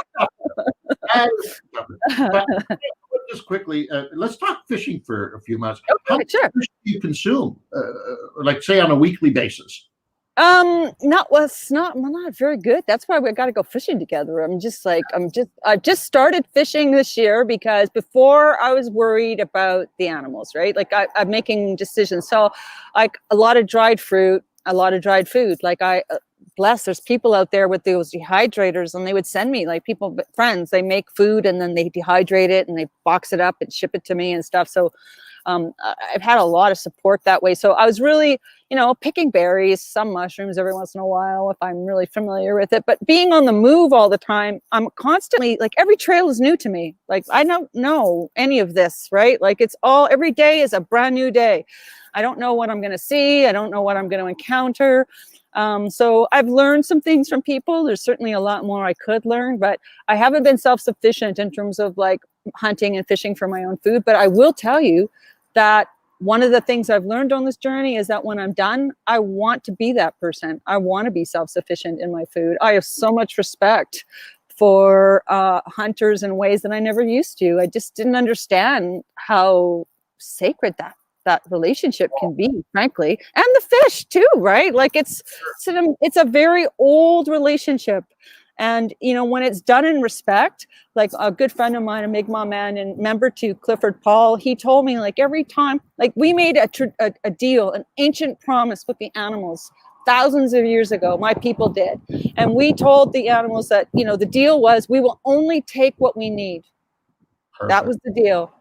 is but just quickly, let's talk fishing for a few months. Okay, how much sure. fish do you consume, like say on a weekly basis? Not very good. That's why we got to go fishing together. I just started fishing this year because before I was worried about the animals, right? Like I'm making decisions. So like a lot of dried fruit, a lot of dried food. Like there's people out there with those dehydrators, and they would send me friends, they make food and then they dehydrate it and they box it up and ship it to me and stuff. So I've had a lot of support that way. So I was really, picking berries, some mushrooms every once in a while if I'm really familiar with it. But being on the move all the time, I'm constantly, like, every trail is new to me. Like, I don't know any of this, right? Like, every day is a brand new day. I don't know what I'm going to see. I don't know what I'm going to encounter. So I've learned some things from people. There's certainly a lot more I could learn, but I haven't been self-sufficient in terms of like hunting and fishing for my own food. But I will tell you that one of the things I've learned on this journey is that when I'm done, I want to be that person. I want to be self-sufficient in my food. I have so much respect for hunters in ways that I never used to. I just didn't understand how sacred that relationship can be, frankly, and the fish too, right? Like it's a very old relationship. And, when it's done in respect, like a good friend of mine, a Mi'kmaq man and member to Clifford Paul, he told me, like, every time, like, we made a deal, an ancient promise with the animals thousands of years ago, my people did. And we told the animals that, the deal was we will only take what we need. Perfect. That was the deal.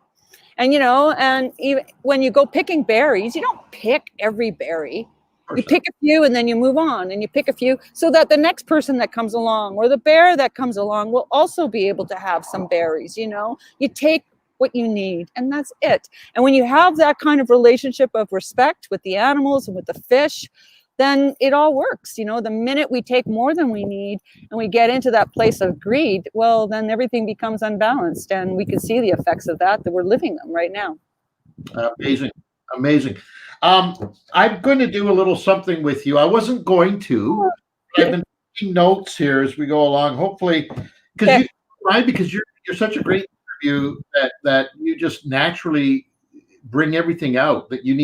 And, and even when you go picking berries, you don't pick every berry. You pick a few and then you move on, and you pick a few so that the next person that comes along or the bear that comes along will also be able to have some berries. You take what you need, and that's it. And when you have that kind of relationship of respect with the animals and with the fish, then it all works. The minute we take more than we need and we get into that place of greed, well, then everything becomes unbalanced, and we can see the effects of that we're living them right now. Amazing. I'm going to do a little something with you. I wasn't going to. I've been taking notes here as we go along. Hopefully, because you're such a great interview that you just naturally bring everything out that you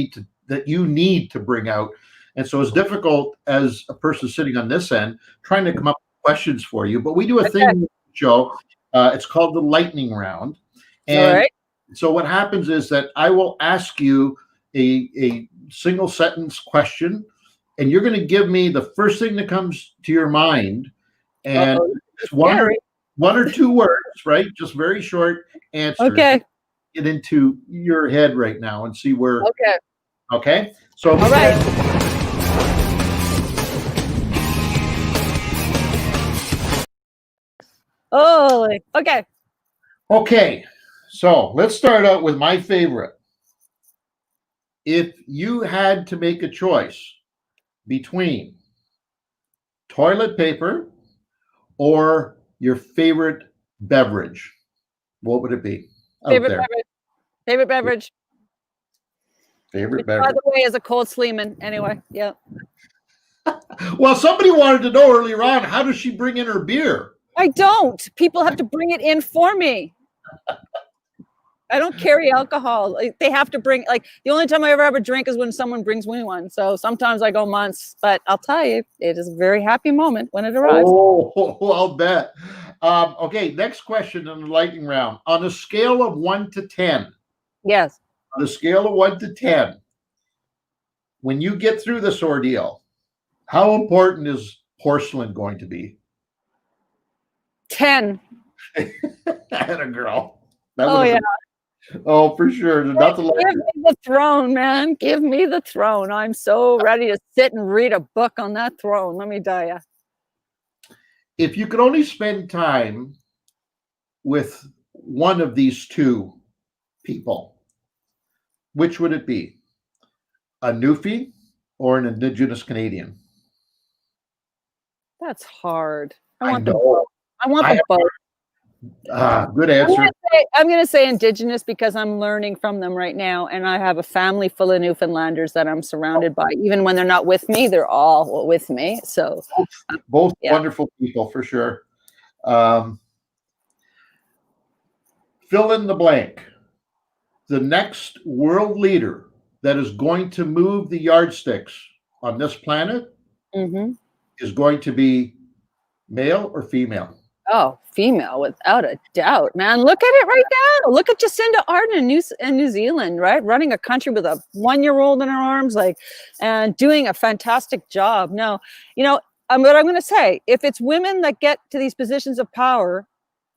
need to bring out. And so it's difficult as a person sitting on this end trying to come up with questions for you. But we do a thing, Joe. It's called the lightning round. And so what happens is that I will ask you a single sentence question, and you're going to give me the first thing that comes to your mind, and it's one or two words, right? Just very short answers. Okay. get into your head right now and see where. Okay. Okay. So. All right. Oh, okay. Okay. So let's start out with my favorite. If you had to make a choice between toilet paper or your favorite beverage, what would it be out Favorite there? beverage. Favorite beverage. Favorite Which, by beverage. the way, is a cold Sleeman. Anyway, yeah. Well, somebody wanted to know earlier on, how does she bring in her beer? I don't. People have to bring it in for me. I don't carry alcohol. Like, they have to bring, like, the only time I ever have a drink is when someone brings me one. So sometimes I go months, but I'll tell you, it is a very happy moment when it arrives. Oh, I'll bet. Okay, next question in the lightning round. On a scale of 1 to 10, Yes. on a scale of 1 to 10, when you get through this ordeal, how important is porcelain going to be? 10. Atta girl. Oh, yeah. Oh, for sure. Nothing like Give me the throne, man. Give me the throne. I'm so ready to sit and read a book on that throne. Let me tell you. If you could only spend time with one of these two people, which would it be? A Newfie or an Indigenous Canadian? That's hard. I want them know. both. I want them both. Good answer. I'm going to say Indigenous because I'm learning from them right now. And I have a family full of Newfoundlanders that I'm surrounded by. Even when they're not with me, they're all with me. So both wonderful people for sure. Fill in the blank. The next world leader that is going to move the yardsticks on this planet is going to be male or female? Oh, female, without a doubt, man. Look at it right now. Look at Jacinda Ardern in New Zealand, right? Running a country with a 1-year-old in her arms, like, and doing a fantastic job. No, you know, what I'm going to say, if it's women that get to these positions of power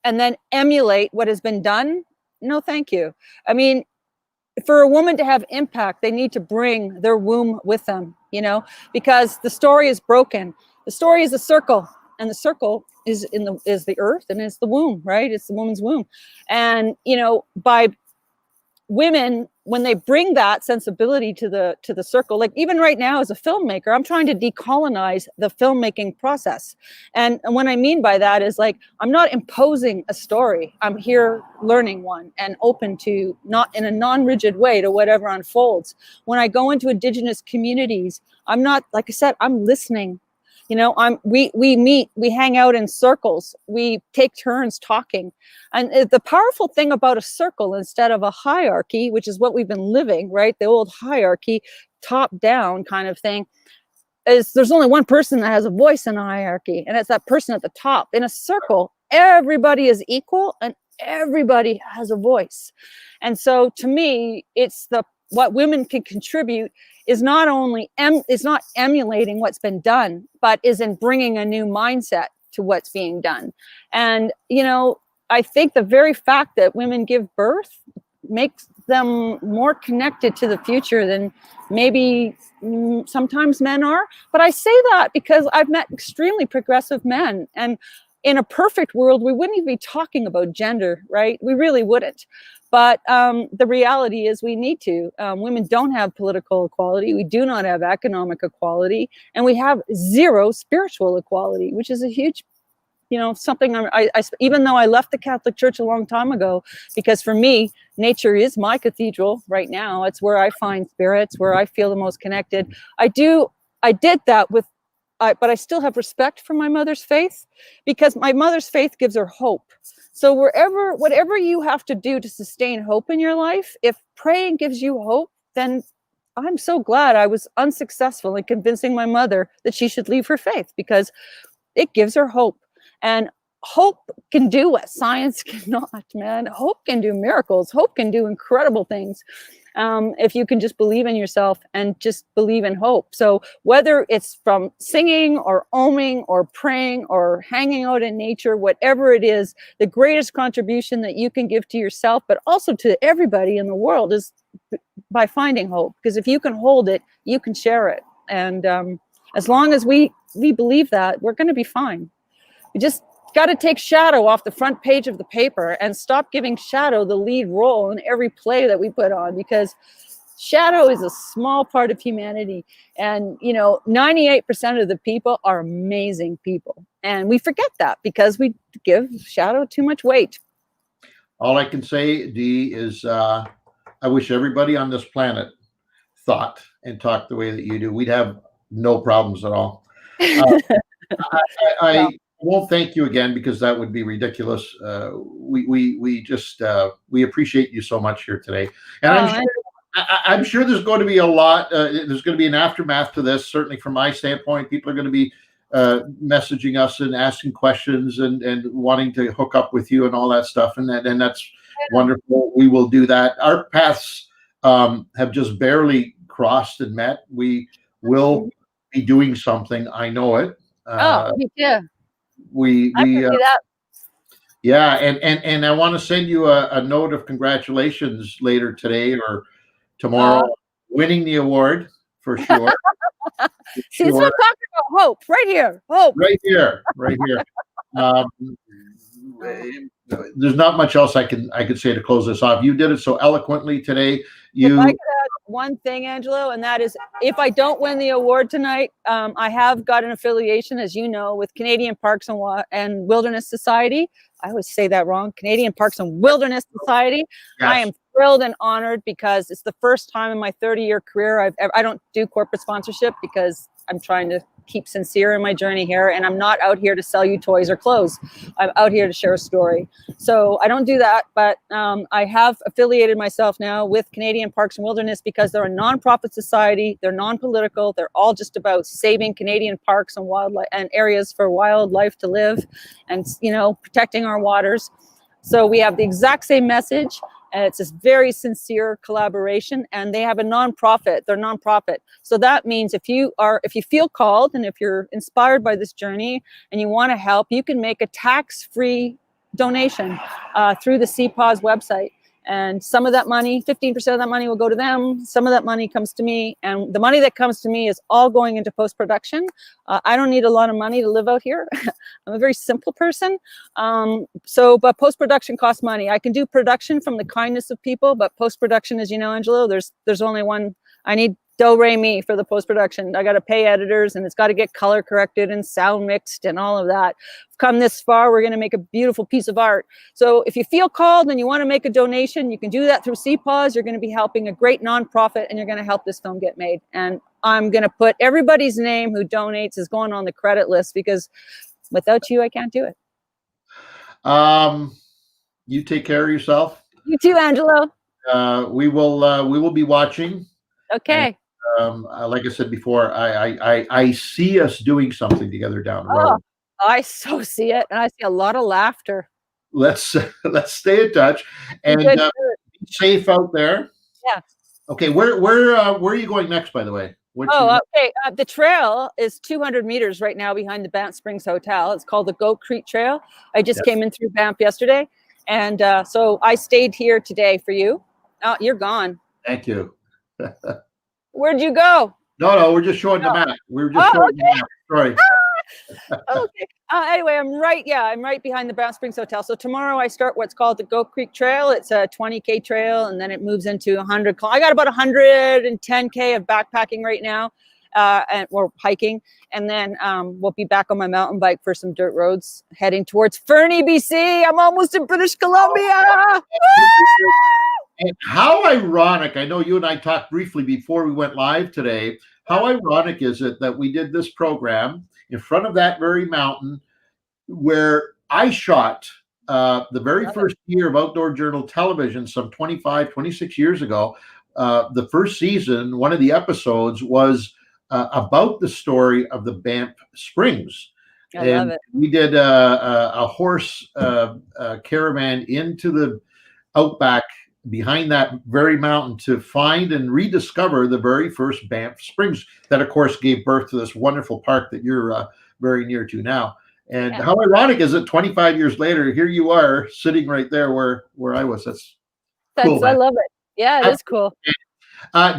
and then emulate what has been done, no, thank you. I mean, for a woman to have impact, they need to bring their womb with them, you know, because the story is broken. The story is a circle. And the circle is the earth and it's the womb, right? It's the woman's womb. And, you know, by women, when they bring that sensibility to the circle, like even right now as a filmmaker, I'm trying to decolonize the filmmaking process. And what I mean by that is, like, I'm not imposing a story. I'm here learning one and open to, not in a non-rigid way, to whatever unfolds. When I go into Indigenous communities, I'm not, like I said, I'm listening. You know, we meet, we hang out in circles, we take turns talking. And the powerful thing about a circle instead of a hierarchy, which is what we've been living, right? The old hierarchy, top down kind of thing, is there's only one person that has a voice in a hierarchy, and it's that person at the top. In a circle, everybody is equal and everybody has a voice. And so to me, it's what women can contribute is not only is not emulating what's been done, but is in bringing a new mindset to what's being done. And, you know, I think the very fact that women give birth makes them more connected to the future than maybe sometimes men are. But I say that because I've met extremely progressive men, and in a perfect world, we wouldn't even be talking about gender, right? We really wouldn't. But the reality is we need to. Women don't have political equality. We do not have economic equality. And we have zero spiritual equality, which is a huge, you know, something I even though I left the Catholic Church a long time ago, because for me, nature is my cathedral right now. It's where I find spirits, where I feel the most connected. I did that with, but I still have respect for my mother's faith, because my mother's faith gives her hope. So whatever you have to do to sustain hope in your life, if praying gives you hope, then I'm so glad I was unsuccessful in convincing my mother that she should leave her faith, because it gives her hope. And hope can do what science cannot, man. Hope can do miracles. Hope can do incredible things. if you can just believe in yourself and just believe in hope. So whether it's from singing or oming or praying or hanging out in nature, whatever it is, the greatest contribution that you can give to yourself, but also to everybody in the world, is by finding hope. Because if you can hold it, you can share it. And as long as we believe that, we're going to be fine. We just got to take shadow off the front page of the paper and stop giving shadow the lead role in every play that we put on, because shadow is a small part of humanity. And, 98% of the people are amazing people. And we forget that because we give shadow too much weight. All I can say, Dee, is I wish everybody on this planet thought and talked the way that you do. We'd have no problems at all. I won't thank you again because that would be ridiculous. We just we appreciate you so much here today, and I'm sure there's going to be a lot. There's going to be an aftermath to this. Certainly, from my standpoint, people are going to be messaging us and asking questions and wanting to hook up with you and all that stuff, and that's wonderful. We will do that. Our paths have just barely crossed and met. We will be doing something. I know it. Me too. We I can see that. Yeah, and I want to send you a note of congratulations later today or tomorrow, winning the award for sure. See, that's what I'm talking about. Hope, right here. Hope, right here. There's not much else I could say to close this off. You did it so eloquently today. If I could add one thing, Angelo, and that is, if I don't win the award tonight, I have got an affiliation, as you know, with Canadian Parks and Wilderness Society. I always say that wrong. Canadian Parks and Wilderness Society. Yes. I am thrilled and honored because it's the first time in my 30-year career I don't do corporate sponsorship because I'm trying to keep sincere in my journey here, and I'm not out here to sell you toys or clothes. I'm out here to share a story. So I don't do that, but I have affiliated myself now with Canadian Parks and Wilderness because they're a nonprofit society. They're non-political. They're all just about saving Canadian parks and wildlife and areas for wildlife to live, and protecting our waters. So we have the exact same message. And it's this very sincere collaboration, and they have a nonprofit. They're nonprofit. So that means if you feel called and if you're inspired by this journey and you want to help, you can make a tax-free donation through the CPAWS website. And some of that money, 15% of that money will go to them. Some of that money comes to me. And the money that comes to me is all going into post-production. I don't need a lot of money to live out here. I'm a very simple person. But post-production costs money. I can do production from the kindness of people, but post-production, as you know, Angelo, there's only one. I need do, re, mi for the post-production. I got to pay editors, and it's got to get color corrected and sound mixed and all of that. Come this far, we're going to make a beautiful piece of art. So if you feel called and you want to make a donation, you can do that through CPAWS. You're going to be helping a great nonprofit, and you're going to help this film get made. And I'm going to put everybody's name who donates is going on the credit list, because without you, I can't do it. You take care of yourself. You too, Angelo. We will be watching. Okay. And, like I said before, I see us doing something together down the road. I so see it, and I see a lot of laughter. Let's stay in touch and be safe out there. Yeah. Okay, where are you going next, by the way? Okay. The trail is 200 meters right now behind the Banff Springs Hotel. It's called the Goat Creek Trail. I just came in through Banff yesterday, and so I stayed here today for you. Oh, you're gone. Thank you. Where'd you go? No, we're just showing the map. We were just showing the map. Sorry. Okay. Anyway, I'm right behind the Banff Springs Hotel. So tomorrow I start what's called the Goat Creek Trail. It's a 20K trail, and then it moves into 100. I got about 110K of backpacking right now, and we're hiking. And then we'll be back on my mountain bike for some dirt roads, heading towards Fernie, BC. I'm almost in British Columbia. And how ironic, I know you and I talked briefly before we went live today, how ironic is it that we did this program in front of that very mountain where I shot the very first year of Outdoor Journal television, some 26 years ago. The first season, one of the episodes was about the story of the Banff Springs. I love it. We did a horse caravan into the outback behind that very mountain to find and rediscover the very first Banff Springs that, of course, gave birth to this wonderful park that you're very near to now. And how ironic is it? 25 years later, here you are sitting right there where I was. That's cool, I man. love it. Yeah, it is cool.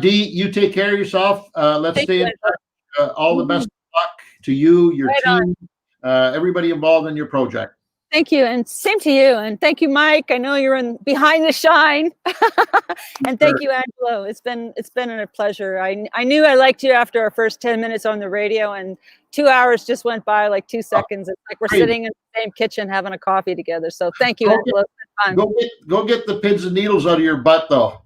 Dee, you take care of yourself. Let's Thank stay you, in touch. All the best of luck to you, your Right team, everybody involved in your project. Thank you, and same to you. And thank you, Mike. I know you're in behind the shine. And thank you, Angelo. It's been a pleasure. I knew I liked you after our first 10 minutes on the radio, and 2 hours just went by like 2 seconds. It's like we're sitting in the same kitchen having a coffee together. So thank you, Angelo. It's been fun. Go get the pins and needles out of your butt, though.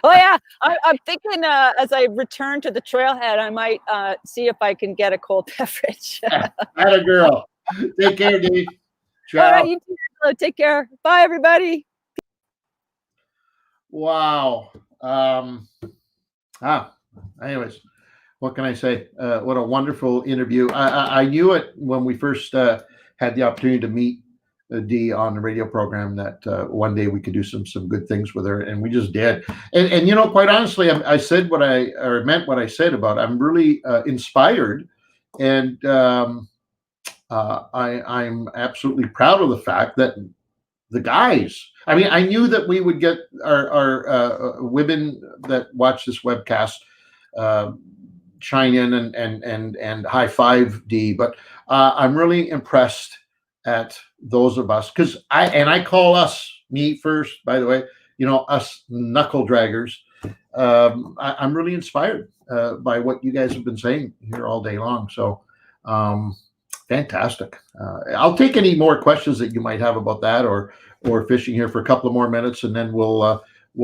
Oh yeah, I'm thinking as I return to the trailhead, I might see if I can get a cold beverage. Atta girl. Take care, Dee. Ciao. All right, you too. Take care. Bye, everybody. Wow. Anyways, what can I say? What a wonderful interview. I knew it when we first had the opportunity to meet Dee on the radio program that one day we could do some good things with her, and we just did. And you know, quite honestly, I said meant what I said about I'm really inspired, and I'm absolutely proud of the fact that the guys. I mean, I knew that we would get our women that watch this webcast chime in and high five Dee, but I'm really impressed at those of us, because I call us, me first, by the way, you know, us knuckle draggers. I'm really inspired by what you guys have been saying here all day long. So fantastic. I'll take any more questions that you might have about that or fishing here for a couple of more minutes, and then we'll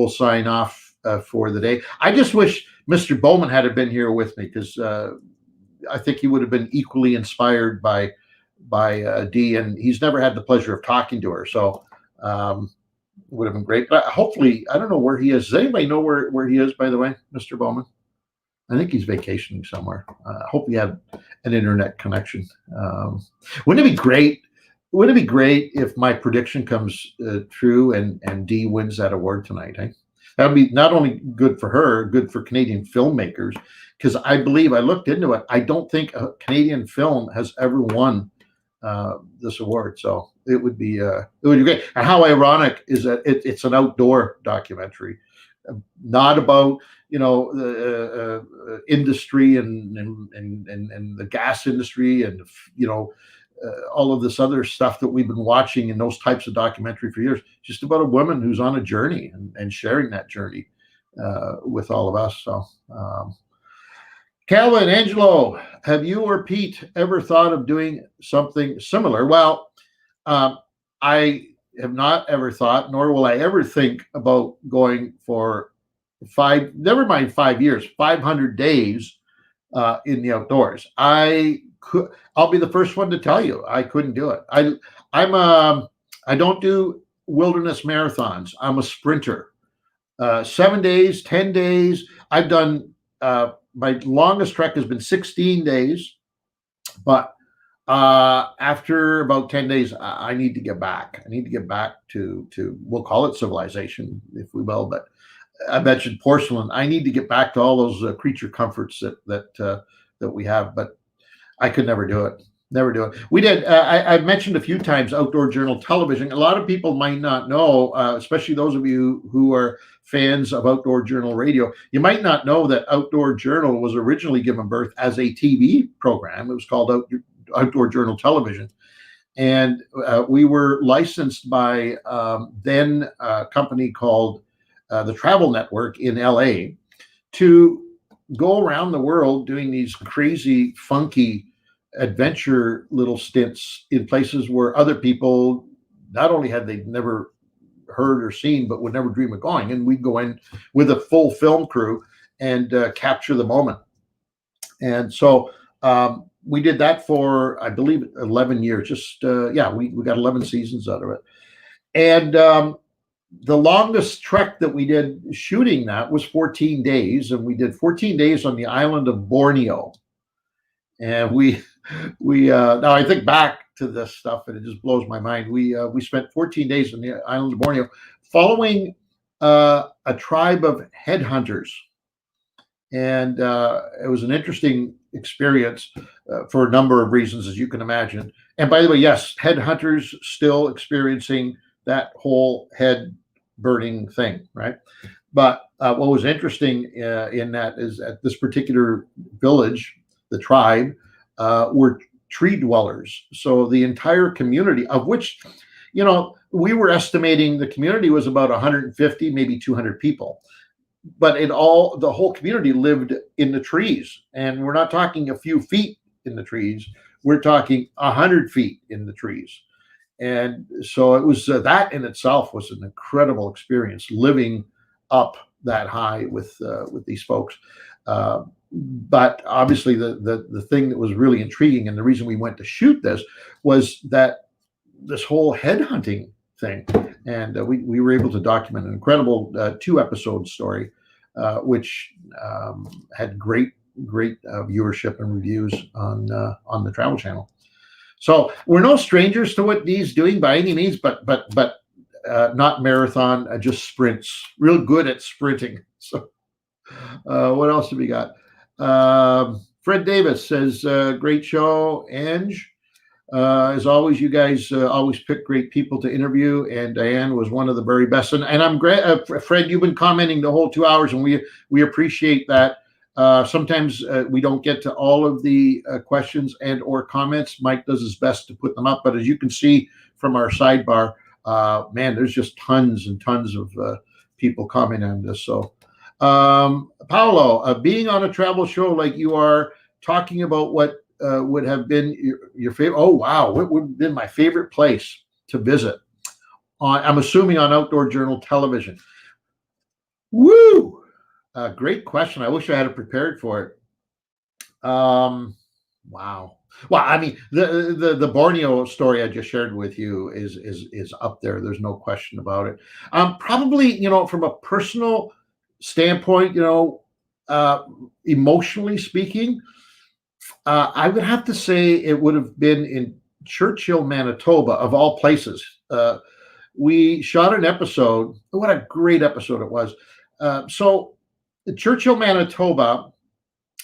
sign off for the day. I just wish Mr. Bowman had been here with me, because I think he would have been equally inspired by Dee, and he's never had the pleasure of talking to her, so would have been great. But hopefully, I don't know where he is. Does anybody know where he is, by the way, Mr. Bowman? I think he's vacationing somewhere. Hope he had an internet connection. Wouldn't it be great? Wouldn't it be great if my prediction comes true and Dee wins that award tonight? Eh? That would be not only good for her, good for Canadian filmmakers, because I believe, I looked into it, I don't think a Canadian film has ever won this award. So it would be great. And how ironic is that it's an outdoor documentary, not about, you know, the industry and the gas industry and, you know, all of this other stuff that we've been watching in those types of documentary for years. Just about a woman who's on a journey and sharing that journey with all of us. So Calvin, Angelo, have you or Pete ever thought of doing something similar? Well, I have not ever thought, nor will I ever think about going for 5 years, 500 days in the outdoors. I'll be the first one to tell you I couldn't do it. I don't do wilderness marathons. I'm a sprinter. 7 days, 10 days. I've done my longest trek has been 16 days, but after about 10 days, I need to get back. I need to get back to we'll call it civilization, if we will. But I mentioned porcelain. I need to get back to all those creature comforts that we have. But I could never do it. Never do it. We did. I've mentioned a few times Outdoor Journal Television. A lot of people might not know, especially those of you who are fans of Outdoor Journal Radio. You might not know that Outdoor Journal was originally given birth as a TV program. It was called Outdoor Journal Television. And we were licensed by then a company called the Travel Network in LA to go around the world doing these crazy, funky adventure little stints in places where other people not only had they never heard or seen, but would never dream of going. And we'd go in with a full film crew and capture the moment. And so we did that for, I believe, 11 years. We got 11 seasons out of it. And the longest trek that we did shooting that was 14 days. And we did 14 days on the island of Borneo. And we now I think back to this stuff and it just blows my mind. We spent 14 days on the island of Borneo following a tribe of headhunters. And it was an interesting experience for a number of reasons, as you can imagine. And by the way, yes, headhunters still experiencing that whole head burning thing, right? But what was interesting in that is at this particular village, the tribe were tree dwellers. So the entire community, of which, you know, we were estimating the community was about 150, maybe 200 people. But the whole community lived in the trees. And we're not talking a few feet in the trees. We're talking 100 feet in the trees. And so it was that in itself was an incredible experience, living up that high with these folks. But obviously the thing that was really intriguing, and the reason we went to shoot this, was that this whole headhunting thing. And we were able to document an incredible 2-episode story, which had great viewership and reviews on the Travel Channel. So we're no strangers to what Dee's doing by any means, but not marathon, just sprints. Real good at sprinting. So what else have we got? Fred Davis says, great show, Ange. As always, you guys always pick great people to interview, and Diane was one of the very best. And I'm great, Fred. You've been commenting the whole 2 hours, and we appreciate that. Sometimes we don't get to all of the questions and or comments. Mike does his best to put them up, but as you can see from our sidebar, man, there's just tons and tons of people commenting on this. So, Paolo, being on a travel show like you are, talking about what would have been your favorite. Oh, wow. What would have been my favorite place to visit? I'm assuming on Outdoor Journal television. Woo! Great question. I wish I had it prepared for it. Wow. Well, I mean, the Borneo story I just shared with you is up there. There's no question about it. Probably, you know, from a personal standpoint, you know, emotionally speaking, I would have to say it would have been in Churchill, Manitoba, of all places. We shot an episode. What a great episode it was. So Churchill, Manitoba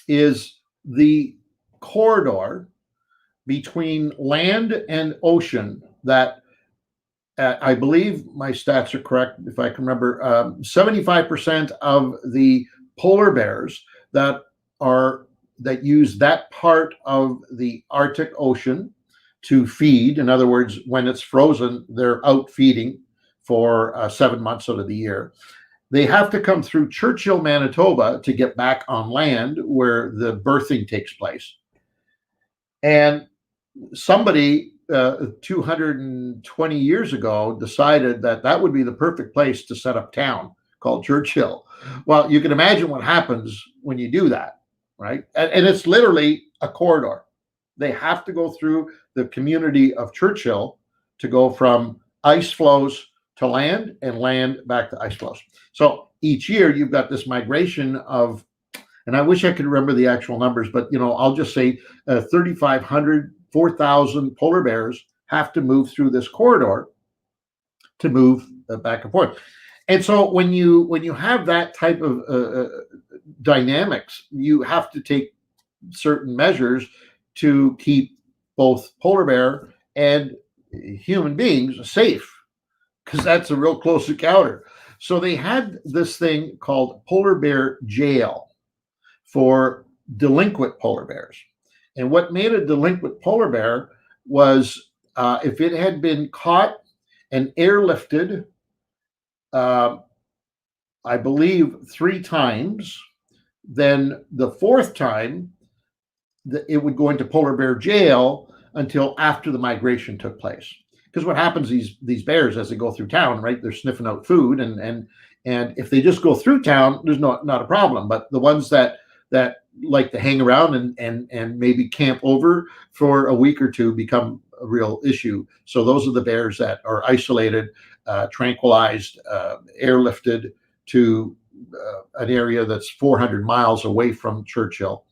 is the corridor between land and ocean that I believe my stats are correct, if I can remember, 75% of the polar bears that use that part of the Arctic Ocean to feed. In other words, when it's frozen, they're out feeding for 7 months out of the year. They have to come through Churchill, Manitoba to get back on land where the birthing takes place. And somebody 220 years ago decided that would be the perfect place to set up town, called Churchill. Well, you can imagine what happens when you do that. Right. And it's literally a corridor. They have to go through the community of Churchill to go from ice flows to land and land back to ice flows. So each year you've got this migration of, and I wish I could remember the actual numbers, but, you know, I'll just say 3,500, 4,000 polar bears have to move through this corridor to move back and forth. And so when you have that type of dynamics, you have to take certain measures to keep both polar bear and human beings safe, because that's a real close encounter. So they had this thing called polar bear jail for delinquent polar bears. And what made a delinquent polar bear was if it had been caught and airlifted, I believe 3 times, then the 4th time it would go into polar bear jail until after the migration took place. Because what happens, these bears, as they go through town, right, they're sniffing out food, and if they just go through town, there's not a problem. But the ones that like to hang around and maybe camp over for a week or two become a real issue. So those are the bears that are isolated, tranquilized, airlifted to an area that's 400 miles away from Churchill.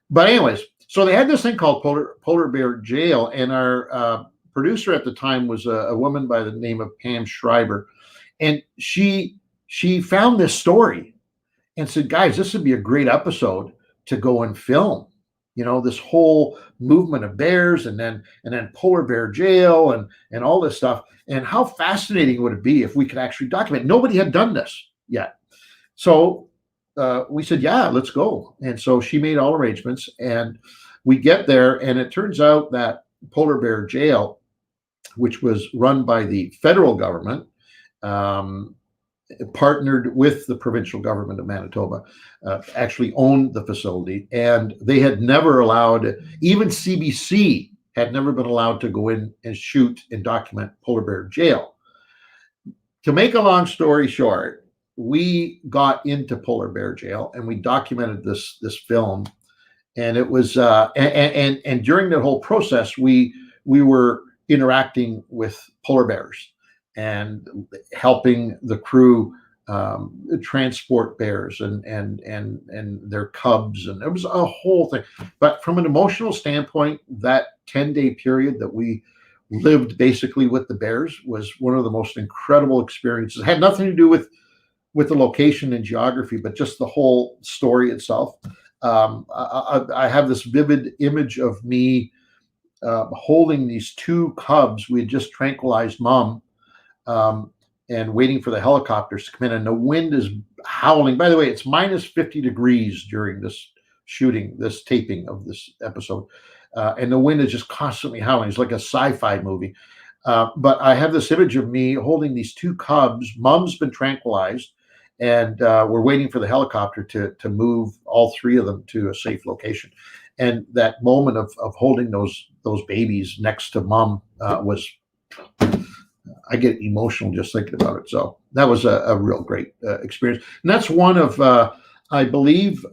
But anyways, so they had this thing called polar bear jail, and our producer at the time was a woman by the name of Pam Schreiber, and she she found this story and said, guys, this would be a great episode to go and film. You know, this whole movement of bears, and then polar bear jail, and all this stuff. And how fascinating would it be if we could actually document? Nobody had done this yet. So we said, yeah, let's go. And so she made all arrangements, and we get there, and it turns out that polar bear jail, which was run by the federal government, partnered with the provincial government of Manitoba, actually owned the facility, and they had never allowed, even CBC had never been allowed to go in and shoot and document polar bear jail. To make a long story short, we got into polar bear jail and we documented this film, and it was and during that whole process, we were interacting with polar bears and helping the crew transport bears and their cubs, and it was a whole thing. But from an emotional standpoint, that 10-day period that we lived basically with the bears was one of the most incredible experiences. It had nothing to do with the location and geography, but just the whole story itself. I have this vivid image of me holding these two cubs. We had just tranquilized Mom, and waiting for the helicopters to come in, and the wind is howling. By the way, it's minus 50 degrees during this shooting, this taping of this episode, and the wind is just constantly howling. It's like a sci-fi movie. But I have this image of me holding these two cubs. Mom's been tranquilized, and we're waiting for the helicopter to move all three of them to a safe location. And that moment of holding those babies next to Mom was, I get emotional just thinking about it. So that was a real great experience. And that's one of, I believe,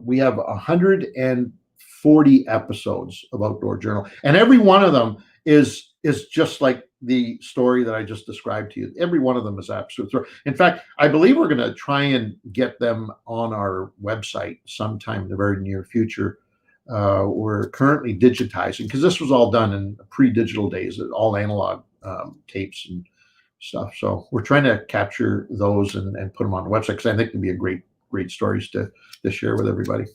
we have 140 episodes of Outdoor Journal, and every one of them is just like the story that I just described to you. Every one of them is absolute story. In fact, I believe we're going to try and get them on our website sometime in the very near future. We're currently digitizing, because this was all done in pre-digital days, all analog tapes and stuff. So we're trying to capture those and put them on the website, because I think it'd be a great stories to share with everybody.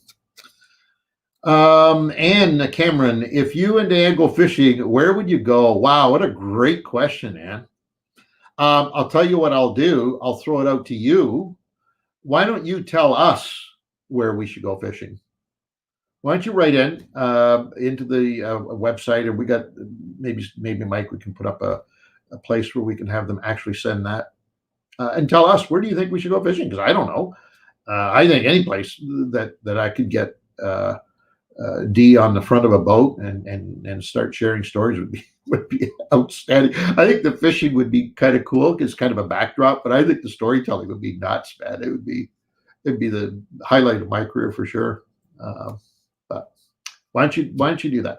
Anne Cameron, if you and Dan go fishing, where would you go? Wow, what a great question, Anne. I'll tell you what I'll do. I'll throw it out to you. Why don't you tell us where we should go fishing? Why don't you write in into the website, and we got maybe Mike, we can put up a place where we can have them actually send that and tell us, where do you think we should go fishing? Because I don't know. I think any place that I could get D on the front of a boat and start sharing stories would be outstanding. I think the fishing would be kind of cool, because it's kind of a backdrop, but I think the storytelling would be nuts, man. It'd be the highlight of my career for sure. But why don't you do that?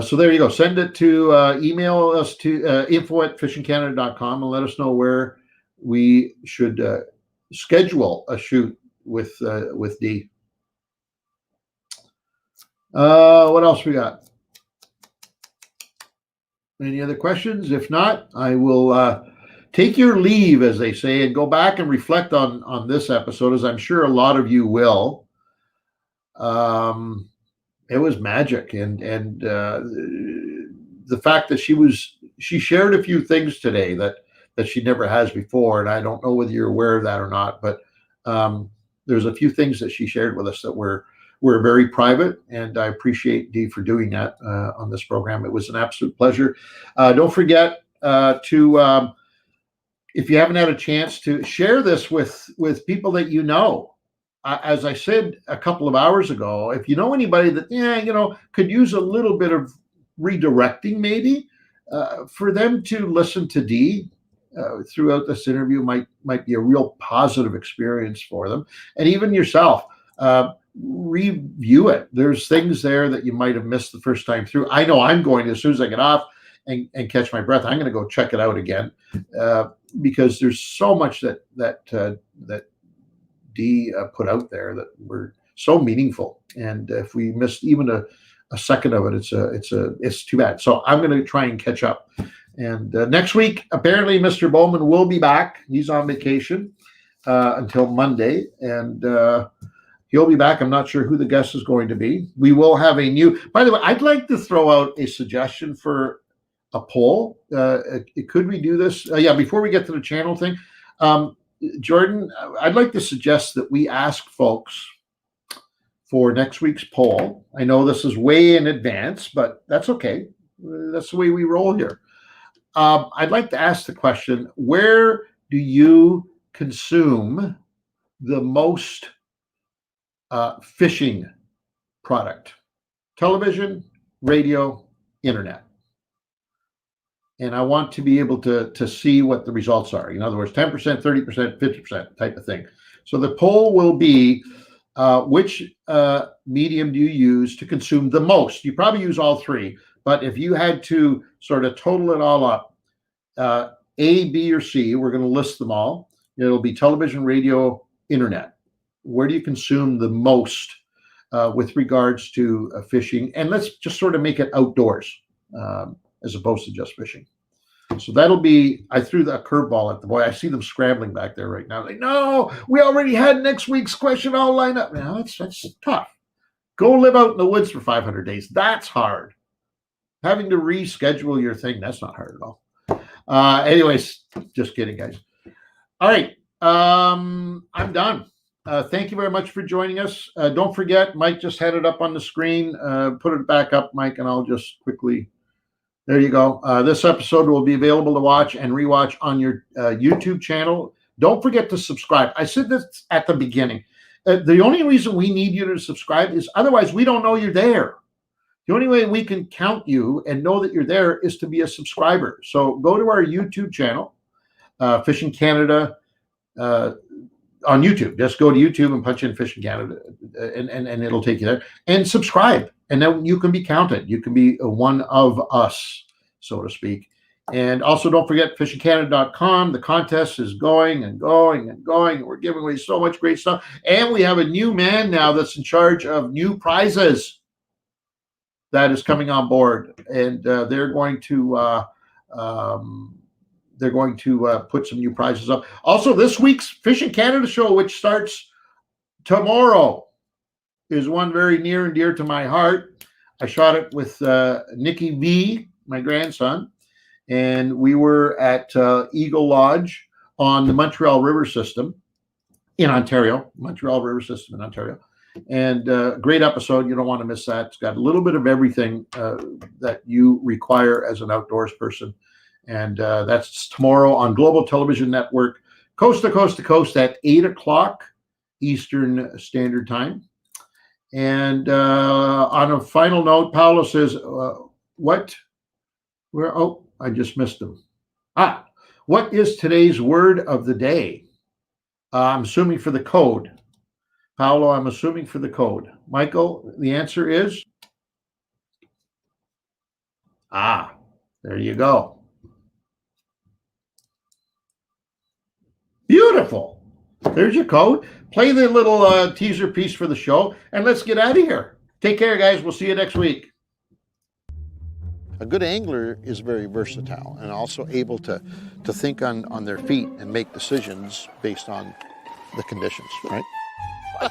So there you go. Send it to email us to info@fishingcanada.com and let us know where we should schedule a shoot with D. What else we got? Any other questions? If not, I will take your leave, as they say, and go back and reflect on this episode, as I'm sure a lot of you will. It was magic, and the fact that she shared a few things today that she never has before, and I don't know whether you're aware of that or not, but there's a few things that she shared with us that were very private, and I appreciate Dee for doing that on this program. It was an absolute pleasure. Don't forget to, if you haven't had a chance, to share this with people that you know. As I said a couple of hours ago, if you know anybody that could use a little bit of redirecting, maybe for them to listen to Dee throughout this interview might be a real positive experience for them, and even yourself. Review it. There's things there that you might have missed the first time through. I know I'm going to, as soon as I get off and catch my breath, I'm going to go check it out again, because there's so much that Dee put out there that were so meaningful, and if we missed even a second of it, it's too bad. So I'm going to try and catch up And next week, apparently, Mr. Bowman will be back. He's on vacation until Monday, and he'll be back. I'm not sure who the guest is going to be. We will have a new. By the way, I'd like to throw out a suggestion for a poll. Could we do this? Yeah, before we get to the channel thing, Jordan, I'd like to suggest that we ask folks for next week's poll. I know this is way in advance, but that's okay. That's the way we roll here. I'd like to ask the question, where do you consume the most fishing product? Television, radio, internet. And I want to be able to see what the results are. In other words, 10%, 30%, 50% type of thing. So the poll will be, which medium do you use to consume the most? You probably use all three, but if you had to sort of total it all up, A, B, or C, we're going to list them all. It'll be television, radio, internet. Where do you consume the most with regards to fishing? And let's just sort of make it outdoors as opposed to just fishing. So that'll be, I threw a curveball at the boy. I see them scrambling back there right now. Like, no, we already had next week's question all lined up. Now that's tough. Go live out in the woods for 500 days. That's hard. Having to reschedule your thing, that's not hard at all. Anyways, just kidding, guys. All right. I'm done. Thank you very much for joining us. Don't forget, Mike just had it up on the screen. Put it back up, Mike, and I'll just quickly. There you go. This episode will be available to watch and rewatch on your YouTube channel. Don't forget to subscribe. I said this at the beginning. The only reason we need you to subscribe is otherwise we don't know you're there. The only way we can count you and know that you're there is to be a subscriber. So go to our YouTube channel, Fishing Canada, on YouTube. Just go to YouTube and punch in Fishing Canada, and it'll take you there. And subscribe, and then you can be counted. You can be one of us, so to speak. And also, don't forget fishingcanada.com. The contest is going and going and going. We're giving away so much great stuff. And we have a new man now that's in charge of new prizes that is coming on board. And they're going to put some new prizes up. Also, this week's Fishing Canada show, which starts tomorrow, is one very near and dear to my heart. I shot it with Nicky V, my grandson, and we were at Eagle Lodge on the Montreal River System in Ontario, Montreal River System in Ontario. And great episode. You don't want to miss that. It's got a little bit of everything that you require as an outdoors person. And that's tomorrow on Global Television Network, coast to coast to coast at 8 o'clock Eastern Standard Time. And on a final note, Paolo says, I just missed him. What is today's word of the day? I'm assuming for the code. Paolo, I'm assuming for the code. Michael, the answer is? There you go. Beautiful. There's your code. Play the little teaser piece for the show, and let's get out of here. Take care, guys. We'll see you next week. A good angler is very versatile and also able to think on their feet and make decisions based on the conditions, right?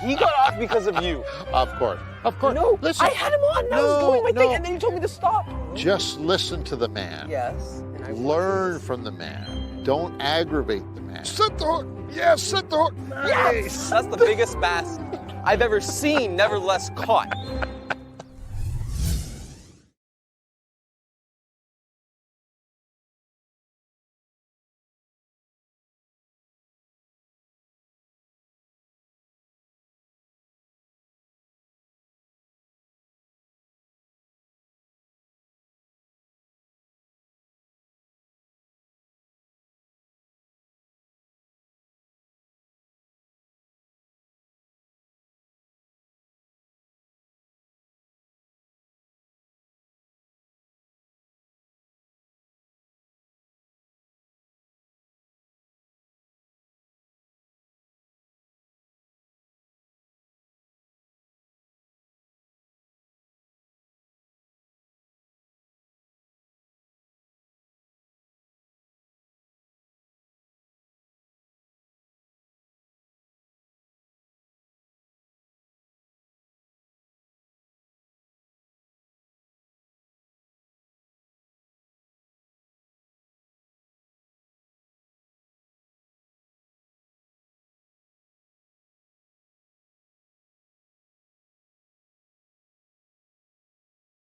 He got off because of you. Of course. No, listen. I had him on. I was doing my thing, and then you told me to stop. Just listen to the man. Yes. Learn from the man. Don't aggravate the man. Set the hook. Yes, set the hook. Nice. Yes. That's the biggest bass I've ever seen, nevertheless caught.